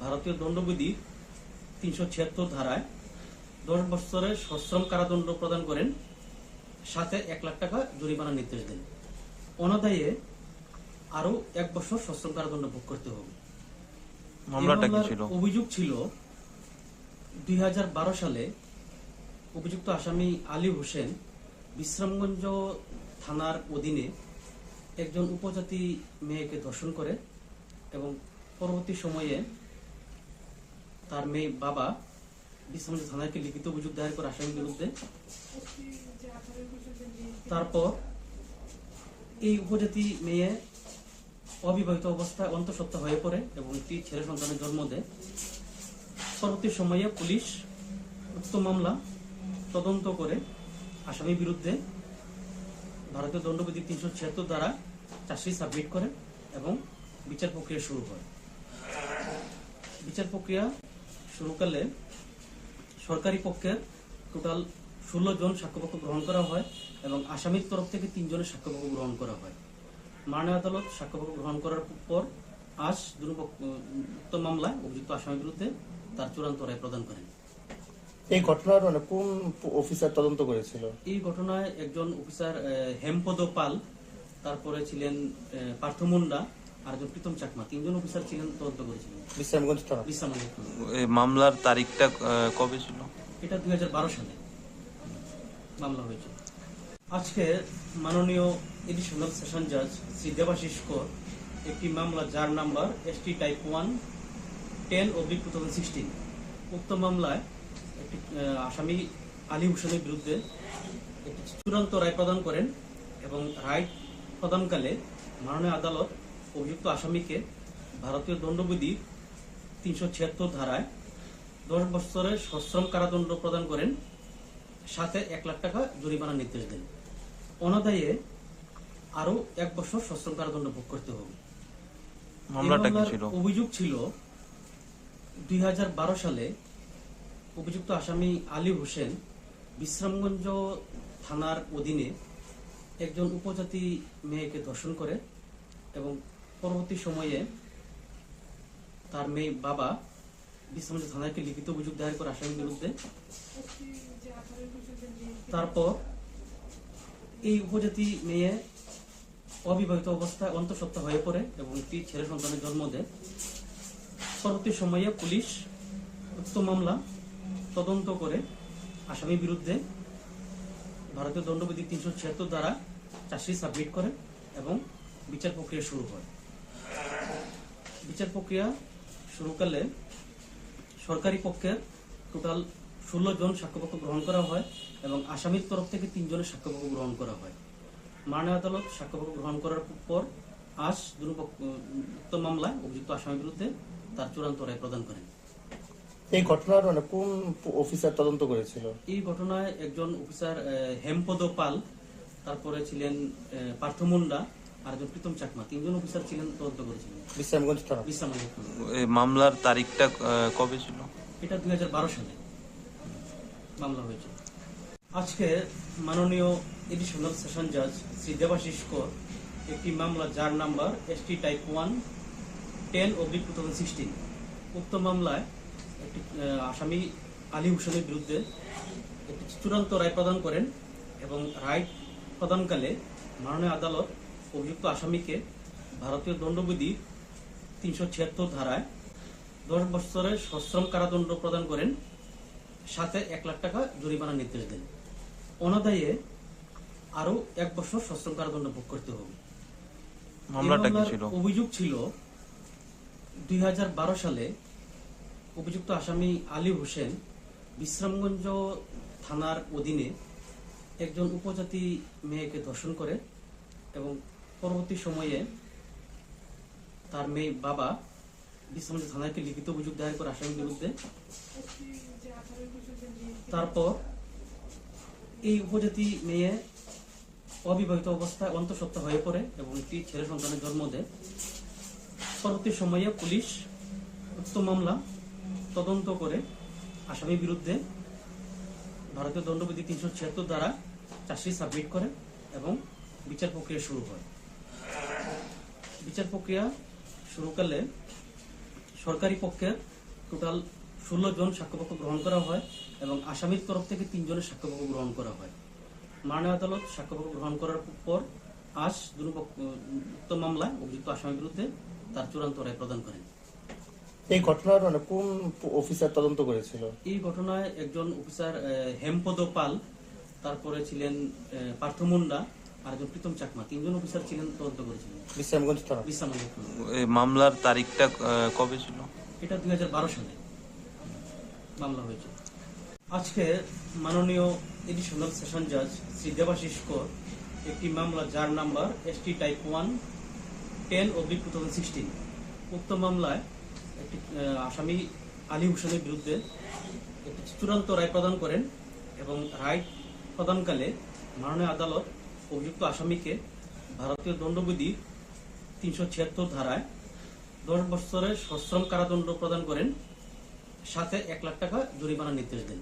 ভারতীয় দণ্ডবিধির 376 ধারায় 10 বছরের সশ্রম কারাদণ্ড প্রদান করেন, সাথে 1 লাখ টাকা জরিমানার নির্দেশ দেন। অনাদায়ে আরো 1 বছর সশ্রম কারাদণ্ড ভোগ করতে হবে। মামলাটা কি ছিল? অভিযোগ ছিল 2012 সালে অভিযুক্ত আসামি আলী হোসেন বিশ্রামগঞ্জ থানার অধীনে একজন উপজাতি মেয়েকে ধর্ষণ করে এবং পরবর্তী সময়ে তার মেয়ে বাবা বিশ্রামগঞ্জ থানাকে লিখিত অভিযোগ দায়ের করে আসামির বিরুদ্ধে। তারপর এই উপজাতি মেয়ে অবিবাহিত অবস্থায় অন্তঃসত্ত্বা হয়ে পড়ে এবং একটি ছেলে সন্তানের জন্ম দেয়। পরবর্তী সময়ে পুলিশ উক্ত মামলা তদন্ত করে আসামির বিরুদ্ধে ভারতীয় দণ্ডবিধি 376 দ্বারা চার্জশিট সাবমিট করে এবং বিচার প্রক্রিয়া শুরু হয়। বিচার প্রক্রিয়া শুরুকালে সরকারি পক্ষের টোটাল 16 জন সাক্ষ্যপক্ষ গ্রহণ করা হয় এবং আসামির তরফ থেকে 3 জনের সাক্ষ্যপক্ষ গ্রহণ করা হয়। মাননীয় আদালত সাক্ষ্যপক্ষ গ্রহণ করার পর আজ উক্ত মামলায় অভিযুক্ত আসামির বিরুদ্ধে তার চূড়ান্ত রায় প্রদান করেন। এই ঘটনার কোন অফিসার তদন্ত করেছিল? এই ঘটনায় একজন অফিসার হেমপদ পাল, তারপরে ছিলেন পার্থ মুন্ডা আর একজন প্রীতম চাকমা, 3 জন অফিসার ছিলেন, তদন্ত করেছিলেন। বিশ্রামগঞ্জ থানা। বিশ্রামগঞ্জ থানা। এই মামলার তারিখটা কবে ছিল? এটা 2012 সালে মামলা হয়েছে। আজকে মাননীয় এডিশনাল সেশন জাজ শ্রী দেবাশিস কর একটি মামলা যার নাম্বার ST টাইপ 1 10/2016 উক্ত মামলায় একটি আসামি আলী হোসেনের বিরুদ্ধে একটি চূড়ান্ত রায় প্রদান করেন এবং রায় প্রদানকালে মাননীয় আদালত অভিযুক্ত আসামিকে ভারতীয় দণ্ডবিধি 376 ধারায় 10 বছরের সশ্রম কারাদণ্ড প্রদান করেন, সাথে 1 লাখ টাকা জরিমানার নির্দেশ দেন। অনাদায়ে আরো 1 বছর সশ্রম কারাদণ্ড ভোগ করতে হবে। মামলাটা কি ছিল? অভিযোগ ছিল 2012 সালে অভিযুক্ত আসামি আলী হোসেন বিশ্রামগঞ্জ থানার অধীনে একজন উপজাতি মেয়েকে ধর্ষণ করে এবং পরবর্তী সময়ে তার মেয়ে বাবা বিশ্রামগঞ্জ থানাকে লিখিত অভিযোগ দায়ের করে আসামির বিরুদ্ধে। তারপর এই উপজাতি মেয়ে অবিবাহিত অবস্থায় অন্তঃসত্ত্বা হয়ে পড়ে এবং একটি ছেলে সন্তানের জন্ম দেয়। পরবর্তী সময়ে পুলিশ উক্ত মামলা তদন্ত করে আসামির বিরুদ্ধে ভারতীয় দণ্ডবিধি 376 দ্বারা চার্জশিট সাবমিট করে এবং বিচার প্রক্রিয়া শুরু হয়। বিচার প্রক্রিয়া শুরুকালে সরকারি পক্ষের টোটাল 16 জন সাক্ষ্যপক্ষ গ্রহণ করা হয় এবং আসামির তরফ থেকে 3 জনের সাক্ষ্যপক্ষ গ্রহণ করা হয়। মাননীয় আদালত সাক্ষ্যপক্ষ গ্রহণ করার পর আজ উক্ত মামলায় অভিযুক্ত আসামির বিরুদ্ধে তার চূড়ান্ত রায় প্রদান করেন। এই ঘটনার কোন অফিসার তদন্ত করেছিল? এই ঘটনায় একজন অফিসার হেমপদ পাল, তারপরে ছিলেন পার্থ মুন্ডা আর একজন প্রীতম চাকমা, 3 জন অফিসার ছিলেন, তদন্ত করেছিলেন। বিশ্রামগঞ্জ থানা। বিশ্রামগঞ্জ থানা। এই মামলার তারিখটা কবে ছিল? এটা 2012 সালে মামলা হয়েছে। আজকে মাননীয় এডিশনাল সেশন জাজ শ্রী দেবাশিস কর একটি মামলা যার নাম্বার ST টাইপ 1 10/2016 উক্ত মামলায় একটি আসামি আলী হোসেনের বিরুদ্ধে একটি চূড়ান্ত রায় প্রদান করেন এবং রায় প্রদানকালে মাননীয় আদালত অভিযুক্ত আসামিকে ভারতীয় দণ্ডবিধি 376 ধারায় 10 বছরের সশ্রম কারাদণ্ড প্রদান করেন, সাথে 1 লাখ টাকা জরিমানার নির্দেশ দেন। অনাদায়ে আরো 1 বছর সশ্রম কারাদণ্ড ভোগ করতে হবে। মামলাটা কি ছিল? অভিযোগ ছিল 2012 সালে অভিযুক্ত আসামি আলী হোসেন বিশ্রামগঞ্জ থানার অধীনে একজন উপজাতি মেয়েকে ধর্ষণ করে এবং পরবর্তী সময়ে তার মেয়ে বাবা বিশ্রামগঞ্জ থানাকে লিখিত অভিযোগ দায়ের করে আসামির বিরুদ্ধে। তারপর এই উপজাতি মেয়ে অবিবাহিত অবস্থায় অন্তঃসত্ত্বা হয়ে পড়ে এবং একটি ছেলে সন্তানের জন্ম দেয়। পরবর্তী সময়ে পুলিশ উক্ত মামলা তদন্ত করে আসামির বিরুদ্ধে ভারতীয় দণ্ডবিধি 376 দ্বারা চার্জশিট সাবমিট করে এবং বিচার প্রক্রিয়া শুরু হয়। বিচার প্রক্রিয়া শুরুকালে সরকারি পক্ষের টোটাল 16 জন সাক্ষ্যপক্ষ গ্রহণ করা হয় এবং আসামির তরফ থেকে 3 জনের সাক্ষ্যপক্ষ গ্রহণ করা হয়। মাননীয় আদালত সাক্ষ্যপক্ষ গ্রহণ করার পর আজ উক্ত মামলায় অভিযুক্ত আসামির বিরুদ্ধে তার চূড়ান্ত রায় প্রদান করেন। এই ঘটনার কোন অফিসার তদন্ত করেছিল? এই ঘটনায় একজন অফিসার হেমপদ পাল, তারপরে ছিলেন পার্থ মুন্ডা আর একজন প্রীতম চাকমা, 3 জন অফিসার ছিলেন, তদন্ত করেছিলেন। বিশ্রামগঞ্জ থানা। বিশ্রামগঞ্জ থানা। এই মামলার তারিখটা কবে ছিল? এটা 2012 সালে মামলা হয়েছে। আজকে মাননীয় এডিশনাল সেশন জাজ শ্রী দেবাশিস কর একটি মামলা যার নাম্বার ST টাইপ 1 10/2016 উক্ত মামলায় একটি আসামি আলী হোসেনের বিরুদ্ধে একটি চূড়ান্ত রায় প্রদান করেন এবং রায় প্রদানকালে মাননীয় আদালত অভিযুক্ত আসামিকে ভারতীয় দণ্ডবিধির 376 ধারায় 10 বছরের সশ্রম কারাদণ্ড প্রদান করেন, সাথে 1 লাখ টাকা জরিমানার নির্দেশ দেন।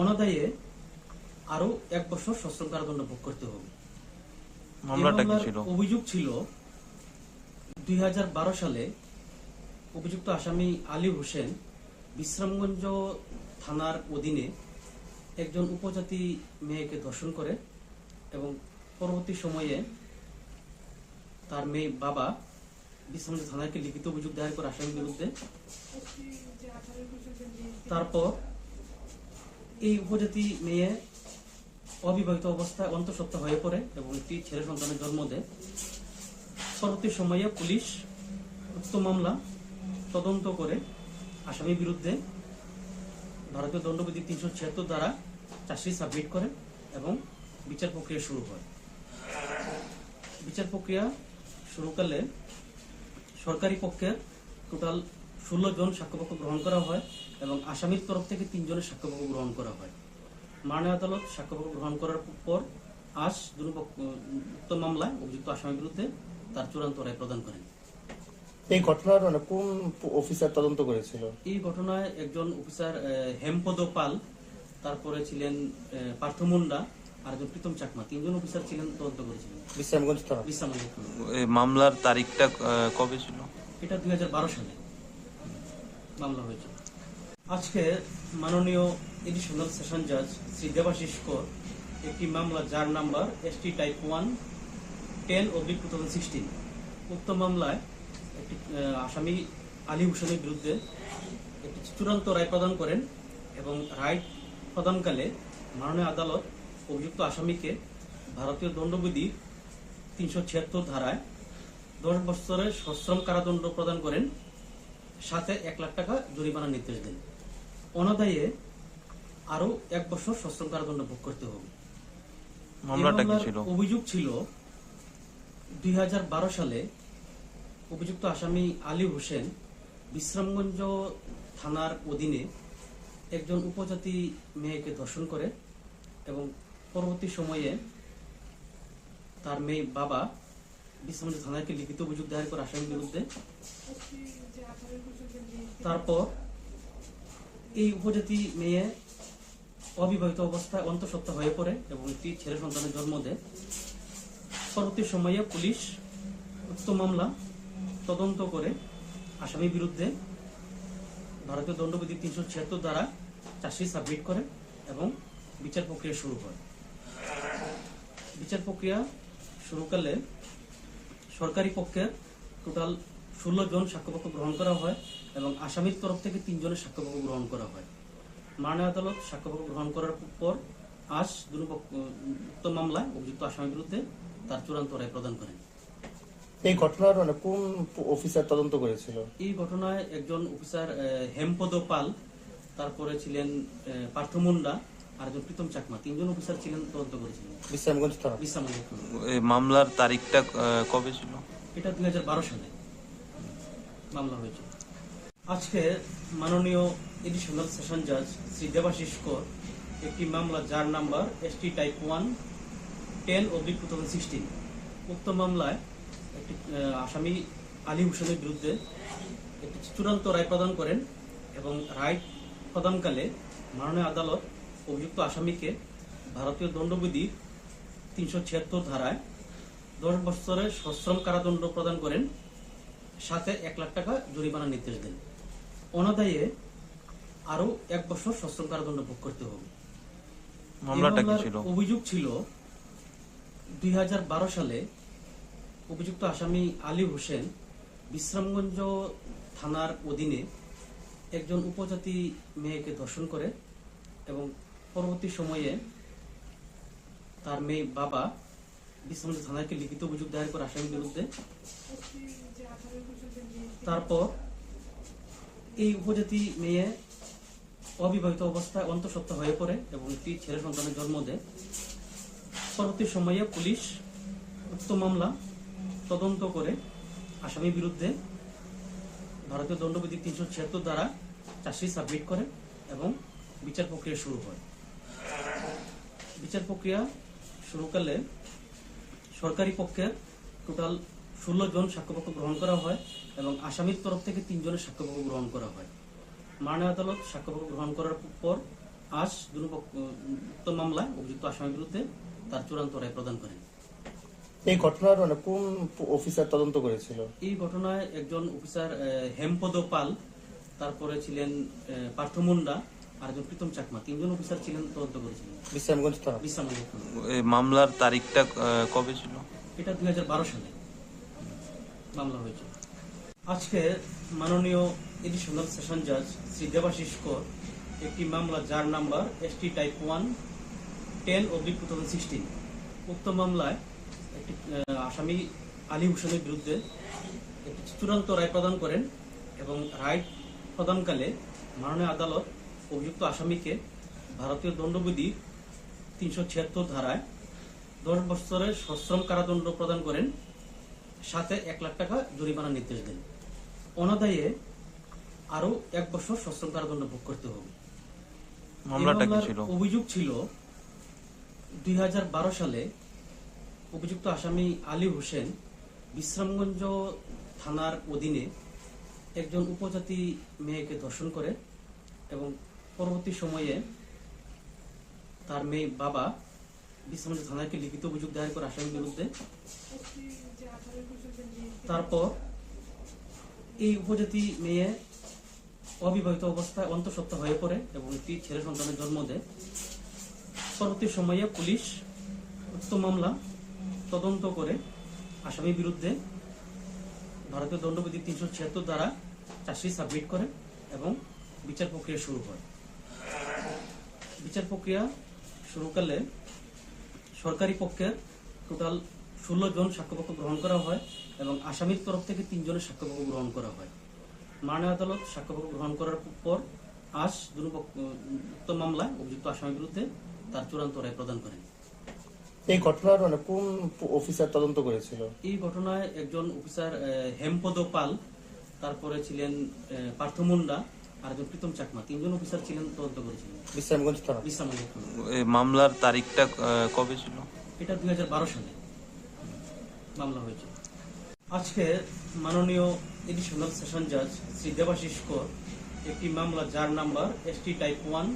অনাদায়ে আরো 1 বছর সশ্রম কারাদণ্ড ভোগ করতে হবে। মামলাটা কি ছিল? অভিযোগ ছিল 2012 সালে অভিযুক্ত আসামি আলী হোসেন বিশ্রামগঞ্জ থানার অধীনে একজন উপজাতি মেয়েকে ধর্ষণ করে এবং পরবর্তী সময়ে তার মেয়ে বাবা বিশ্রামগঞ্জ থানাকে লিখিত অভিযোগ দায়ের করে আসামির বিরুদ্ধে। তারপর এই উপজাতি মেয়ে অবিবাহিত অবস্থায় অন্তঃসত্ত্বা হয়ে পড়ে এবং একটি ছেলে সন্তানের জন্ম দেয়। পরবর্তী সময়ে পুলিশ উক্ত মামলা তদন্ত করে আসামির বিরুদ্ধে ভারতীয় দণ্ডবিধি 376 দ্বারা চার্জশিট সাবমিট করে এবং বিচার প্রক্রিয়া শুরু হয়। বিচার প্রক্রিয়া শুরুকালে সরকারি পক্ষের টোটাল 16 জন সাক্ষ্যপক্ষ গ্রহণ করা হয় এবং আসামির তরফ থেকে 3 জনের সাক্ষ্যপক্ষ গ্রহণ করা হয়। মাননীয় আদালত সাক্ষ্যপক্ষ গ্রহণ করার পর আজ উক্ত মামলায় অভিযুক্ত আসামির বিরুদ্ধে তার চূড়ান্ত রায় প্রদান করেন। এই ঘটনার কোন অফিসার তদন্ত করেছিল? এই ঘটনায় একজন অফিসার হেমপদ পাল, তারপরে ছিলেন পার্থ মুন্ডা আর একজন প্রীতম চাকমা, 3 জন অফিসার ছিলেন, তদন্ত করেছিলেন। বিশ্রামগঞ্জ থানা। এই মামলার তারিখটা কবে ছিল? এটা 2012 সালে মামলা হয়েছে। আজকে মাননীয় এডিশনাল সেশন জাজ শ্রী দেবাশিস কর একটি মামলা যার নাম্বার ST টাইপ 1 10/2016 উক্ত মামলায় একটি আসামি আলী হোসেনের বিরুদ্ধে একটি চূড়ান্ত রায় প্রদান করেন এবং রায় প্রদানকালে মাননীয় আদালত অভিযুক্ত আসামিকে ভারতীয় দণ্ডবিধির 376 ধারায় 10 বছরের সশ্রম কারাদণ্ড প্রদান করেন, সাথে 1 লাখ টাকা জরিমানার নির্দেশ দেন। অনাদায়ে আরো 1 বছর সশ্রম কারাদণ্ড ভোগ করতে হবে। মামলাটা কি ছিল? অভিযোগ ছিল 2012 সালে অভিযুক্ত আসামি আলী হোসেন বিশ্রামগঞ্জ থানার অধীনে একজন উপজাতি মেয়েকে ধর্ষণ করে এবং পরবর্তী সময়ে তার মেয়ে বাবা বিশ্রামগঞ্জ থানাকে লিখিত অভিযোগ দায়ের করে আসামির বিরুদ্ধে। তারপর এই উপজাতি মেয়ে অবিবাহিত অবস্থায় অন্তঃসত্ত্বা হয়ে পড়ে এবং একটি ছেলে সন্তানের জন্ম দেয়। পরবর্তী সময়ে পুলিশ উক্ত মামলা তদন্ত করে আসামির বিরুদ্ধে ভারতীয় দণ্ডবিধি 376 দ্বারা চার্জশিট সাবমিট করে এবং বিচার প্রক্রিয়া শুরু হয়। বিচার প্রক্রিয়া শুরুকালে সরকারি পক্ষের টোটাল 16 জন সাক্ষ্যপক্ষ গ্রহণ করা হয় এবং আসামির তরফ থেকে 3 জনের সাক্ষ্যপক্ষ গ্রহণ করা হয়। মাননীয় আদালত সাক্ষ্যপক্ষ গ্রহণ করার পর আজ উক্ত মামলায় অভিযুক্ত আসামির বিরুদ্ধে তার চূড়ান্ত রায় প্রদান করেন। এই ঘটনার কোন অফিসার তদন্ত করেছিল? এই ঘটনায় একজন অফিসার হেমপদ পাল, তারপরে ছিলেন পার্থ মুন্ডা আর একজন প্রীতম চাকমা, 3 জন অফিসার ছিলেন, তদন্ত করেছিলেন। বিশ্রামগঞ্জ থানা। এই মামলার তারিখটা কবে ছিল? এটা 2012 সালে মামলা হয়েছে। আজকে মাননীয় এডিশনাল সেশন জাজ শ্রী দেবাশিস কর একটি মামলা যার নাম্বার ST টাইপ 1 10/2016 উক্ত মামলায় একটি আসামি আলী হোসেনের বিরুদ্ধে একটি চূড়ান্ত রায় প্রদান করেন এবং রায় প্রদানকালে মাননীয় আদালত অভিযুক্ত আসামিকে ভারতীয় দণ্ডবিধির 376 ধারায় 10 বছরের সশ্রম কারাদণ্ড প্রদান করেন, সাথে 1 লাখ টাকা জরিমানার নির্দেশ দেন। অনাদায়ে আরো 1 বছর সশ্রম কারাদণ্ড ভোগ করতে হবে। মামলাটা কি ছিল? অভিযোগ ছিল 2012 সালে অভিযুক্ত আসামি আলী হোসেন বিশ্রামগঞ্জ থানার অধীনে একজন উপজাতি মেয়েকে ধর্ষণ করে এবং পরবর্তী সময়ে তার মেয়ে বাবা বিশ্রামগঞ্জ থানাকে লিখিত অভিযোগ দায়ের করে আসামির বিরুদ্ধে। তারপর এই উপজাতি মেয়ে অবিবাহিত অবস্থায় অন্তঃসত্ত্বা হয়ে পড়ে এবং একটি ছেলে সন্তানের জন্ম দেয়। পরবর্তী সময়ে পুলিশ উক্ত মামলা তদন্ত করে আসামির বিরুদ্ধে ভারতীয় দণ্ডবিধি 376 দ্বারা চার্জশিট সাবমিট করে এবং বিচার প্রক্রিয়া শুরু হয়। বিচার প্রক্রিয়া শুরুকালে সরকারি পক্ষের টোটাল 16 জন সাক্ষ্যপক্ষ গ্রহণ করা হয় এবং আসামির তরফ থেকে 3 জনের সাক্ষ্যপক্ষ গ্রহণ করা হয়। মাননীয় আদালত সাক্ষ্যপক্ষ গ্রহণ করার পর আজ উক্ত মামলায় অভিযুক্ত আসামির বিরুদ্ধে তার চূড়ান্ত রায় প্রদান করেন। এই ঘটনার কোন অফিসার তদন্ত করেছিল? এই ঘটনায় একজন অফিসার হেমপদ পাল, তারপরে ছিলেন পার্থ মুন্ডা আর একজন প্রীতম চাকমা, 3 জন অফিসার ছিলেন, তদন্ত করেছিলেন। বিশ্রামগঞ্জ থানা। বিশ্রামগঞ্জ থানা। এই মামলার তারিখটা কবে ছিল? এটা 2012 সালে মামলা হয়েছে। আজকে মাননীয় এডিশনাল সেশন জাজ শ্রী দেবাশিস কর একটি মামলা যার নাম্বার ST টাইপ 1 10/2016 উক্ত মামলায় একটি আসামি আলী হোসেনের বিরুদ্ধে একটি চূড়ান্ত রায় প্রদান করেন এবং রায় প্রদানকালে মাননীয় আদালত অভিযুক্ত আসামিকে ভারতীয় দণ্ডবিধি 376 ধারায় 10 বছরের সশ্রম কারাদণ্ড প্রদান করেন, সাথে 1 লাখ টাকা জরিমানার নির্দেশ দেন। অনাদায়ে আরো 1 বছর সশ্রম কারাদণ্ড ভোগ করতে হবে। মামলাটা কি ছিল? অভিযোগ ছিল 2012 সালে অভিযুক্ত আসামি আলী হোসেন বিশ্রামগঞ্জ থানার অধীনে একজন উপজাতি মেয়েকে ধর্ষণ করে এবং পরবর্তী সময়ে তার মেয়ে বাবা বিশ্রামগঞ্জ থানাকে লিখিত অভিযোগ দায়ের করে আসামির বিরুদ্ধে। তারপর এই উপজাতি মেয়ে অবিবাহিত অবস্থায় অন্তঃসত্ত্বা হয়ে পড়ে এবং একটি ছেলে সন্তানের জন্ম দেয়। পরবর্তী সময়ে পুলিশ উক্ত মামলা তদন্ত করে আসামির বিরুদ্ধে ভারতীয় দণ্ডবিধি 376 দ্বারা চার্জশিট সাবমিট করে এবং বিচার প্রক্রিয়া শুরু হয়। বিচার প্রক্রিয়া শুরুকালে সরকারি পক্ষের টোটাল 16 জন সাক্ষ্যপক্ষ গ্রহণ করা হয় এবং আসামির তরফ থেকে 3 জনের সাক্ষ্যপক্ষ গ্রহণ করা হয়। মাননীয় আদালত সাক্ষ্যপক্ষ গ্রহণ করার পর আজ উক্ত মামলায় অভিযুক্ত আসামির বিরুদ্ধে তার চূড়ান্ত রায় প্রদান করেন। এই ঘটনার কোন অফিসার তদন্ত করেছিল? এই ঘটনায় একজন অফিসার হেমপদ পাল, তারপরে ছিলেন পার্থ মুন্ডা আর একজন প্রীতম চাকমা, 3 জন অফিসার ছিলেন, তদন্ত করেছিলেন। বিশ্রামগঞ্জ থানা। বিশ্রামগঞ্জ থানা। এই মামলার তারিখটা কবে ছিল? এটা 2012 সালে মামলা হয়েছে। আজকে মাননীয় এডিশনাল সেশন জাজ শ্রী দেবাশিস কর একটি মামলা যার নাম্বার ST টাইপ 1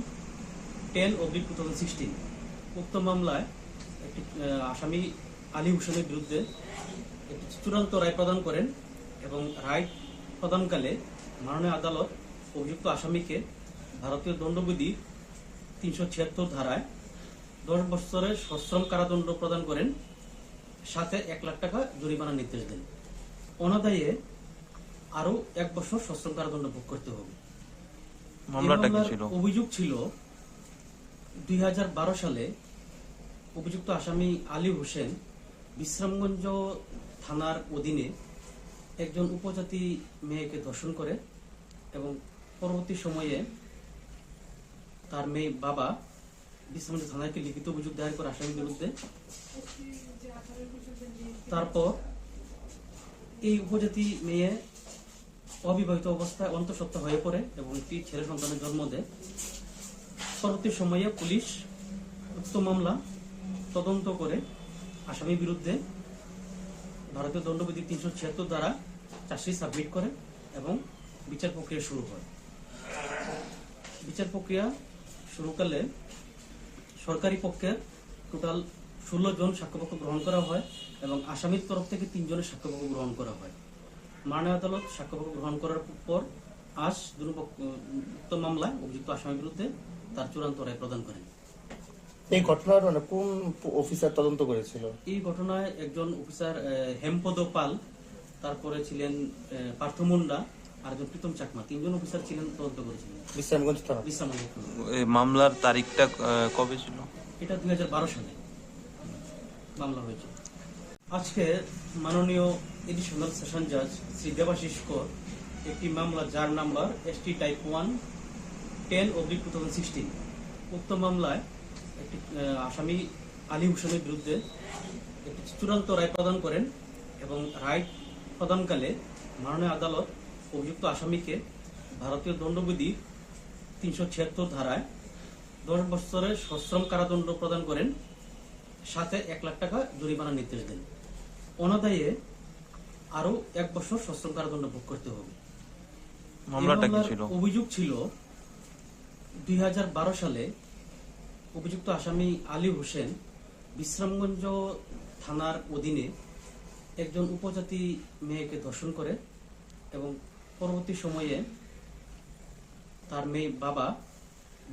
10/2016 উক্ত মামলায় একটি আসামি আলী হোসেনের বিরুদ্ধে একটি চূড়ান্ত রায় প্রদান করেন এবং রায় প্রদানকালে মাননীয় আদালত অভিযুক্ত আসামিকে ভারতীয় দণ্ডবিধি 376 ধারায় 10 বছরের সশ্রম কারাদণ্ড প্রদান করেন, সাথে 1 লাখ টাকা জরিমানার নির্দেশ দেন। অনাদায়ে আরো 1 বছর সশ্রম কারাদণ্ড ভোগ করতে হবে। মামলাটা কি ছিল? অভিযোগ ছিল 2012 সালে অভিযুক্ত আসামি আলী হোসেন বিশ্রামগঞ্জ থানার অধীনে একজন উপজাতি মেয়েকে ধর্ষণ করে এবং পরবর্তী সময়ে তার মেয়ে বাবা বিশ্রামগঞ্জ থানাকে লিখিত অভিযোগ দায়ের করে আসামির বিরুদ্ধে। তারপর এই উপজাতি মেয়ে অবিবাহিত অবস্থায় অন্তঃসত্ত্বা হয়ে পড়ে এবং একটি ছেলে সন্তানের জন্ম দেয়। পরবর্তী সময়ে পুলিশ উক্ত মামলা তদন্ত করে আসামির বিরুদ্ধে ভারতীয় দণ্ডবিধি 376 দ্বারা চার্জশিট সাবমিট করে এবং বিচার প্রক্রিয়া শুরু হয়। বিচার প্রক্রিয়া শুরুকালে সরকারি পক্ষের টোটাল 16 জন সাক্ষ্যপক্ষ গ্রহণ করা হয় এবং আসামির তরফ থেকে 3 জনের সাক্ষ্যপক্ষ গ্রহণ করা হয়। মাননীয় আদালত সাক্ষ্যপক্ষ গ্রহণ করার পর আজ উক্ত মামলায় অভিযুক্ত আসামির বিরুদ্ধে তার চূড়ান্ত রায় প্রদান করেন। এই ঘটনার কোন অফিসার তদন্ত করেছিল? এই ঘটনায় একজন অফিসার হেমপদ পাল, তারপরে ছিলেন পার্থ মুন্ডা আর একজন প্রীতম চাকমা, 3 জন অফিসার ছিলেন, তদন্ত করেছিলেন। বিশ্রামগঞ্জ থানা। বিশ্রামগঞ্জ থানা। এই মামলার তারিখটা কবে ছিল? এটা 2012 সালে মামলা হয়েছে। আজকে মাননীয় এডিশনাল সেশন জাজ শ্রী দেবাশিস কর একটি মামলা যার নাম্বার ST টাইপ 1 10/2016 উক্ত মামলায় একটি আসামি আলী হোসেনের বিরুদ্ধে একটি চূড়ান্ত রায় প্রদান করেন এবং রায় প্রদানকালে মাননীয় আদালত অভিযুক্ত আসামিকে ভারতীয় দণ্ডবিধি 376 ধারায় 10 বছরের সশ্রম কারাদণ্ড প্রদান করেন, সাথে 1 লাখ টাকা জরিমানার নির্দেশ দেন। অনাদায়ে আরো 1 বছর সশ্রম কারাদণ্ড ভোগ করতে হবে। মামলাটা কি ছিল? অভিযোগ ছিল 2012 সালে অভিযুক্ত আসামি আলী হোসেন বিশ্রামগঞ্জ থানার অধীনে একজন উপজাতি মেয়েকে ধর্ষণ করে এবং পরবর্তী সময়ে তার মেয়ে বাবা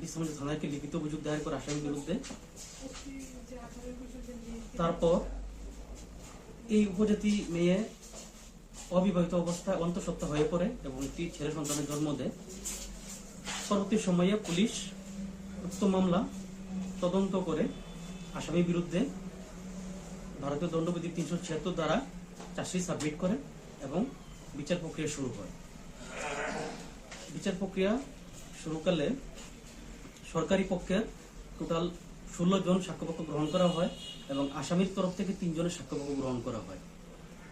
বিশ্রামগঞ্জ থানাকে লিখিত অভিযোগ দায়ের করে আসামির বিরুদ্ধে। তারপর এই উপজাতি মেয়ে অবিবাহিত অবস্থায় অন্তঃসত্ত্বা হয়ে পড়ে এবং একটি ছেলে সন্তানের জন্ম দেয়। পরবর্তী সময়ে পুলিশ উক্ত মামলা তদন্ত করে আসামির বিরুদ্ধে ভারতীয় দণ্ডবিধি 376 দ্বারা চার্জশিট সাবমিট করে এবং বিচার প্রক্রিয়া শুরু হয়। বিচার প্রক্রিয়া শুরুকালে সরকারি পক্ষের টোটাল 16 জন সাক্ষ্যপক্ষ গ্রহণ করা হয় এবং আসামির তরফ থেকে 3 জনের সাক্ষ্যপক্ষ গ্রহণ করা হয়।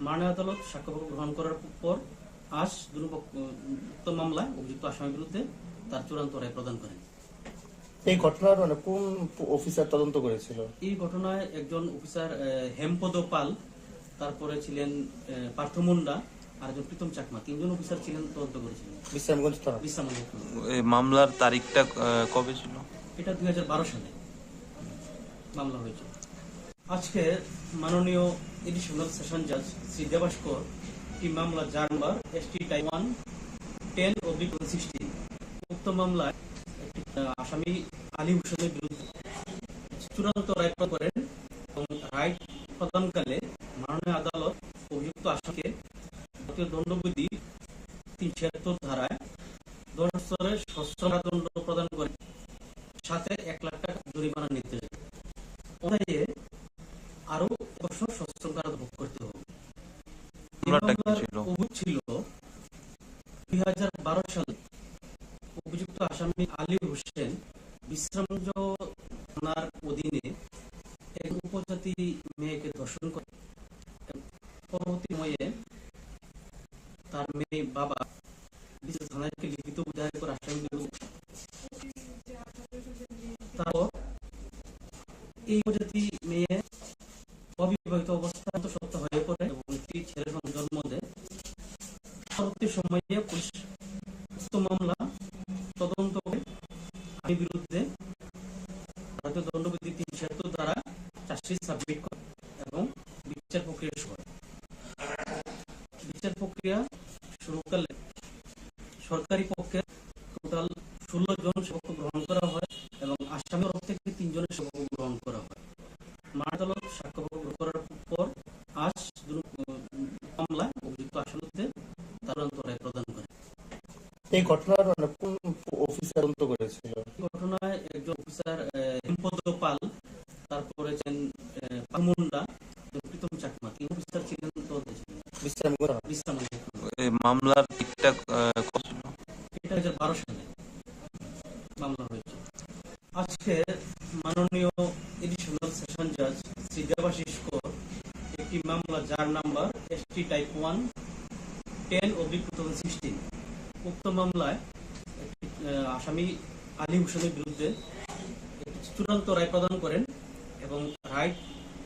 মাননীয় আদালত সাক্ষ্যপক্ষ গ্রহণ করার পর আজ উক্ত মামলায় অভিযুক্ত আসামির বিরুদ্ধে তার চূড়ান্ত রায় প্রদান করেন। এই ঘটনার কোন অফিসার তদন্ত করেছিল? এই ঘটনায় একজন অফিসার হেমপদ পাল, তারপরে ছিলেন পার্থ মুন্ডা আর একজন প্রীতম চাকমা, 3 জন অফিসার ছিলেন, তদন্ত করেছিলেন। বিশ্রামগঞ্জ থানা। এই মামলার তারিখটা কবে ছিল? এটা 2012 সালে মামলা হয়েছে। আজকে মাননীয় এডিশনাল সেশন জাজ শ্রী দেবাস্কর একটি মামলা যার নাম্বার ST টাইপ 1-10/2016 উক্ত মামলায় আসামি আলী হোসেনের বিরুদ্ধে চূড়ান্ত রায় প্রদান করেন এবং রায় প্রদানকালে মাননীয় আদালত অভিযুক্ত আসামিকে ভারতীয় দণ্ডবিধি 376 ধারায় 10 বছরের সশ্রম কারাদণ্ড প্রদান করে সাথে 1 লাখ টাকা জরিমানার নির্দেশ দেন। অনাদায়ে আরো 1 বছর সশ্রম কারাদণ্ড ভোগ করতে হবে। অভিযোগ ছিল 2012 সালে অভিযুক্ত আসামি আলী হোসেন বিশ্রামগঞ্জ থানার অধীনে এক উপজাতি মেয়েকে ধর্ষণ করে পরবর্তী সময়ে তার মেয়ে বাবা থানাকে লিখিত দায়ের করে আসামির বিরুদ্ধে। তারপর এই উপজাতি মেয়ে অবিবাহিত অবস্থায় অন্তঃসত্ত্বা হয়ে পড়ে এবং একটি ছেলে সন্তানের জন্ম দেয়। পরবর্তী সময়ে পুলিশ উক্ত মামলা তদন্ত করে আসামির বিরুদ্ধে ভারতীয় দণ্ডবিধি 376 দ্বারা চার্জশিট সাবমিট করে এবং বিচার প্রক্রিয়া শুরু হয়। বিচার প্রক্রিয়া শুরুকালে সরকারি পক্ষের টোটাল 16 জন সাক্ষ্য গ্রহণ করা হয় এবং আসামির তরফ থেকে 3 জনের সাক্ষ্য গ্রহণ করা হয়। মাননীয় আদালত সাক্ষ্য গ্রহণ করার পর আজ মামলায় অভিযুক্ত আসামিকে তার রায় প্রদান করে। এই ঘটনার কোন অফিসার তদন্ত করেছিল? ঘটনায় একজন অফিসার হেমপদ পাল, তারপরে মুন্ডা, প্রীতম চাকমা, 3 অফিসার ছিলেন, তদন্তে ছিলেন। বিশ্রামগঞ্জ মামলার তারিখটা কবে ছিল? এটা 2012 সালে মামলা হয়েছে। আজকে মাননীয় এডিশনাল সেশন জাজ শ্রী দেবাস্কর একটি মামলা যার নাম্বার ST টাইপ 1-10/2016 উক্ত মামলায় আসামি আলী হোসেনের বিরুদ্ধে চূড়ান্ত রায় প্রদান করেন এবং রায়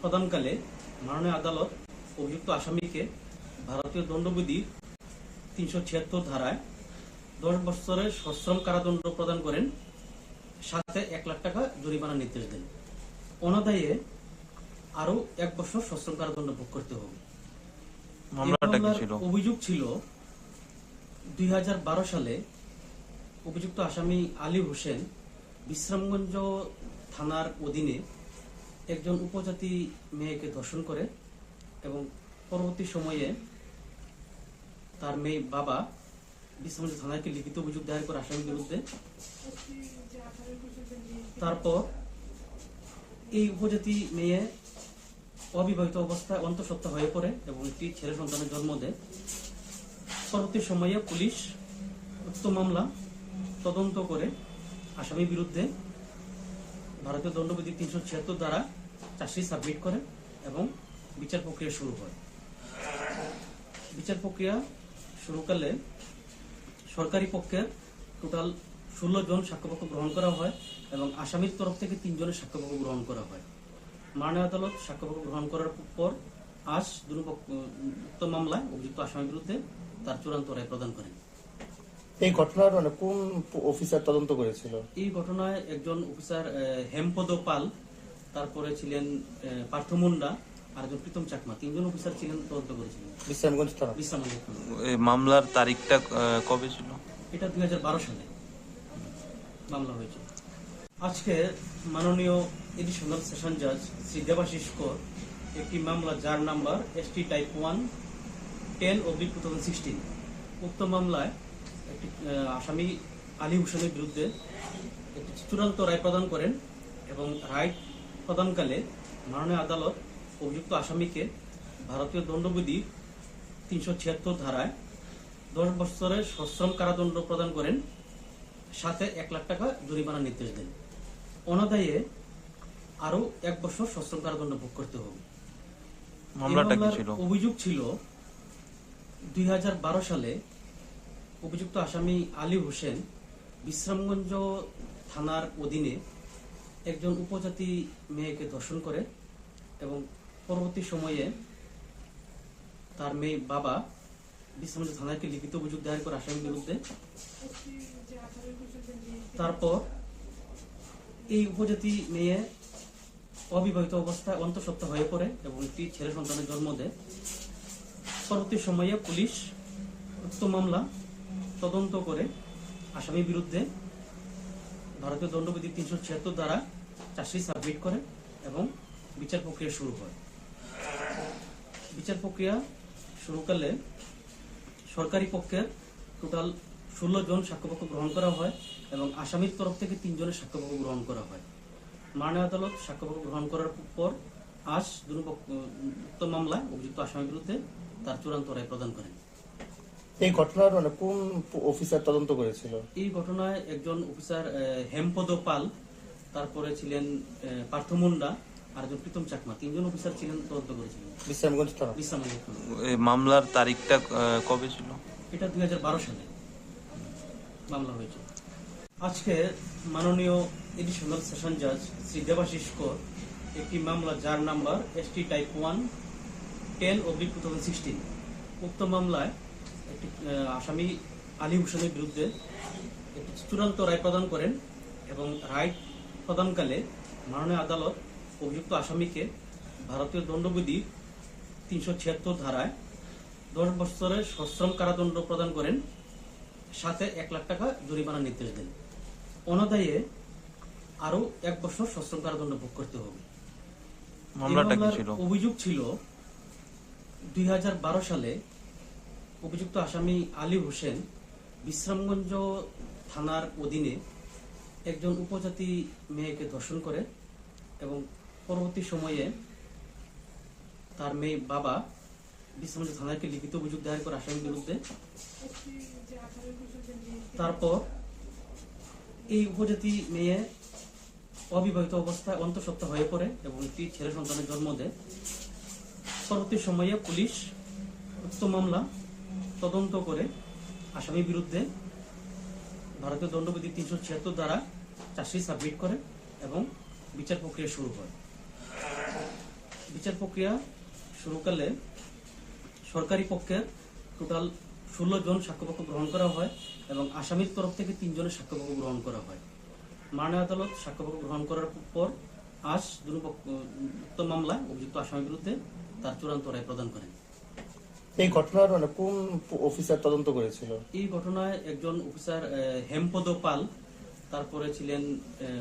প্রদানকালে মাননীয় আদালত অভিযুক্ত আসামিকে ভারতীয় দণ্ডবিধি 376 ধারায় 10 বছরের সশ্রম কারাদণ্ড প্রদান করেন, সাথে 1 লাখ টাকা জরিমানার নির্দেশ দেন। অনাদায়ে আরো 1 বছর সশ্রম কারাদণ্ড ভোগ করতে হবে। অভিযোগ ছিল 2012 সালে অভিযুক্ত আসামি আলী হোসেন বিশ্রামগঞ্জ থানার অধীনে একজন উপজাতি মেয়েকে ধর্ষণ করে এবং পরবর্তী সময়ে তার মেয়ে বাবা বিশ্রামগঞ্জ থানাকে লিখিত অভিযোগ দায়ের করে আসামির বিরুদ্ধে। তারপর এই উপজাতি মেয়ে অবিবাহিত অবস্থায় অন্তঃসত্ত্বা হয়ে পড়ে এবং একটি ছেলে সন্তানের জন্ম দেয়। পরবর্তী সময়ে পুলিশ উক্ত মামলা তদন্ত করে আসামির বিরুদ্ধে ভারতীয় দণ্ডবিধি 376 দ্বারা চার্জশিট সাবমিট করে এবং বিচার প্রক্রিয়া শুরু হয়। বিচার প্রক্রিয়া শুরুকালে সরকারি পক্ষের টোটাল 16 জন সাক্ষ্যপক্ষ গ্রহণ করা হয় এবং আসামির তরফ থেকে 3 জনের সাক্ষ্যপক্ষ গ্রহণ করা হয়। মাননীয় আদালত সাক্ষ্যপক্ষ গ্রহণ করার পর আজ উক্ত মামলায় অভিযুক্ত আসামির বিরুদ্ধে তার চূড়ান্ত রায় প্রদান করেন। এই ঘটনার কোন অফিসার তদন্ত করেছিল? এই ঘটনায় একজন অফিসার হেমপদ পাল, তারপরে ছিলেন পার্থ মুন্ডা আর একজন প্রীতম চাকমা, 3 জন অফিসার ছিলেন, তদন্ত করেছিলেন। বিশ্রামগঞ্জ থানা। বিশ্রামগঞ্জ থানা। এই মামলার তারিখটা কবে ছিল? এটা 2012 সালে মামলা হয়েছে। আজকে মাননীয় এডিশনাল সেশন জাজ শ্রী দেবাশিস কর একটি মামলা যার নাম্বার ST টাইপ 1 10/2016 উক্ত মামলায় একটি আসামি আলী হোসেনের বিরুদ্ধে একটি চূড়ান্ত রায় প্রদান করেন এবং রায় প্রদানকালে মাননীয় আদালত অভিযুক্ত আসামিকে ভারতীয় দণ্ডবিধির 376 ধারায় 10 বছরের সশ্রম কারাদণ্ড প্রদান করেন, সাথে 1 লাখ টাকা জরিমানার নির্দেশ দেন। অনাদায়ে আরো 1 বছর সশ্রম কারাদণ্ড ভোগ করতে হবে। মামলাটা কি ছিল? অভিযোগ ছিল 2012 সালে অভিযুক্ত আসামি আলী হোসেন বিশ্রামগঞ্জ থানার অধীনে একজন উপজাতি মেয়েকে ধর্ষণ করে এবং পরবর্তী সময়ে তার মেয়ে বাবা বিশ্রামগঞ্জ থানায় লিখিত অভিযোগ দায়ের করে আসামির বিরুদ্ধে। তারপর এই উপজাতি মেয়ে অবিবাহিত অবস্থায় অন্তঃসত্ত্বা হয়ে পড়ে এবং একটি ছেলে সন্তানের জন্ম দেয়। পরবর্তী সময়ে পুলিশ উক্ত মামলা তদন্ত করে আসামির বিরুদ্ধে ভারতীয় দণ্ডবিধি 376 দ্বারা চার্জশিট সাবমিট করে এবং বিচার প্রক্রিয়া শুরু হয়। বিচার প্রক্রিয়া শুরুকালে সরকারি পক্ষের টোটাল 16 জন সাক্ষ্যপক্ষ গ্রহণ করা হয় এবং আসামির তরফ থেকে 3 জনের সাক্ষ্যপক্ষ গ্রহণ করা হয়। মাননীয় আদালত সাক্ষ্যপক্ষ গ্রহণ করার পর আজ উক্ত মামলায় অভিযুক্ত আসামির বিরুদ্ধে তার চূড়ান্ত রায় প্রদান করেন। এই ঘটনার কোন অফিসার তদন্ত করেছিল? এই ঘটনায় একজন অফিসার হেমপদ পাল, তারপরে ছিলেন পার্থ মুন্ডা আর একজন প্রীতম চাকমা, 3 জন অফিসার ছিলেন, তদন্ত করেছিলেন। বিশ্রামগঞ্জ থানা। বিশ্রামগঞ্জ থানা। এই মামলার তারিখটা কবে ছিল? এটা 2012 সালে মামলা হয়েছে। আজকে মাননীয় এডিশনাল সেশন জাজ শ্রী দেবাশিস কর একটি মামলা যার নাম্বার ST টাইপ 1 10/2016 উক্ত মামলায় একটি আসামি আলী হোসেনের বিরুদ্ধে একটি চূড়ান্ত রায় প্রদান করেন এবং রায় প্রদানকালে মাননীয় আদালত অভিযুক্ত আসামিকে ভারতীয় দণ্ডবিধির 376 ধারায় 10 বছরের সশ্রম কারাদণ্ড প্রদান করেন, সাথে 1 লাখ টাকা জরিমানার নির্দেশ দেন। অনাদায়ে আরো 1 বছর সশ্রম কারাদণ্ড ভোগ করতে হবে। মামলাটা কি ছিল? অভিযোগ ছিল 2012 সালে অভিযুক্ত আসামি আলী হোসেন বিশ্রামগঞ্জ থানার অধীনে একজন উপজাতি মেয়েকে ধর্ষণ করে এবং পরবর্তী সময়ে তার মেয়ে বাবা বিশ্রামগঞ্জ থানায় লিখিত অভিযোগ দায়ের করে আসামির বিরুদ্ধে। তারপর এই উপজাতি মেয়ে অবিবাহিত অবস্থায় অন্তঃসত্ত্বা হয়ে পড়ে এবং একটি ছেলে সন্তানের জন্ম দেয়। পরবর্তী সময়ে পুলিশ উক্ত মামলা তদন্ত করে আসামির বিরুদ্ধে ভারতীয় দণ্ডবিধি 376 দ্বারা চার্জশিট সাবমিট করে এবং বিচার প্রক্রিয়া শুরু হয়। বিচার প্রক্রিয়া শুরুকালে সরকারি পক্ষের টোটাল 16 জন সাক্ষ্যপক্ষ গ্রহণ করা হয় এবং আসামির তরফ থেকে 3 জনের সাক্ষ্যপক্ষ গ্রহণ করা হয়। মাননীয় আদালত সাক্ষ্যপক্ষ গ্রহণ করার পর আজ উক্ত মামলায় অভিযুক্ত আসামির বিরুদ্ধে তার চূড়ান্ত রায় প্রদান করেন। এই ঘটনার কোন অফিসার তদন্ত করেছিল? এই ঘটনায় একজন অফিসার হেমপদ পাল, তারপরে ছিলেন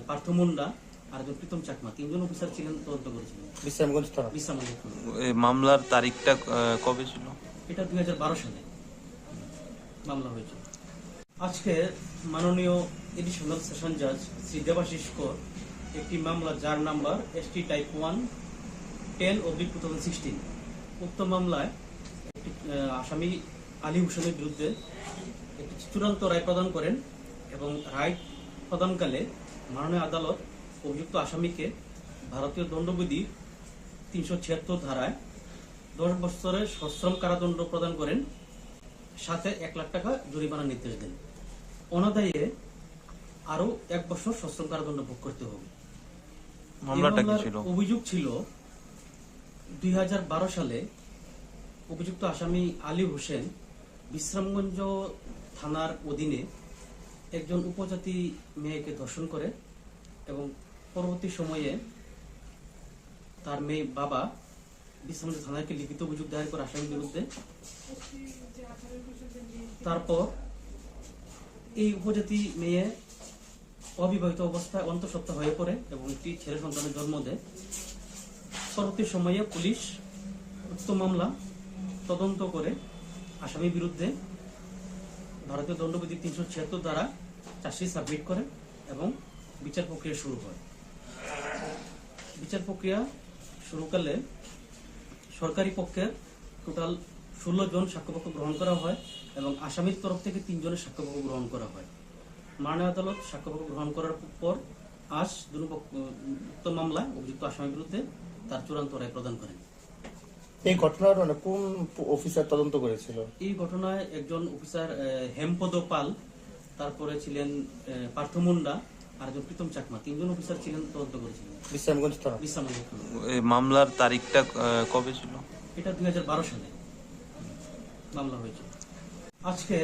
পার্থ মুন্ডা আর একজন প্রীতম চাকমা, 3 জন অফিসার ছিলেন, তদন্ত করেছিলেন। বিশ্রামগঞ্জ থানা। বিশ্রামগঞ্জ থানা। এই মামলার তারিখটা কবে ছিল? এটা 2012 সালে মামলা হয়েছে। আজকে মাননীয় এডিশনাল সেশন জাজ শ্রী দেবাশিস কর একটি মামলা যার নাম্বার ST টাইপ 1 10/2016 উক্ত মামলায় একটি আসামি আলী হোসেনের বিরুদ্ধে একটি চূড়ান্ত রায় প্রদান করেন এবং রায় প্রদানকালে মাননীয় আদালত অভিযুক্ত আসামিকে ভারতীয় দণ্ডবিধির 376 ধারায় 10 বছরের সশ্রম কারাদণ্ড প্রদান করেন, সাথে 1 লাখ টাকা জরিমানার নির্দেশ দেন। অনাদায়ে আরো 1 বছর সশ্রম কারাদণ্ড ভোগ করতে হবে। মামলাটা কি ছিল? অভিযোগ ছিল 2012 সালে অভিযুক্ত আসামি আলী হোসেন বিশ্রামগঞ্জ থানার অধীনে একজন উপজাতি মেয়েকে ধর্ষণ করে এবং পরবর্তী সময়ে তার মেয়ে বাবা বিশ্রামগঞ্জ থানাকে লিখিত অভিযোগ দায়ের করে আসামির বিরুদ্ধে। তারপর এই উপজাতি মেয়ে অবিবাহিত অবস্থায় অন্তঃসত্ত্বা হয়ে পড়ে এবং একটি ছেলে সন্তানের জন্ম দেয়। পরবর্তী সময়ে পুলিশ উক্ত মামলা তদন্ত করে আসামির বিরুদ্ধে ভারতীয় দণ্ডবিধি 376 দ্বারা চার্জশিট সাবমিট করে এবং বিচার প্রক্রিয়া শুরু হয়। বিচার প্রক্রিয়া শুরুকালে সরকারি পক্ষের টোটাল 16 জন সাক্ষ্যপক্ষ গ্রহণ করা হয় এবং আসামির তরফ থেকে 3 জনের সাক্ষ্যপক্ষ গ্রহণ করা হয়। মাননীয় আদালত সাক্ষ্যপক্ষ গ্রহণ করার পর আজ উক্ত মামলায় অভিযুক্ত আসামির বিরুদ্ধে তার চূড়ান্ত রায় প্রদান করেন। এই ঘটনার কোন অফিসার তদন্ত করেছিল? এই ঘটনায় একজন অফিসার হেমপদ পাল, তারপরে ছিলেন পার্থ মুন্ডা আর একজন প্রীতম চাকমা, 3 জন অফিসার ছিলেন, তদন্ত করেছিলেন। বিশ্রামগঞ্জ থানা। এই মামলার তারিখটা কবে ছিল? এটা 2012 সালে মামলা হয়েছে। আজকে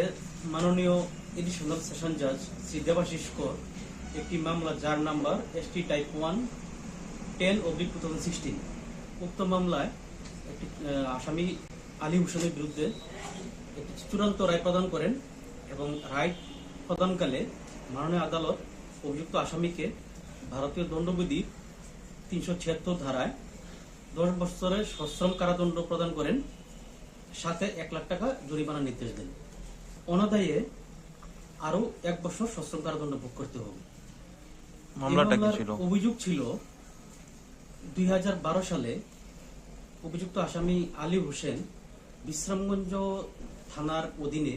মাননীয় এডিশনাল সেশন জাজ শ্রী দেবাশিস কর একটি মামলা যার নাম্বার ST টাইপ 1 10/2016 উক্ত মামলায় একটি আসামি আলী হোসেনের বিরুদ্ধে একটি চূড়ান্ত রায় প্রদান করেন এবং রায় প্রদানকালে মাননীয় আদালত অভিযুক্ত আসামিকে ভারতীয় দণ্ডবিধি 376 ধারায় 10 বছরের সশ্রম কারাদণ্ড প্রদান করেন, সাথে 1 লাখ টাকা জরিমানার নির্দেশ দেন। অনাদায়ে আরো 1 বছর সশ্রম কারাদণ্ড ভোগ করতে হবে। মামলাটা কি ছিল? অভিযোগ ছিল 2012 সালে অভিযুক্ত আসামি আলী হোসেন বিশ্রামগঞ্জ থানার অধীনে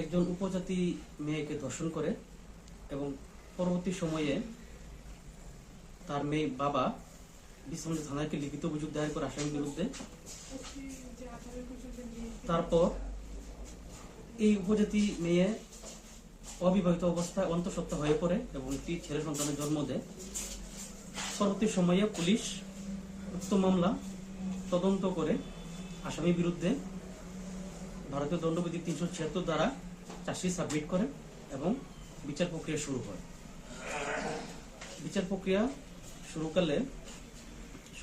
একজন উপজাতি মেয়েকে ধর্ষণ করে এবং পরবর্তী সময়ে তার মেয়ে বাবা বিশ্রামগঞ্জ থানাকে লিখিত অভিযোগ দায়ের করে আসামির বিরুদ্ধে। তারপর এই উপজাতি মেয়ে অবিবাহিত অবস্থায় অন্তঃসত্ত্বা হয়ে পড়ে এবং একটি ছেলে সন্তানের জন্ম দেয়। পরবর্তী সময়ে পুলিশ উক্ত মামলা তদন্ত করে আসামির বিরুদ্ধে ভারতীয় দণ্ডবিধি 376 দ্বারা চার্জশিট সাবমিট করে এবং বিচার প্রক্রিয়া শুরু হয়। বিচার প্রক্রিয়া শুরুকালে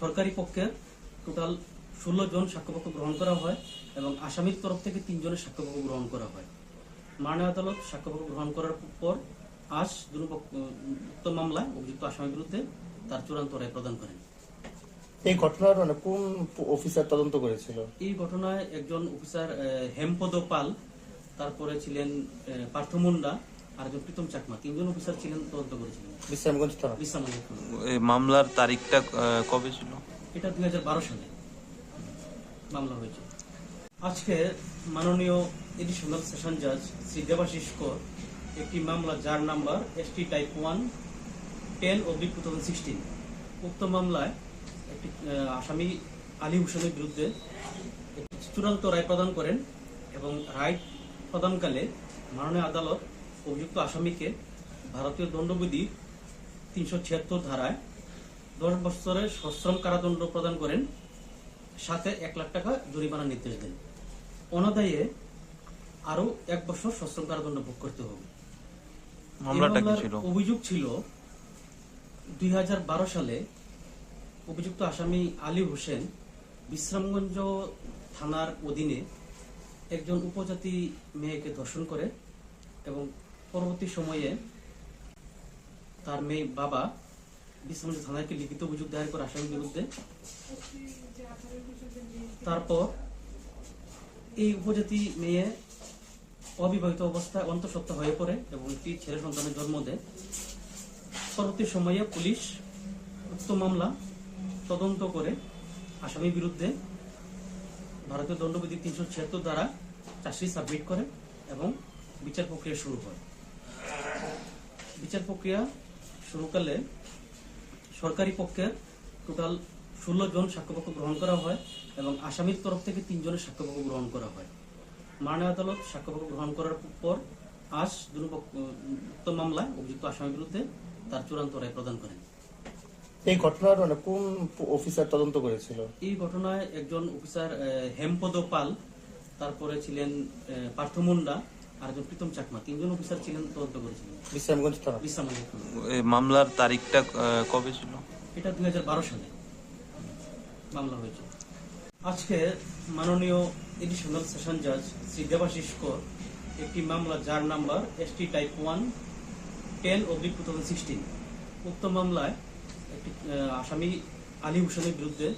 সরকারি পক্ষের টোটাল 16 জন সাক্ষ্যপক্ষ গ্রহণ করা হয় এবং আসামির তরফ থেকে 3 জনের সাক্ষ্যপক্ষ গ্রহণ করা হয়। মাননীয় আদালত সাক্ষ্যপক্ষ গ্রহণ করার পর আজ উক্ত মামলায় অভিযুক্ত আসামির বিরুদ্ধে তার চূড়ান্ত রায় প্রদান করেন। এই ঘটনার কোন অফিসার তদন্ত করেছিল? এই ঘটনায় একজন অফিসার হেমপদ পাল, তারপরে ছিলেন পার্থ মুন্ডা আর একজন প্রীতম চাকমা, 3 জন অফিসার ছিলেন, তদন্ত করেছিলেন। বিশ্রামগঞ্জ থানা। এই মামলার তারিখটা কবে ছিল? এটা 2012 সালে মামলা হয়েছে। আজকে মাননীয় এডিশনাল সেশন জাজ শ্রী দেবাশিস কর একটি মামলা যার নাম্বার ST টাইপ 1 10/2016 উক্ত মামলায় একটি আসামি আলী হোসেনের বিরুদ্ধে একটি চূড়ান্ত রায় প্রদান করেন এবং রায় প্রদানকালে মাননীয় আদালত অভিযুক্ত আসামিকে ভারতীয় দণ্ডবিধি 376 ধারায় 10 বছরের সশ্রম কারাদণ্ড প্রদান করেন, সাথে 1 লাখ টাকা জরিমানার নির্দেশ দেন। অনাদায়ে আরো 1 বছর সশ্রম কারাদণ্ড ভোগ করতে হবে। মামলাটা কি ছিল? অভিযোগ ছিল 2012 সালে অভিযুক্ত আসামি আলী হোসেন বিশ্রামগঞ্জ থানার অধীনে একজন উপজাতি মেয়েকে ধর্ষণ করে এবং পরবর্তী সময়ে তার মেয়ে বাবা বিশ্রামগঞ্জ থানাকে লিখিত অভিযোগ দায়ের করে আসামির বিরুদ্ধে। তারপর এই উপজাতি মেয়ে অবিবাহিত অবস্থায় অন্তঃসত্ত্বা হয়ে পড়ে এবং একটি ছেলে সন্তানের জন্ম দেয়। পরবর্তী সময়ে পুলিশ উক্ত মামলা তদন্ত করে আসামির বিরুদ্ধে ভারতীয় দণ্ডবিধি 376 দ্বারা চার্জশিট সাবমিট করে এবং বিচার প্রক্রিয়া শুরু হয়। বিচার প্রক্রিয়া শুরুকালে সরকারি পক্ষের টোটাল 16 জন সাক্ষ্যপক্ষ গ্রহণ করা হয় এবং আসামির তরফ থেকে 3 জনের সাক্ষ্যপক্ষ গ্রহণ করা হয়। মাননীয় আদালত সাক্ষ্যপক্ষ গ্রহণ করার পর আজ উক্ত মামলায় অভিযুক্ত আসামির বিরুদ্ধে তার চূড়ান্ত রায় প্রদান করেন। এই ঘটনার কোন অফিসার তদন্ত করেছিল? এই ঘটনায় একজন অফিসার হেমপদ পাল, তারপরে ছিলেন পার্থ মুন্ডা আর একজন প্রীতম চাকমা, 3 জন অফিসার ছিলেন, তদন্ত করেছিলেন। বিশ্রামগঞ্জ থানা। মামলার তারিখটা কবে ছিল? এটা 2012 সালে মামলা হয়েছে। আজকে মাননীয় এডিশনাল সেশন জাজ শ্রী দেবাশিস কর একটি মামলা যার নাম্বার ST টাইপ 1-10/2016 উক্ত মামলায় একটি আসামি আলী হোসেনের বিরুদ্ধে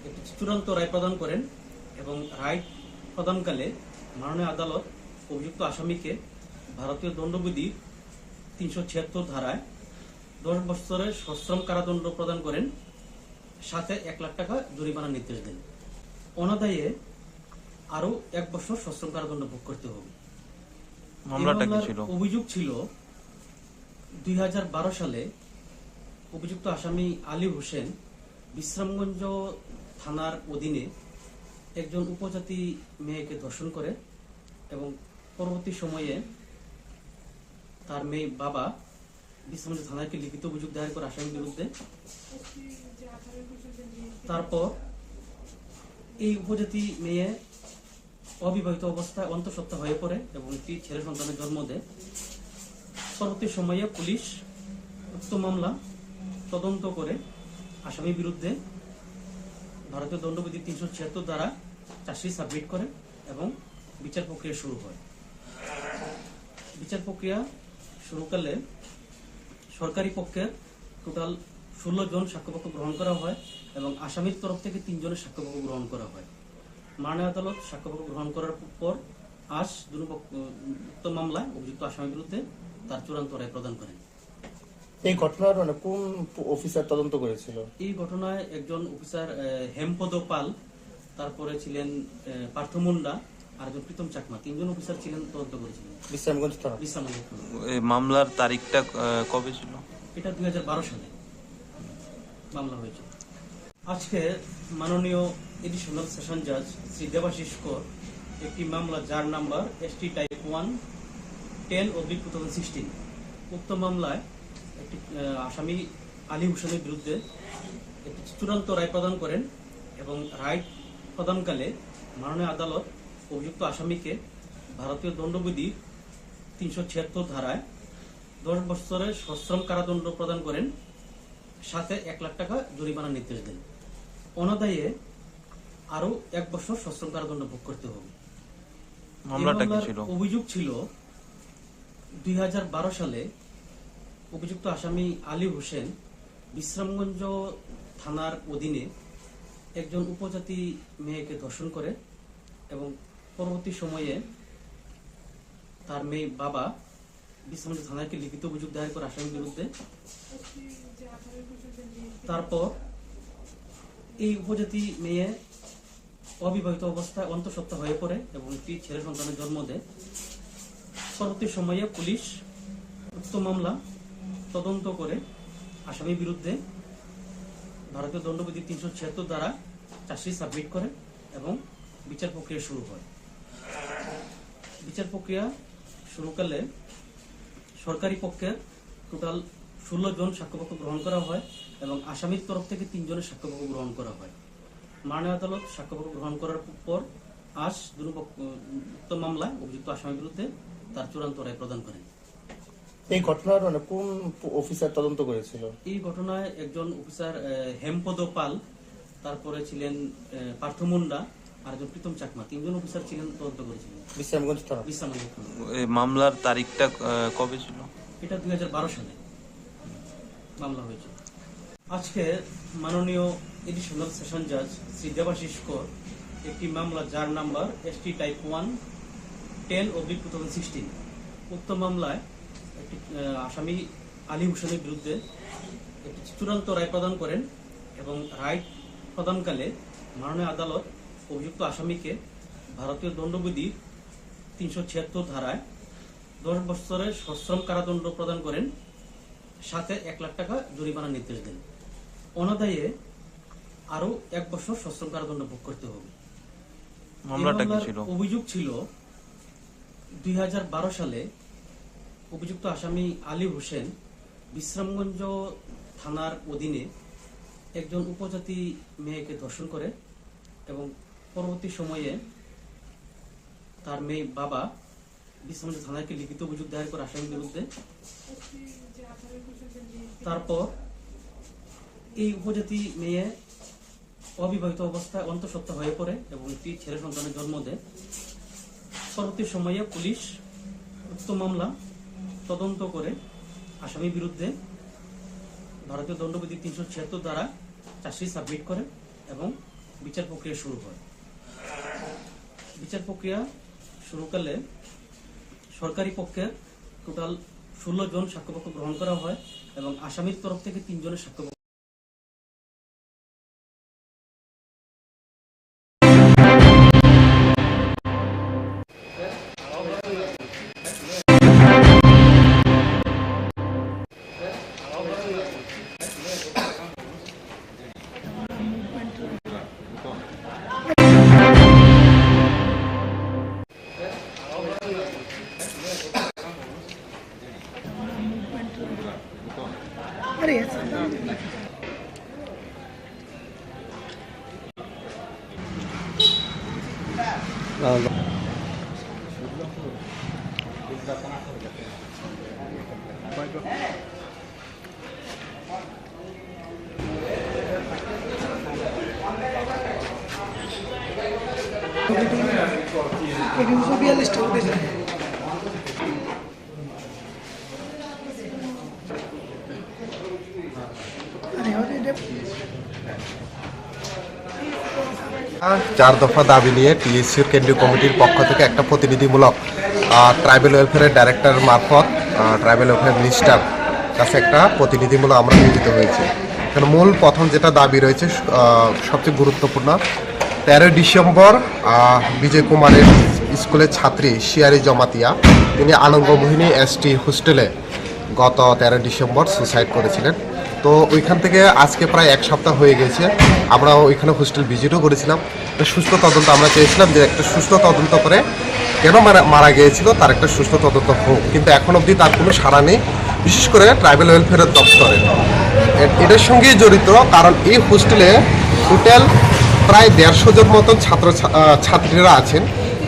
একটি চূড়ান্ত রায় প্রদান করেন এবং রায় প্রদানকালে মাননীয় আদালত অভিযুক্ত আসামিকে ভারতীয় দণ্ডবিধির 376 ধারায় 10 বছরের সশ্রম কারাদণ্ড প্রদান করেন, সাথে 1 লাখ টাকা জরিমানার নির্দেশ দেন। অনাদায়ে আরো 1 বছর সশ্রম কারাদণ্ড ভোগ করতে হবে। মামলাটা কি ছিল? অভিযোগ ছিল 2012 সালে অভিযুক্ত আসামি আলী হোসেন বিশ্রামগঞ্জ থানার অধীনে একজন উপজাতি মেয়েকে ধর্ষণ করে এবং পরবর্তী সময়ে তার মেয়ে বাবা বিশ্রামগঞ্জ থানাকে লিখিত অভিযোগ দায়ের করে আসামির বিরুদ্ধে। তারপর এই উপজাতি মেয়ে অবিবাহিত অবস্থায় অন্তঃসত্ত্বা হয়ে পড়ে এবং একটি ছেলে সন্তানের জন্ম দেয়। পরবর্তী সময়ে পুলিশ উক্ত মামলা তদন্ত করে আসামির বিরুদ্ধে ভারতীয় দণ্ডবিধি 376 দ্বারা চার্জশিট সাবমিট করে এবং বিচার প্রক্রিয়া শুরু হয়। বিচার প্রক্রিয়া শুরুকালে সরকারি পক্ষের টোটাল 16 জন সাক্ষ্যপক্ষ গ্রহণ করা হয় এবং আসামির তরফ থেকে 3 জনের সাক্ষ্যপক্ষ গ্রহণ করা হয়। মাননীয় আদালত সাক্ষ্যপক্ষ গ্রহণ করার পর আজ উক্ত মামলায় অভিযুক্ত আসামির বিরুদ্ধে তার চূড়ান্ত রায় প্রদান করেন। এই ঘটনার কোন অফিসার তদন্ত করেছিল? এই ঘটনায় একজন অফিসার হেমপদ পাল, তারপরে ছিলেন পার্থ মুন্ডা আর একজন প্রীতম চাকমা, 3 জন অফিসার ছিলেন, তদন্ত করেছিলেন। বিশ্রামগঞ্জ থানা। মামলার তারিখটা কবে ছিল? এটা 2012 সালে মামলা হয়েছে। আজকে মাননীয় এডিশনাল সেশন জাজ শ্রী দেবাশিস কর একটি মামলা যার নাম্বার ST টাইপ 1-10/2016 উক্ত মামলায় একটি আসামি আলী হোসেনের বিরুদ্ধে একটি চূড়ান্ত রায় প্রদান করেন এবং রায় প্রদানকালে মাননীয় আদালত অভিযুক্ত আসামিকে ভারতীয় দণ্ডবিধির 376 ধারায় 10 বছরের সশ্রম কারাদণ্ড প্রদান করেন, সাথে 1 লাখ টাকা জরিমানার নির্দেশ দেন। অনাদায়ে আরো 1 বছর সশ্রম কারাদণ্ড ভোগ করতে হবে। মামলাটা কি ছিল? অভিযোগ ছিল 2012 সালে অভিযুক্ত আসামি আলী হোসেন বিশ্রামগঞ্জ থানার অধীনে একজন উপজাতি মেয়েকে ধর্ষণ করে এবং পরবর্তী সময়ে তার মেয়ে বাবা বিশ্রামগঞ্জ থানাকে লিখিত অভিযোগ দায়ের করে আসামির বিরুদ্ধে। তারপর এই উপজাতি মেয়ে অবিবাহিত অবস্থায় অন্তঃসত্ত্বা হয়ে পড়ে এবং একটি ছেলে সন্তানের জন্ম দেয়। পরবর্তী সময়ে পুলিশ উক্ত মামলা তদন্ত করে আসামির বিরুদ্ধে ভারতীয় দণ্ডবিধি 376 দ্বারা চার্জশিট সাবমিট করে এবং বিচার প্রক্রিয়া শুরু হয়। বিচার প্রক্রিয়া শুরুকালে সরকারি পক্ষের টোটাল 16 জন সাক্ষ্যপক্ষ গ্রহণ করা হয় এবং আসামির তরফ থেকে 3 জনের সাক্ষ্যপক্ষ গ্রহণ করা হয়। মাননীয় আদালত সাক্ষ্যপক্ষ গ্রহণ করার পর আজ উক্ত মামলায় অভিযুক্ত আসামির বিরুদ্ধে তার চূড়ান্ত রায় প্রদান করেন। এই ঘটনার কোন অফিসার তদন্ত করেছিল? এই ঘটনায় একজন অফিসার হেমপদ পাল, তারপরে ছিলেন পার্থ মুন্ডা আর একজন প্রীতম চাকমা, 3 জন অফিসার ছিলেন, তদন্ত করেছিলেন। বিশ্রামগঞ্জ থানা। মামলার তারিখটা কবে ছিল? এটা 2012 সালে মামলা হয়েছে। আজকে মাননীয় এডিশনাল সেশন জাজ শ্রী দেবাশিস কর একটি মামলা যার নাম্বার ST টাইপ 1-10/2016 উক্ত মামলায় একটি আসামি আলী হোসেনের বিরুদ্ধে একটি চূড়ান্ত রায় প্রদান করেন এবং রায় প্রদানকালে মাননীয় আদালত অভিযুক্ত আসামিকে ভারতীয় দণ্ডবিধির 376 ধারায় 10 বছরের সশ্রম কারাদণ্ড প্রদান করেন, সাথে 1 লাখ টাকা জরিমানার নির্দেশ দেন। অনাদায়ে আরো 1 বছর সশ্রম কারাদণ্ড ভোগ করতে হবে। মামলাটা কি ছিল? অভিযোগ ছিল 2012 সালে অভিযুক্ত আসামি আলী হোসেন বিশ্রামগঞ্জ থানার অধীনে একজন উপজাতি মেয়েকে ধর্ষণ করে এবং পরবর্তী সময়ে তার মেয়ে বাবা বিশ্রামগঞ্জ থানায় লিখিত অভিযোগ দায়ের করে আসামির বিরুদ্ধে। তারপর এই উপজাতি মেয়ে অবিবাহিত অবস্থায় অন্তঃসত্ত্বা হয়ে পড়ে এবং একটি ছেলে সন্তানের জন্ম দেয়। পরবর্তী সময়ে পুলিশ উক্ত মামলা তদন্ত করে আসামির বিরুদ্ধে ভারতীয় দণ্ডবিধি 376 দ্বারা চার্জশিট সাবমিট করে এবং বিচার প্রক্রিয়া শুরু হয়। বিচার প্রক্রিয়া শুরুকালে সরকারি পক্ষের টোটাল 16 জন সাক্ষ্যপক্ষ গ্রহণ করা হয় এবং আসামির তরফ থেকে 3 জনের সাক্ষ্যপক্ষ চার দফা দাবি নিয়ে টিএসসির কেন্দ্রীয় কমিটির পক্ষ থেকে একটা প্রতিনিধিমূলক ট্রাইবাল ওয়েলফেয়ারের ডাইরেক্টর মারফত ট্রাইবাল ওয়েলফেয়ার মিনিস্টার কাছে একটা প্রতিনিধিমূলক আমরা নিয়োজিত হয়েছি। এখানে মূল প্রথম যেটা দাবি রয়েছে সবচেয়ে গুরুত্বপূর্ণ, 13 ডিসেম্বর বিজয় কুমারের স্কুলের ছাত্রী শিয়ারি জমাতিয়া তিনি আনন্দমোহিনী এসটি হোস্টেলে গত 13 ডিসেম্বর সুসাইড করেছিলেন। তো ওইখান থেকে আজকে প্রায় 1 সপ্তাহ হয়ে গেছে। আমরা ওইখানে হোস্টেল ভিজিটও করেছিলাম। সুস্থ তদন্ত আমরা চেয়েছিলাম যে একটা সুস্থ তদন্ত করে কেন মারা গিয়েছিল তার একটা সুস্থ তদন্ত হোক, কিন্তু এখন অবধি তার কোনো সাড়া নেই, বিশেষ করে ট্রাইবাল ওয়েলফেয়ারের দপ্তরে। এটার সঙ্গেই জড়িত, কারণ এই হোস্টেলে টোটাল প্রায় 150 জন মতন ছাত্রীরা আছেন,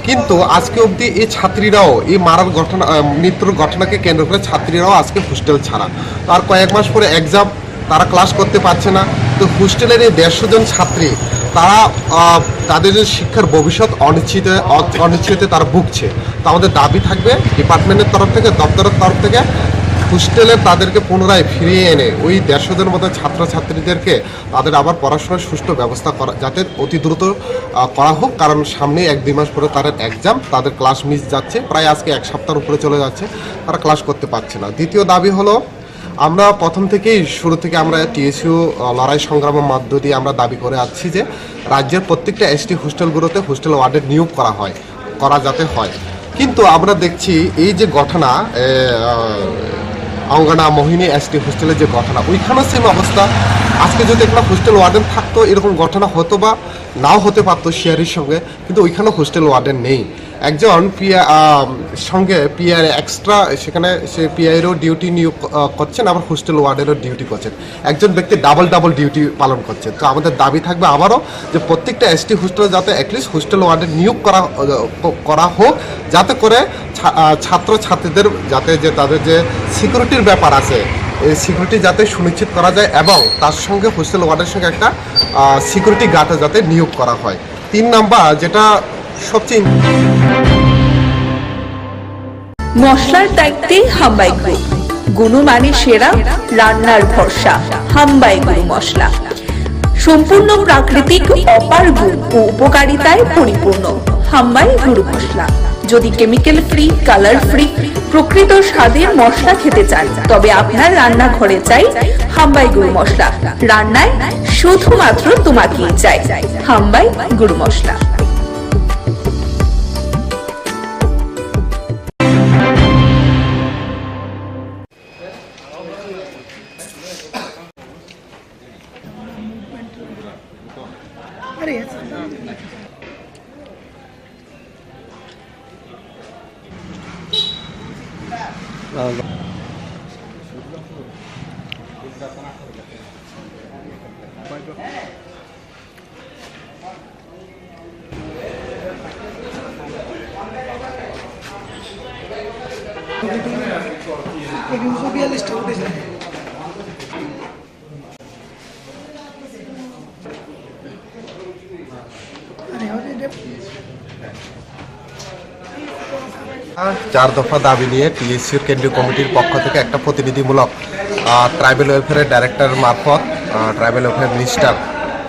কিন্তু আজকে অবধি এই ছাত্রীরাও এই মারার ঘটনা মৃত্যুর ঘটনাকে কেন্দ্র করে ছাত্রীরাও আজকে হোস্টেল ছাড়া। তার কয়েক মাস পরে এক্সাম, তারা ক্লাস করতে পারছে না। তো হোস্টেলের এই 150 জন ছাত্রী তারা তাদের যে শিক্ষার ভবিষ্যৎ অনিশ্চিতে তারা ভুগছে। তো আমাদের দাবি থাকবে ডিপার্টমেন্টের তরফ থেকে, দপ্তরের তরফ থেকে হোস্টেলে তাদেরকে পুনরায় ফিরিয়ে এনে ওই 150 জনের মতো ছাত্রছাত্রীদেরকে তাদের আবার পড়াশোনার সুষ্ঠু ব্যবস্থা করা যাতে অতি দ্রুত করা হোক, কারণ সামনে 1-2 মাস পরে তাদের এক্সাম, তাদের ক্লাস মিস যাচ্ছে, প্রায় আজকে 1 সপ্তাহের উপরে চলে যাচ্ছে, তারা ক্লাস করতে পারছে না। দ্বিতীয় দাবি হলো, আমরা প্রথম থেকেই শুরু থেকে আমরা টিএসইউ লড়াই সংগ্রামের মধ্য দিয়ে আমরা দাবি করে আসছি যে রাজ্যের প্রত্যেকটা এসটি হোস্টেলগুলোতে হোস্টেল ওয়ার্ডের নিয়োগ করা যাতে হয়। কিন্তু আমরা দেখছি এই যে ঘটনা অঙ্গনা মোহিনী এসটি হোস্টেলের যে ঘটনা, ওইখানেও সেম অবস্থা। আজকে যদি একটা হোস্টেল ওয়ার্ডেন থাকতো এরকম ঘটনা হতো বা নাও হতে পারতো শেয়ারের সঙ্গে, কিন্তু ওইখানেও হোস্টেল ওয়ার্ডেন নেই। একজন সঙ্গে পিআর এক্সট্রা সেখানে সে পিআইয়েরও ডিউটি নিয়োগ করছেন, আবার হোস্টেল ওয়ার্ডেরও ডিউটি করছেন, একজন ব্যক্তি ডাবল ডিউটি পালন করছেন। তো আমাদের দাবি থাকবে আবারও যে প্রত্যেকটা এসটি হোস্টেলে যাতে অ্যাটলিস্ট হোস্টেল ওয়ার্ডের নিয়োগ করা হোক, যাতে করে ছাত্রছাত্রীদের যাতে যে তাদের যে সিকিউরিটির ব্যাপার আছে এই সিকিউরিটি যাতে সুনিশ্চিত করা যায়, এবং তার সঙ্গে হোস্টেল ওয়ার্ডের সঙ্গে একটা সিকিউরিটি গার্ডে যাতে নিয়োগ করা হয়। 3 নাম্বার যেটা সবচেয়ে মশলার দায়িত্বে হাম্বাই গ্রুপ, গুণমানে সেরা, রান্নার ভরসা। হাম্বাই গুরু মশলা সম্পূর্ণ প্রাকৃতিক, অপার গুণ ও উপকারিতায় পরিপূর্ণ। হাম্বাই গুরু মশলা। যদি কেমিক্যাল ফ্রি, কালার ফ্রি, প্রকৃত স্বাদের মশলা খেতে চান, তবে আপনার রান্নাঘরে চাই হাম্বাই গুরু মশলা। রান্নায় শুধুমাত্র তোমাকেই চাই হাম্বাই গুরু মশলা। চার দফা দাবি নিয়ে টিএসসির কেন্দ্রীয় কমিটির পক্ষ থেকে একটা প্রতিনিধিমূলক ট্রাইবেল ওয়েলফেয়ারের ডাইরেক্টর মারফত ট্রাইবেল ওয়েলফেয়ার মিনিস্টার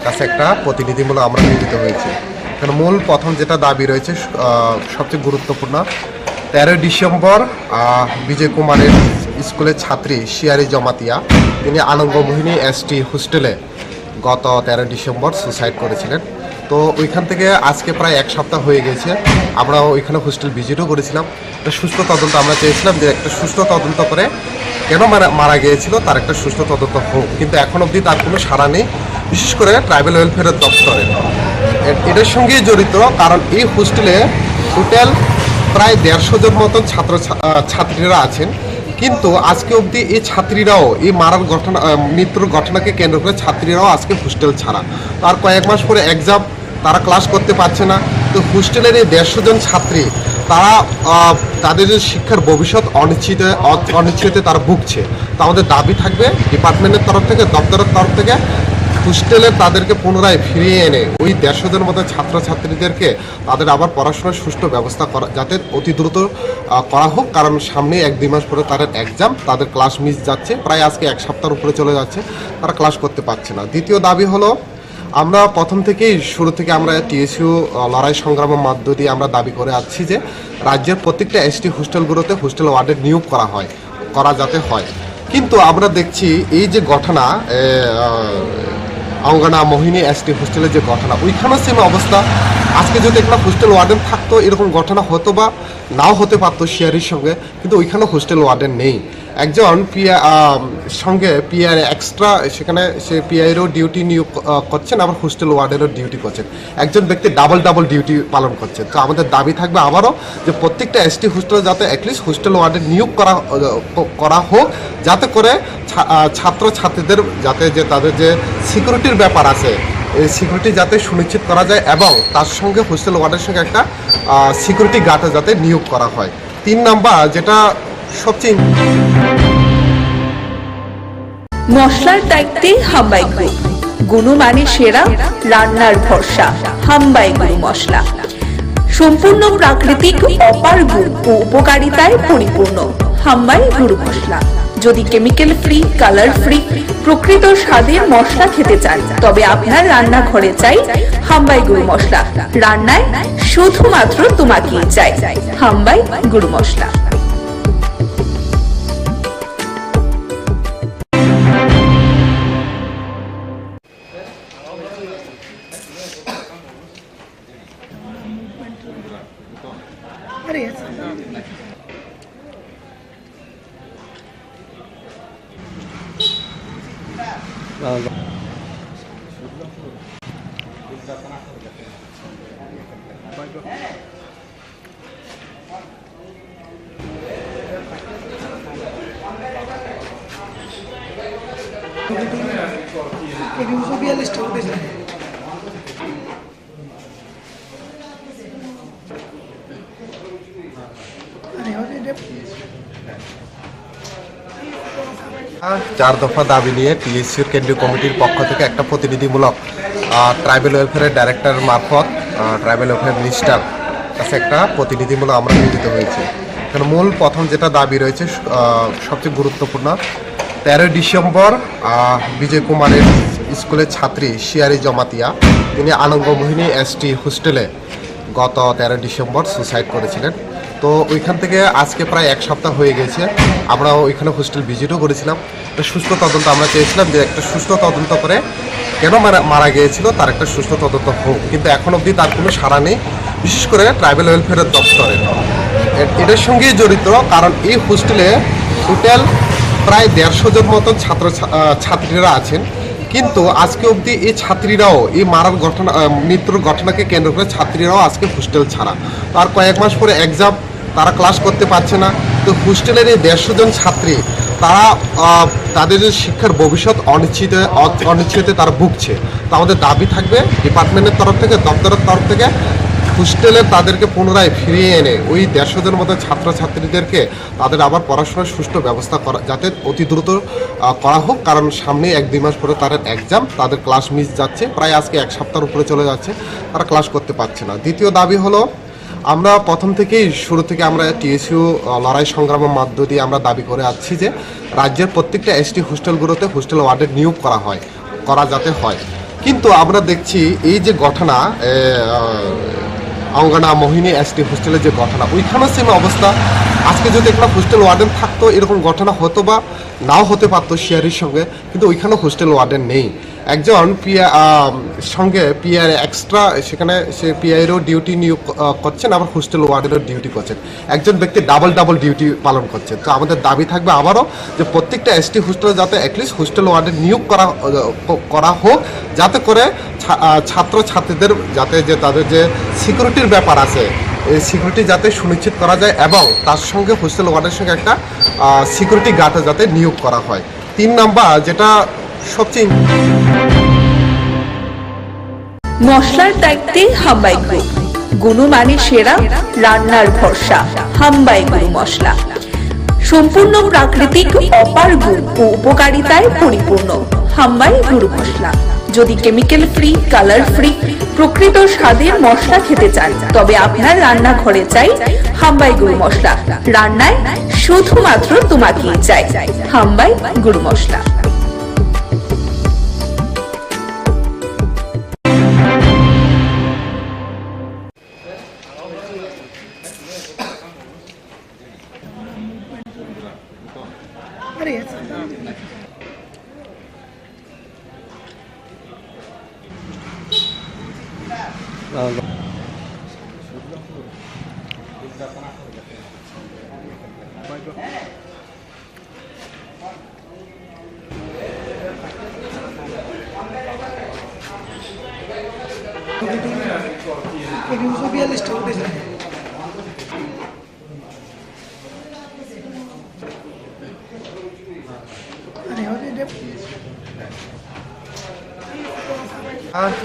কাছে একটা প্রতিনিধিমূলক আমরা মিলিত হয়েছি। কারণ মূল প্রথম যেটা দাবি রয়েছে সবচেয়ে গুরুত্বপূর্ণ, 13 ডিসেম্বর বিজয় কুমারের স্কুলের ছাত্রী শিয়ারি জমাতিয়া তিনি আনন্দমোহিনী এসটি হোস্টেলে গত 13 ডিসেম্বর সুসাইড করেছিলেন। তো ওইখান থেকে আজকে প্রায় এক সপ্তাহ হয়ে গেছে। আমরা ওইখানে হোস্টেল ভিজিটও করেছিলাম। একটা সুস্থ তদন্ত আমরা চেয়েছিলাম যে একটা সুস্থ তদন্ত করে কেন মারা গিয়েছিল তার একটা সুস্থ তদন্ত হোক, কিন্তু এখন অবধি তার কোনো সাড়া নেই, বিশেষ করে ট্রাইবেল ওয়েলফেয়ারের দপ্তরে। এটার সঙ্গে জড়িত, কারণ এই হোস্টেলে টোটাল প্রায় 150 জন মতন ছাত্রীরা আছেন, কিন্তু আজকে অবধি এই ছাত্রীরাও এই মারার ঘটনা মৃত্যুর ঘটনাকে কেন্দ্র করে ছাত্রীরাও আজকে হোস্টেল ছাড়া। তার কয়েক মাস পরে এক্সাম, তারা ক্লাস করতে পারছে না। তো হোস্টেলের এই 150 জন ছাত্রী তারা তাদের যে শিক্ষার ভবিষ্যৎ অনিশ্চিতে তারা ভুগছে। তো আমাদের দাবি থাকবে ডিপার্টমেন্টের তরফ থেকে, দপ্তরের তরফ থেকে হোস্টেলে তাদেরকে পুনরায় ফিরিয়ে এনে ওই 150 জন মতো ছাত্রছাত্রীদেরকে তাদের আবার পড়াশোনার সুষ্ঠু ব্যবস্থা করা যাতে অতি দ্রুত করা হোক, কারণ সামনে 1-2 মাস পরে তাদের এক্সাম, তাদের ক্লাস মিস যাচ্ছে, প্রায় আজকে এক সপ্তাহের উপরে চলে যাচ্ছে, তারা ক্লাস করতে পারছে না। দ্বিতীয় দাবি হলো, আমরা প্রথম থেকেই শুরু থেকে আমরা টিএসইউ লড়াই সংগ্রামের মধ্য দিয়ে আমরা দাবি করে আসছি যে রাজ্যের প্রত্যেকটা এসটি হোস্টেলগুলোতে হোস্টেল ওয়ার্ডের নিয়োগ করা যাতে হয়। কিন্তু আমরা দেখছি এই যে ঘটনা অঙ্গনা মোহিনী এসটি হোস্টেলের যে ঘটনা, ওইখানেও সেম অবস্থা। আজকে যদি একটা হোস্টেল ওয়ার্ডেন থাকতো এরকম ঘটনা হতো বা নাও হতে পারতো শিয়ারির সঙ্গে, কিন্তু ওইখানেও হোস্টেল ওয়ার্ডেন নেই। একজন সঙ্গে পিআর এক্সট্রা, সেখানে সে পিআইয়েরও ডিউটি নিয়োগ করছেন, আবার হোস্টেল ওয়ার্ডেরও ডিউটি করছেন। একজন ব্যক্তি ডাবল ডিউটি পালন করছেন। তো আমাদের দাবি থাকবে আবারও যে প্রত্যেকটা এসটি হোস্টেলে যাতে অ্যাটলিস্ট হোস্টেল ওয়ার্ডের নিয়োগ করা হোক, যাতে করে ছাত্রছাত্রীদের যাতে যে তাদের যে সিকিউরিটির ব্যাপার আছে এই সিকিউরিটি যাতে সুনিশ্চিত করা যায়, এবং তার সঙ্গে হোস্টেল ওয়ার্ডের সঙ্গে একটা সিকিউরিটি গার্ডে যাতে নিয়োগ করা হয়। 3 নাম্বার যেটা সবচেয়ে মশলার দায়িত্বে হাম্বাই গ্রুপ, গুণমানে সেরা, রান্নার ভরসা। হাম্বাই গুরু মশলা সম্পূর্ণ প্রাকৃতিক, অপার গুণ ও উপকারিতায় পরিপূর্ণ। হাম্বাই গুরু মশলা। যদি কেমিক্যাল ফ্রি, কালার ফ্রি, প্রকৃত স্বাদের মশলা খেতে চান, তবে আপনার রান্নাঘরে চাই হাম্বাই গুরু মশলা। রান্নায় শুধুমাত্র তোমাকেই চাই হাম্বাই গুরু মশলা। চার দফা দাবি নিয়ে টিএসসির কেন্দ্রীয় কমিটির পক্ষ থেকে একটা প্রতিনিধিমূলক ট্রাইবেল ওয়েলফেয়ারের ডাইরেক্টর মারফত ট্রাইবেল ওয়েলফেয়ার মিনিস্টার কাছে একটা প্রতিনিধিমূলক আমরা মিলিত হয়েছি। কারণ মূল প্রথম যেটা দাবি রয়েছে সবচেয়ে গুরুত্বপূর্ণ, 13 ডিসেম্বর বিজয় কুমারের স্কুলের ছাত্রী শিয়ারি জমাতিয়া তিনি আনন্দমোহিনী এসটি হোস্টেলে গত 13 ডিসেম্বর সুসাইড করেছিলেন। তো ওইখান থেকে আজকে প্রায় এক সপ্তাহ হয়ে গেছে। আমরা ওইখানে হোস্টেল ভিজিটও করেছিলাম। একটা সুস্থ তদন্ত আমরা চেয়েছিলাম যে একটা সুস্থ তদন্ত করে কেন মারা গিয়েছিল তার একটা সুস্থ তদন্ত হোক, কিন্তু এখন অবধি তার কোনো সাড়া নেই, বিশেষ করে ট্রাইবেল ওয়েলফেয়ারের দপ্তরে। এটার সঙ্গে জড়িত, কারণ এই হোস্টেলে টোটাল প্রায় 150 জন মতন ছাত্রীরা আছেন, কিন্তু আজকে অবধি এই ছাত্রীরাও এই মারার মৃত্যুর ঘটনাকে কেন্দ্র করে ছাত্রীরাও আজকে হোস্টেল ছাড়া। তার কয়েক মাস পরে এক্সাম, তারা ক্লাস করতে পারছে না। তো হোস্টেলের এই 150 জন ছাত্রী তারা তাদের যে শিক্ষার ভবিষ্যৎ অনিশ্চিতে তারা ভুগছে। তো আমাদের দাবি থাকবে ডিপার্টমেন্টের তরফ থেকে, দপ্তরের তরফ থেকে হোস্টেলে তাদেরকে পুনরায় ফিরিয়ে এনে ওই 150 জন মতো ছাত্রছাত্রীদেরকে তাদের আবার পড়াশোনার সুষ্ঠু ব্যবস্থা করা যাতে অতি দ্রুত করা হোক, কারণ সামনে 1-2 মাস পরে তাদের এক্সাম, তাদের ক্লাস মিস যাচ্ছে, প্রায় আজকে 1 সপ্তাহের উপরে চলে যাচ্ছে, তারা ক্লাস করতে পারছে না। দ্বিতীয় দাবি হলো, আমরা প্রথম থেকেই শুরু থেকে আমরা টিএসইউ লড়াই সংগ্রামের মধ্য দিয়ে আমরা দাবি করে আসছি যে রাজ্যের প্রত্যেকটা এসটি হোস্টেলগুলোতে হোস্টেল ওয়ার্ডের নিয়োগ করা যাতে হয়। কিন্তু আমরা দেখছি এই যে ঘটনা অঙ্গনা মোহিনী এসটি হোস্টেলের যে ঘটনা, ওইখানে সেম অবস্থা। আজকে যদি একটা হোস্টেল ওয়ার্ডেন থাকতো এরকম ঘটনা হতো বা নাও হতে পারতো শেয়ারির সঙ্গে, কিন্তু ওইখানেও হোস্টেল ওয়ার্ডেন নেই। একজন সঙ্গে পিআর এক্সট্রা, সেখানে সে পিআইয়েরও ডিউটি নিয়োগ করছেন, আবার হোস্টেল ওয়ার্ডেরও ডিউটি করছেন। একজন ব্যক্তি ডাবল ডিউটি পালন করছেন। তো আমাদের দাবি থাকবে আবারও যে প্রত্যেকটা এসটি হোস্টেলে যাতে অ্যাটলিস্ট হোস্টেল ওয়ার্ডের নিয়োগ করা হোক, যাতে করে ছাত্রছাত্রীদের যাতে যে তাদের যে সিকিউরিটির ব্যাপার আছে এই সিকিউরিটি যাতে সুনিশ্চিত করা যায়, এবং তার সঙ্গে হোস্টেল ওয়ার্ডের সঙ্গে একটা সিকিউরিটি গার্ডও যাতে নিয়োগ করা হয়। 3 নাম্বার যেটা সবচেয়ে মশলার দায়িত্বে হাম্বাই গ্রুপ, গুণমানে সেরা, রান্নার ভরসা। হাম্বাই গুরু মশলা সম্পূর্ণ প্রাকৃতিক, অপার গুণ ও উপকারিতায় পরিপূর্ণ। হাম্বাই গুরু মশলা। যদি কেমিক্যাল ফ্রি, কালার ফ্রি, প্রকৃত স্বাদের মশলা খেতে চান, তবে আপনার রান্নাঘরে চাই হাম্বাই গুরু মশলা। রান্নায় শুধুমাত্র তোমাকেই চাই হাম্বাই গুরু মশলা।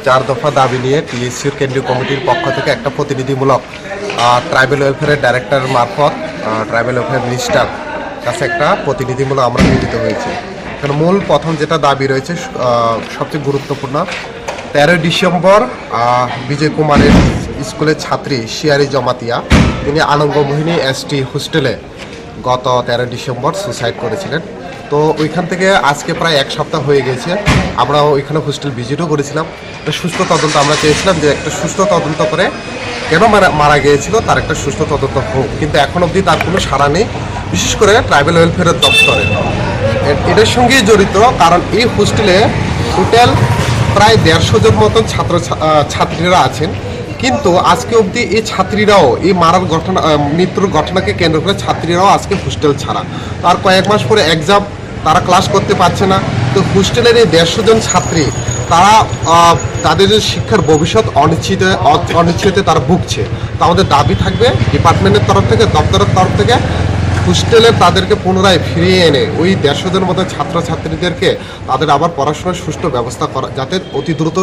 চার দফা দাবি নিয়ে টিএসসির কেন্দ্রীয় কমিটির পক্ষ থেকে একটা প্রতিনিধিমূলক ট্রাইবেল ওয়েলফেয়ারের ডাইরেক্টর মারফত ট্রাইবেল ওয়েলফেয়ার মিনিস্টার কাছে একটা প্রতিনিধিমূলক আমরা মিলিত হয়েছি। এখানে মূল প্রথম যেটা দাবি রয়েছে সবচেয়ে গুরুত্বপূর্ণ, 13 ডিসেম্বর বিজয় কুমারের স্কুলের ছাত্রী শিয়ারি জমাতিয়া, তিনি আনন্দমোহিনী এসটি হোস্টেলে গত 13 ডিসেম্বর সুসাইড করেছিলেন। তো ওইখান থেকে আজকে প্রায় 1 সপ্তাহ হয়ে গেছে। আমরা ওইখানে হোস্টেল ভিজিটও করেছিলাম। একটা সুস্থ তদন্ত আমরা চেয়েছিলাম যে একটা সুস্থ তদন্ত করে কেন মারা গিয়েছিল তার একটা সুস্থ তদন্ত হোক, কিন্তু এখন অবধি তার কোনো সাড়া নেই, বিশেষ করে ট্রাইবেল ওয়েলফেয়ারের দপ্তরে। এটার সঙ্গেই জড়িত, কারণ এই হোস্টেলে টোটাল প্রায় 150 জন মতন ছাত্রীরা আছেন, কিন্তু আজকে অবধি এই ছাত্রীরাও এই মৃত্যুর ঘটনাকে কেন্দ্র করে ছাত্রীরাও আজকে হোস্টেল ছাড়া। তার কয়েক মাস পরে এক্সাম, তারা ক্লাস করতে পারছে না। তো হোস্টেলের এই 150 জন ছাত্রী তারা তাদের যে শিক্ষার ভবিষ্যৎ অনিশ্চিতে তারা ভুগছে। তো আমাদের দাবি থাকবে ডিপার্টমেন্টের তরফ থেকে, দপ্তরের তরফ থেকে হোস্টেলে তাদেরকে পুনরায় ফিরিয়ে এনে ওই 150 জন মতো ছাত্রছাত্রীদেরকে তাদের আবার পড়াশোনার সুষ্ঠু ব্যবস্থা করা যাতে অতি দ্রুত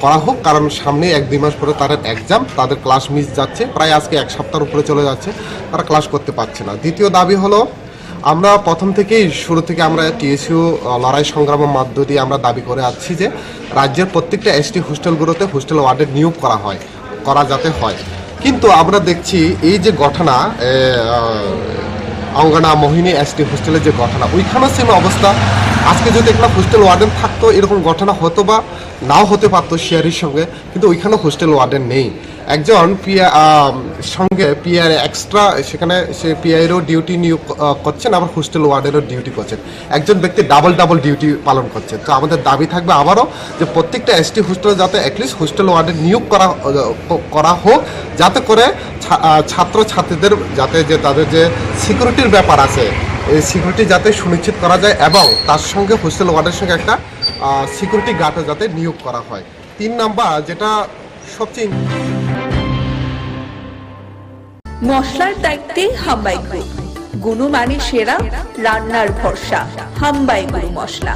করা হোক, কারণ সামনে 1-2 মাস পরে তাদের এক্সাম, তাদের ক্লাস মিস যাচ্ছে, প্রায় আজকে 1 সপ্তাহের উপরে চলে যাচ্ছে, তারা ক্লাস করতে পারছে না। দ্বিতীয় দাবি হলো, আমরা প্রথম থেকেই শুরু থেকে আমরা টিএসইউ লড়াই সংগ্রামের মধ্য দিয়ে আমরা দাবি করে আসছি যে রাজ্যের প্রত্যেকটা এসটি হোস্টেলগুলোতে হোস্টেল ওয়ার্ডের নিয়োগ করা যাতে হয়। কিন্তু আমরা দেখছি এই যে ঘটনা অঙ্গনা মোহিনী এসটি হোস্টেলের যে ঘটনা, ওইখানেও সেম অবস্থা। আজকে যদি একটা হোস্টেল ওয়ার্ডেন থাকতো এরকম ঘটনা হতো বা নাও হতে পারতো শেয়ারির সঙ্গে, কিন্তু ওইখানেও হোস্টেল ওয়ার্ডেন নেই। একজন সঙ্গে পিআর এক্সট্রা, সেখানে সে পিআইয়েরও ডিউটি নিয়োগ করছেন, আবার হোস্টেল ওয়ার্ডেরও ডিউটি করছেন। একজন ব্যক্তি ডাবল ডিউটি পালন করছেন। তো আমাদের দাবি থাকবে আবারও যে প্রত্যেকটা এসটি হোস্টেলে যাতে অ্যাটলিস্ট হোস্টেল ওয়ার্ডের নিয়োগ করা হোক, যাতে করে ছাত্রছাত্রীদের যাতে যে তাদের যে সিকিউরিটির ব্যাপার আছে এই সিকিউরিটি যাতে সুনিশ্চিত করা যায়, এবং তার সঙ্গে হোস্টেল ওয়ার্ডের সঙ্গে একটা সিকিউরিটি গার্ডও যাতে নিয়োগ করা হয়। 3 নাম্বার যেটা সবচেয়ে মশলার দায়িত্বে হাম্বাই গ্রুপ, গুণমানে সেরা, রান্নার ভরসা হাম্বাই গুরু মশলা।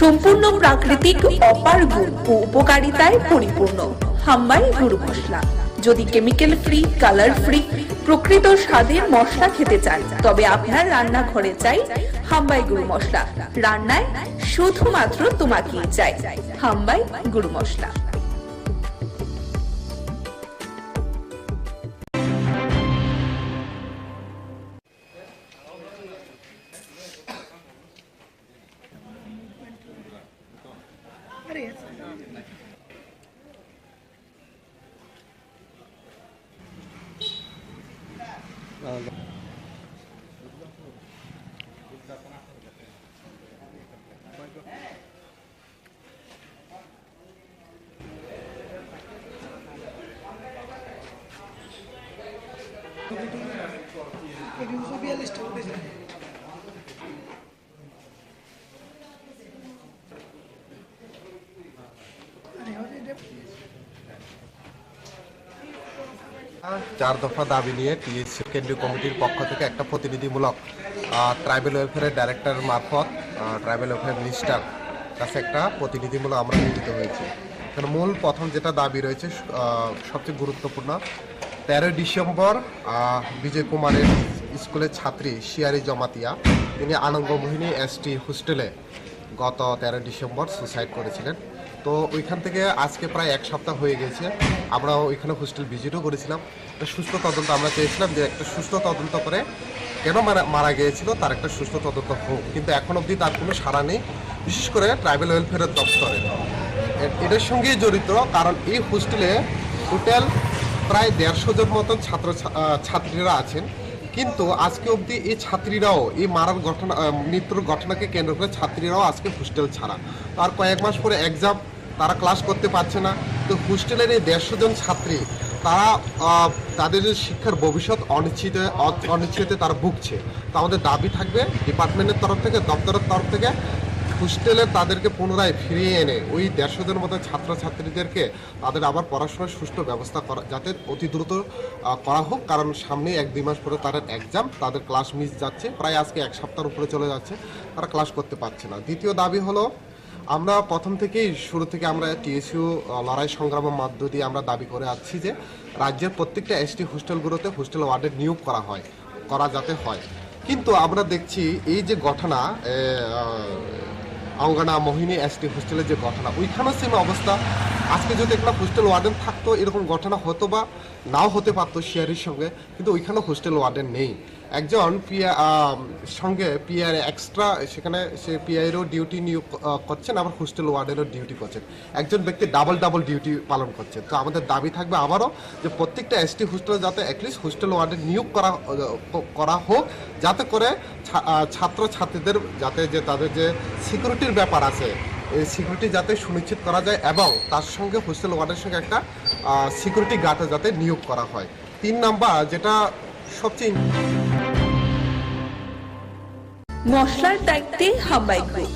সম্পূর্ণ প্রাকৃতিক, অপার গুণ ও উপকারিতায় পরিপূর্ণ হাম্বাই গুরু মশলা। যদি কেমিক্যাল ফ্রি, কালার ফ্রি, প্রকৃত স্বাদের মশলা খেতে চান, তবে আপনার রান্নাঘরে চাই হাম্বাই গুরু মশলা। রান্নায় শুধুমাত্র তোমাকেই চাই হাম্বাই গুরু মশলা। চার দফা দাবি নিয়ে টিএসসি কেন্দ্রীয় কমিটির পক্ষ থেকে একটা প্রতিনিধিমূলক ট্রাইবেল ওয়েলফেয়ারের ডাইরেক্টর মারফত ট্রাইবেল ওয়েলফেয়ার মিনিস্টার কাছে একটা প্রতিনিধিমূলক আমরা মিলিত হয়েছি। কারণ মূল প্রথম যেটা দাবি রয়েছে সবচেয়ে গুরুত্বপূর্ণ, 13 ডিসেম্বর বিজয় কুমারের স্কুলের ছাত্রী শিয়ারি জমাতিয়া তিনি আনন্দমোহিনী এসটি হোস্টেলে গত 13 ডিসেম্বর সুসাইড করেছিলেন। তো ওইখান থেকে আজকে প্রায় এক সপ্তাহ হয়ে গেছে। আমরা ওইখানে হোস্টেল ভিজিটও করেছিলাম। একটা সুস্থ তদন্ত আমরা চেয়েছিলাম যে একটা সুস্থ তদন্ত করে কেন মারা গিয়েছিল তার একটা সুস্থ তদন্ত হোক, কিন্তু এখন অবধি তার কোনো সাড়া নেই। বিশেষ করে ট্রাইবেল ওয়েলফেয়ারের দপ্তরে এটার সঙ্গেই জড়িত, কারণ এই হোস্টেলে টোটাল প্রায় 150 জন মতন ছাত্রীরা আছেন, কিন্তু আজকে অবধি এই ছাত্রীরাও এই মারার ঘটনা মৃত্যুর ঘটনাকে কেন্দ্র করে ছাত্রীরাও আজকে হোস্টেল ছাড়া। আর কয়েক মাস পরে এক্সাম, তারা ক্লাস করতে পারছে না। তো হোস্টেলের এই 150 জন ছাত্রী তারা তাদের শিক্ষার ভবিষ্যৎ অনিশ্চিতে তারা ভুগছে। তো আমাদের দাবি থাকবে ডিপার্টমেন্টের তরফ থেকে, দপ্তরের তরফ থেকে হোস্টেলে তাদেরকে পুনরায় ফিরিয়ে এনে ওই 150 জন মতো ছাত্রছাত্রীদেরকে তাদের আবার পড়াশোনার সুষ্ঠু ব্যবস্থা করা যাতে অতি দ্রুত করা হোক, কারণ সামনে 1-2 মাস পরে তাদের এক্সাম, তাদের ক্লাস মিস যাচ্ছে, প্রায় আজকে এক সপ্তাহের উপরে চলে যাচ্ছে, তারা ক্লাস করতে পারছে না। দ্বিতীয় দাবি হলো, আমরা প্রথম থেকেই শুরু থেকে আমরা টিএসইউ লড়াই সংগ্রামের মধ্য দিয়ে আমরা দাবি করে আসছি যে রাজ্যের প্রত্যেকটা এসটি হোস্টেলগুলোতে হোস্টেল ওয়ার্ডের নিয়োগ করা যাতে হয়। কিন্তু আমরা দেখছি এই যে ঘটনা অঙ্গনা মোহিনী এসটি হোস্টেলের যে ঘটনা, ওইখানেও সেম অবস্থা। আজকে যদি একটা হোস্টেল ওয়ার্ডেন থাকতো এরকম ঘটনা হতো বা নাও হতে পারতো শিয়ারির সঙ্গে, কিন্তু ওইখানেও হোস্টেল ওয়ার্ডেন নেই। একজন সঙ্গে পিআর এক্সট্রা সেখানে সে পিআইয়েরও ডিউটি নিয়োগ করছেন, আবার হোস্টেল ওয়ার্ডেরও ডিউটি করছেন, একজন ব্যক্তি ডাবল ডিউটি পালন করছে। তো আমাদের দাবি থাকবে আবারও যে প্রত্যেকটা এসটি হোস্টেলে যাতে অ্যাটলিস্ট হোস্টেল ওয়ার্ডের নিয়োগ করা হোক, যাতে করে ছাত্রছাত্রীদের যাতে যে তাদের যে সিকিউরিটির ব্যাপার আছে এই সিকিউরিটি যাতে সুনিশ্চিত করা যায়, এবং তার সঙ্গে হোস্টেল ওয়ার্ডের সঙ্গে একটা সিকিউরিটি গার্ডও যাতে নিয়োগ করা হয়। 3 নাম্বার যেটা সবচেয়ে মশলার দায়িত্বে হাম্বাই গ্রুপ,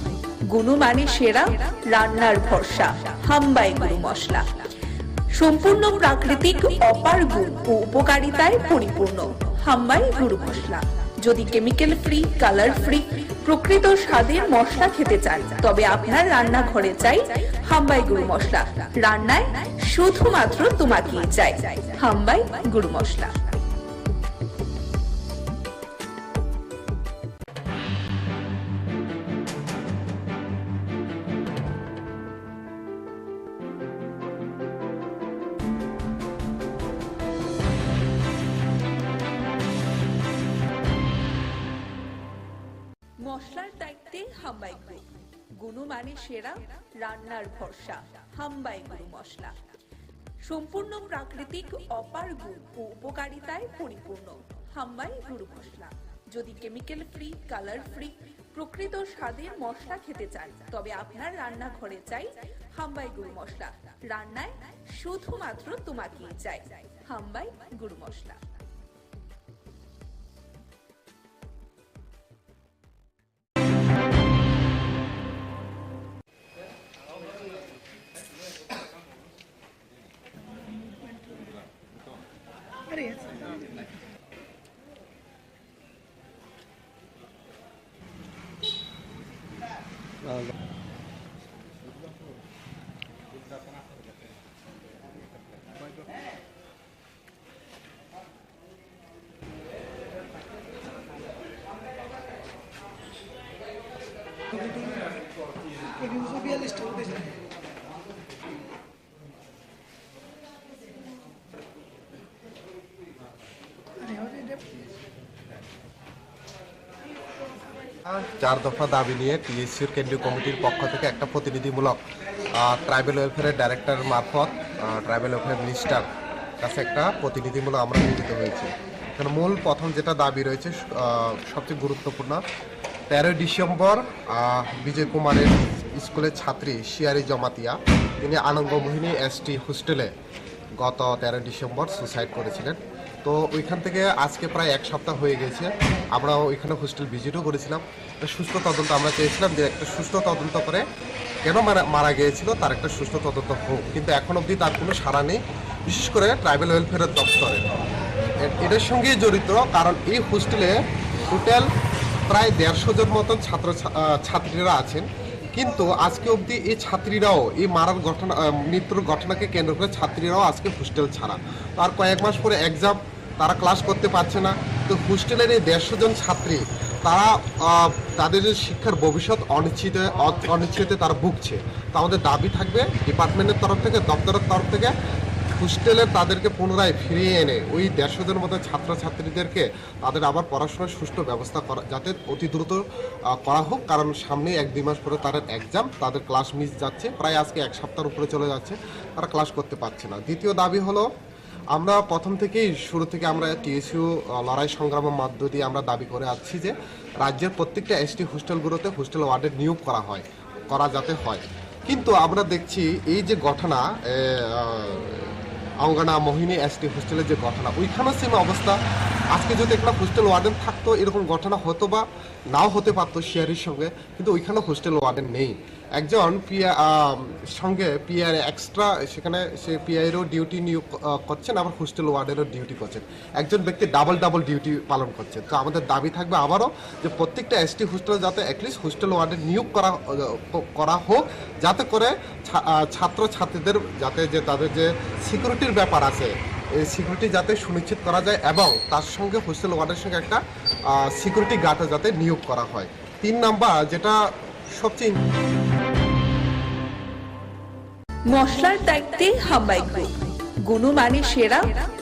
গুণমানে সেরা, রান্নার ভরসা হাম্বাই গুরু মশলা। সম্পূর্ণ প্রাকৃতিক, অপার গুণ ও উপকারিতায় পরিপূর্ণ হাম্বাই গুরু মশলা। যদি কেমিক্যাল ফ্রি, কালার ফ্রি, প্রকৃত স্বাদের মশলা খেতে চান, তবে আপনার রান্নাঘরে চাই হাম্বাই গুরু মশলা। রান্নায় শুধুমাত্র তোমাকেই চাই হাম্বাই গুরু মশলা। মশলার দায়িত্বে হাম্বাই গ্রুপ, গুণমানে সেরা, রান্নার ভরসা হাম্বাই গুরু মশলা। সম্পূর্ণ প্রাকৃতিক, অপার গুণ ও উপকারিতায় পরিপূর্ণ হাম্বাই গুরু মশলা। যদি কেমিক্যাল ফ্রি, কালার ফ্রি, প্রকৃত স্বাদের মশলা খেতে চান, তবে আপনার রান্নাঘরে চাই হাম্বাই গুরু মশলা। রান্নায় শুধুমাত্র তোমাকেই চাই হাম্বাই গুরু মশলা। চার দফা দাবি নিয়ে টিএসসির কেন্দ্রীয় কমিটির পক্ষ থেকে একটা প্রতিনিধিমূলক ট্রাইবেল ওয়েলফেয়ারের ডাইরেক্টর মারফত ট্রাইবেল ওয়েলফেয়ার মিনিস্টার কাছে একটা প্রতিনিধিমূলক আমরা মিলিত হয়েছি। এখানে মূল প্রথম যেটা দাবি রয়েছে সবচেয়ে গুরুত্বপূর্ণ, 13 ডিসেম্বর বিজয় কুমারের স্কুলের ছাত্রী শিয়ারি জমাতিয়া তিনি আনন্দমোহিনী এসটি হোস্টেলে গত 13 ডিসেম্বর সুসাইড করেছিলেন। তো ওইখান থেকে আজকে প্রায় এক সপ্তাহ হয়ে গেছে। আমরা ওইখানে হোস্টেল ভিজিটও করেছিলাম। একটা সুস্থ তদন্ত আমরা চেয়েছিলাম যে একটা সুস্থ তদন্ত করে কেন মারা গিয়েছিল তার একটা সুস্থ তদন্ত হোক, কিন্তু এখন অবধি তার কোনো সাড়া নেই, বিশেষ করে ট্রাইবেল ওয়েলফেয়ারের দপ্তরে। এটার সঙ্গেই জড়িত, কারণ এই হোস্টেলে টোটাল প্রায় 150 জন মতন ছাত্রীরা আছেন, কিন্তু আজকে অবধি এই ছাত্রীরাও এই মারার ঘটনা মৃত্যুর ঘটনাকে কেন্দ্র করে ছাত্রীরাও আজকে হোস্টেল ছাড়া। আর কয়েক মাস পরে এক্সাম, তারা ক্লাস করতে পারছে না। তো হোস্টেলের এই 150 জন ছাত্রী তারা তাদের শিক্ষার ভবিষ্যৎ অনিশ্চিতে তারা ভুগছে। তো আমাদের দাবি থাকবে ডিপার্টমেন্টের তরফ থেকে, দপ্তরের তরফ থেকে হোস্টেলে তাদেরকে পুনরায় ফিরিয়ে এনে ওই 150 জন মতো ছাত্রছাত্রীদেরকে তাদের আবার পড়াশোনার সুষ্ঠু ব্যবস্থা করা যাতে অতি দ্রুত করা হোক, কারণ সামনে 1-2 মাস পরে তাদের এক্সাম, তাদের ক্লাস মিস যাচ্ছে, প্রায় আজকে এক সপ্তাহের উপরে চলে যাচ্ছে, তারা ক্লাস করতে পারছে না। দ্বিতীয় দাবি হলো, আমরা প্রথম থেকেই শুরু থেকে আমরা টিএসইউ লড়াই সংগ্রামের মধ্য দিয়ে আমরা দাবি করে আসছি যে রাজ্যের প্রত্যেকটা এসটি হোস্টেলগুলোতে হোস্টেল ওয়ার্ডের নিয়োগ করা যাতে হয়। কিন্তু আমরা দেখছি এই যে ঘটনা অঙ্গনা মোহিনী এসটি হোস্টেলের যে ঘটনা, ওইখানেও সেম অবস্থা। আজকে যদি একটা হোস্টেল ওয়ার্ডেন থাকতো এরকম ঘটনা হতো বা নাও হতে পারতো শেয়ারের সঙ্গে, কিন্তু ওইখানেও হোস্টেল ওয়ার্ডেন নেই। একজন সঙ্গে পিআর এক্সট্রা সেখানে সে পিআইয়েরও ডিউটি নিয়োগ করছেন, আবার হোস্টেল ওয়ার্ডেরও ডিউটি করছেন, একজন ব্যক্তি ডাবল ডিউটি পালন করছেন। তো আমাদের দাবি থাকবে আবারও যে প্রত্যেকটা এসটি হোস্টেলে যাতে অ্যাটলিস্ট হোস্টেল ওয়ার্ডের নিয়োগ করা হোক, যাতে করে ছাত্রছাত্রীদের যাতে যে তাদের যে সিকিউরিটির ব্যাপার আছে এই সিকিউরিটি যাতে সুনিশ্চিত করা যায়, এবং তার সঙ্গে হোস্টেল ওয়ার্ডের সঙ্গে একটা সিকিউরিটি গার্ডও যাতে নিয়োগ করা হয়। 3 নাম্বার যেটা সবচেয়ে মশলার দায়িত্বে হাম্বাই গ্রুপ, গুণমানে সেরা,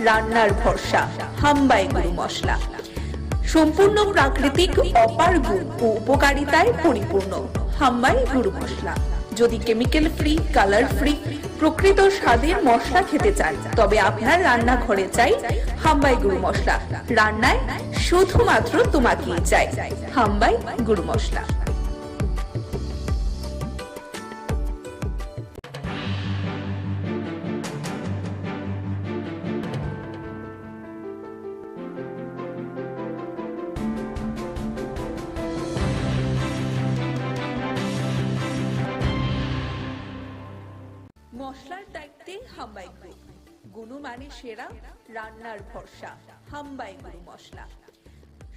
রান্নার ভরসা, হাম্বাই গুরু মশলা। সম্পূর্ণ প্রাকৃতিক, অপার গুণ ও উপকারিতায় পরিপূর্ণ হাম্বাই গুরু মশলা। যদি কেমিক্যাল ফ্রি, কালার ফ্রি, প্রকৃত স্বাদের মশলা খেতে চান, তবে আপনার রান্নাঘরে চাই হাম্বাই গুরু মশলা। রান্নায় শুধুমাত্র তোমাকেই চাই হাম্বাই গুরু মশলা। মশলার দায়িত্বে হাম্বাই গ্রুপ, গুণমানে সেরা, রান্নার ভরসা হাম্বাই গুরু মশলা।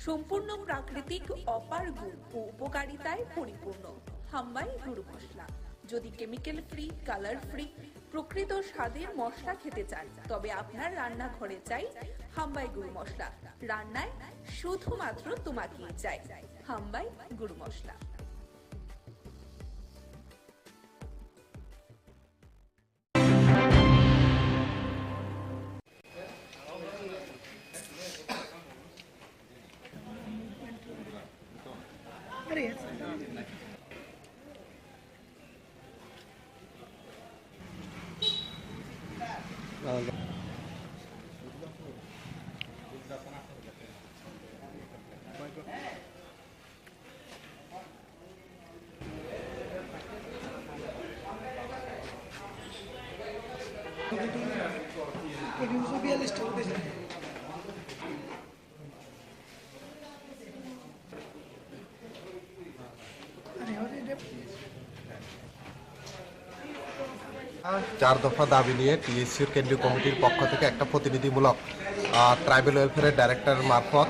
সম্পূর্ণ প্রাকৃতিক, অপার গুণ ও উপকারিতায় পরিপূর্ণ হাম্বাই গুরু মশলা। যদি কেমিক্যাল ফ্রি, কালার ফ্রি, প্রকৃত স্বাদের মশলা খেতে চান, তবে আপনার রান্নাঘরে চাই হাম্বাই গুরু মশলা। রান্নায় শুধুমাত্র তোমাকেই চাই হাম্বাই গুরু মশলা। চার দফা দাবি নিয়ে টিএসসির কেন্দ্রীয় কমিটির পক্ষ থেকে একটা প্রতিনিধিমূলক ট্রাইবেল ওয়েলফেয়ারের ডাইরেক্টর মারফত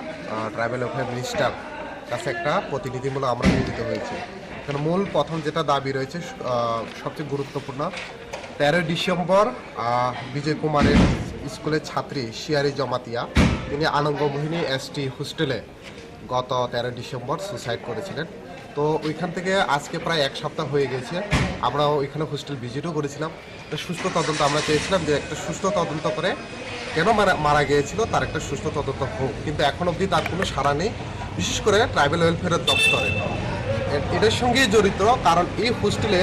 ট্রাইবেল ওয়েলফেয়ার মিনিস্টার কাছে একটা প্রতিনিধিমূলক আমরা মিলিত হয়েছি। এখানে মূল প্রথম যেটা দাবি রয়েছে সবচেয়ে গুরুত্বপূর্ণ, 13 ডিসেম্বর বিজয় কুমারের স্কুলের ছাত্রী শিয়ারি জমাতিয়া তিনি আনন্দমোহিনী এসটি হোস্টেলে গত 13 ডিসেম্বর সুসাইড করেছিলেন। তো ওইখান থেকে আজকে প্রায় এক সপ্তাহ হয়ে গেছে। আমরা ওইখানে হোস্টেল ভিজিটও করেছিলাম। একটা সুষ্ঠু তদন্ত আমরা চেয়েছিলাম যে একটা সুষ্ঠু তদন্ত করে কেন মারা গিয়েছিল তার একটা সুষ্ঠু তদন্ত হোক, কিন্তু এখন অবধি তার কোনো সাড়া নেই, বিশেষ করে ট্রাইবাল ওয়েলফেয়ারের দপ্তরে। এটার সঙ্গেই জড়িত, কারণ এই হোস্টেলে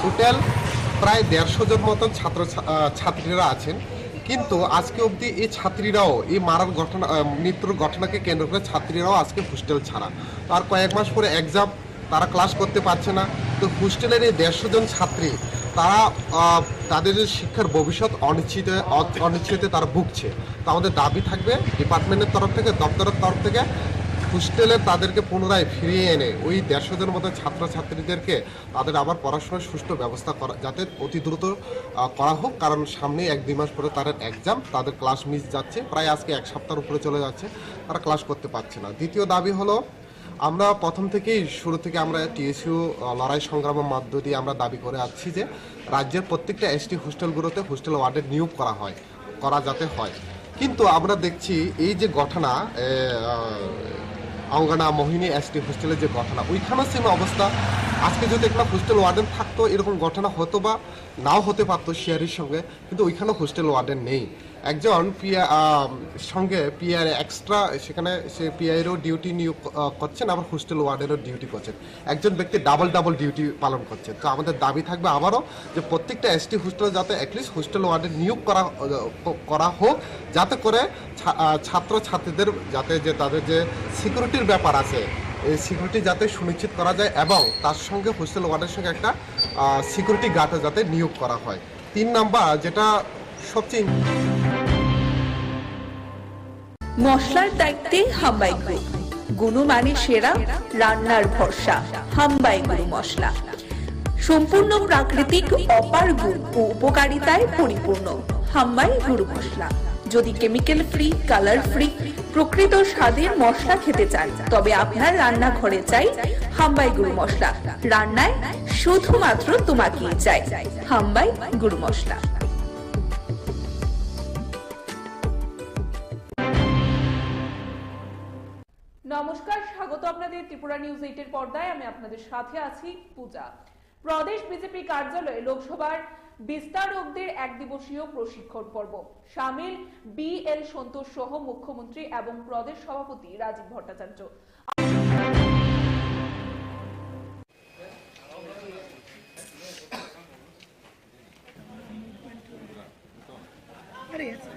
টোটাল প্রায় 150 জন মতন ছাত্রীরা আছেন, কিন্তু আজকে অবধি এই ছাত্রীরাও এই মারার ঘটনা মৃত্যুর ঘটনাকে কেন্দ্র করে ছাত্রীরাও আজকে হোস্টেল ছাড়া। আর কয়েক মাস পরে এক্সাম, তারা ক্লাস করতে পারছে না। তো হোস্টেলের এই 150 জন ছাত্রী তারা তাদের শিক্ষার ভবিষ্যৎ অনিশ্চিতে তারা ভুগছে। তো আমাদের দাবি থাকবে ডিপার্টমেন্টের তরফ থেকে, দপ্তরের তরফ থেকে হোস্টেলে তাদেরকে পুনরায় ফিরিয়ে এনে ওই 150 জন মতো ছাত্রছাত্রীদেরকে তাদের আবার পড়াশোনার সুষ্ঠু ব্যবস্থা করা যাতে অতি দ্রুত করা হোক, কারণ সামনে 1-2 মাস পরে তাদের এক্সাম, তাদের ক্লাস মিস যাচ্ছে, প্রায় আজকে এক সপ্তাহের উপরে চলে যাচ্ছে, তারা ক্লাস করতে পারছে না। দ্বিতীয় দাবি হলো, আমরা প্রথম থেকেই শুরু থেকে আমরা টিএসইউ লড়াই সংগ্রামের মধ্য দিয়ে আমরা দাবি করে আসছি যে রাজ্যের প্রত্যেকটা এসটি হোস্টেলগুলোতে হোস্টেল ওয়ার্ডের নিয়োগ করা যাতে হয়। কিন্তু আমরা দেখছি এই যে ঘটনা অঙ্গনা মোহিনী এসটি হোস্টেলের যে ঘটনা, ওইখানেও সেম অবস্থা। আজকে যদি একটা হোস্টেল ওয়ার্ডেন থাকতো এরকম ঘটনা হতো বা নাও হতে পারতো শেয়ারের সঙ্গে, কিন্তু ওইখানেও হোস্টেল ওয়ার্ডেন নেই। একজন সঙ্গে পিআর এক্সট্রা সেখানে সে পিআইয়েরও ডিউটি নিয়োগ করছেন, আবার হোস্টেল ওয়ার্ডেরও ডিউটি করছেন, একজন ব্যক্তি ডাবল ডিউটি পালন করছেন। তো আমাদের দাবি থাকবে আবারও যে প্রত্যেকটা এসটি হোস্টেলে যাতে অ্যাটলিস্ট হোস্টেল ওয়ার্ডের নিয়োগ করা হোক, যাতে করে ছাত্রছাত্রীদের যাতে যে তাদের যে সিকিউরিটির ব্যাপার আছে এই সিকিউরিটি যাতে সুনিশ্চিত করা যায়, এবং তার সঙ্গে হোস্টেল ওয়ার্ডের সঙ্গে একটা সিকিউরিটি গার্ডও যাতে নিয়োগ করা হয়। 3 নাম্বার যেটা সবচেয়ে মশলার দায়িত্বে হাম্বাই গ্রুপ, গুণমানে সেরা, রান্নার ভরসা। হাম্বাই গুরু মশলা সম্পূর্ণ প্রাকৃতিক, অপার গুণ ও উপকারিতায় পরিপূর্ণ। হাম্বাই গুরু মশলা। যদি কেমিক্যাল ফ্রি, কালার ফ্রি, প্রকৃত স্বাদের মশলা খেতে চান, তবে আপনার রান্নাঘরে চাই হাম্বাই গুরু মশলা। রান্নায় শুধুমাত্র তোমাকেই চাই হাম্বাই গুরু মশলা। নমস্কার, স্বাগত আপনাদের ত্রিপুরা নিউজ 8 এর পর্দায়। আমি আপনাদের সাথে আছি পূজা। প্রদেশ বিজেপি কার্যালয়ে লোকসভার বিস্তারকদের এক দিবসীয় প্রশিক্ষণ পর্ব। শামিল BL সন্তোষ সহ মুখ্যমন্ত্রী এবং প্রদেশ সভাপতি রাজীব ভট্টাচার্য।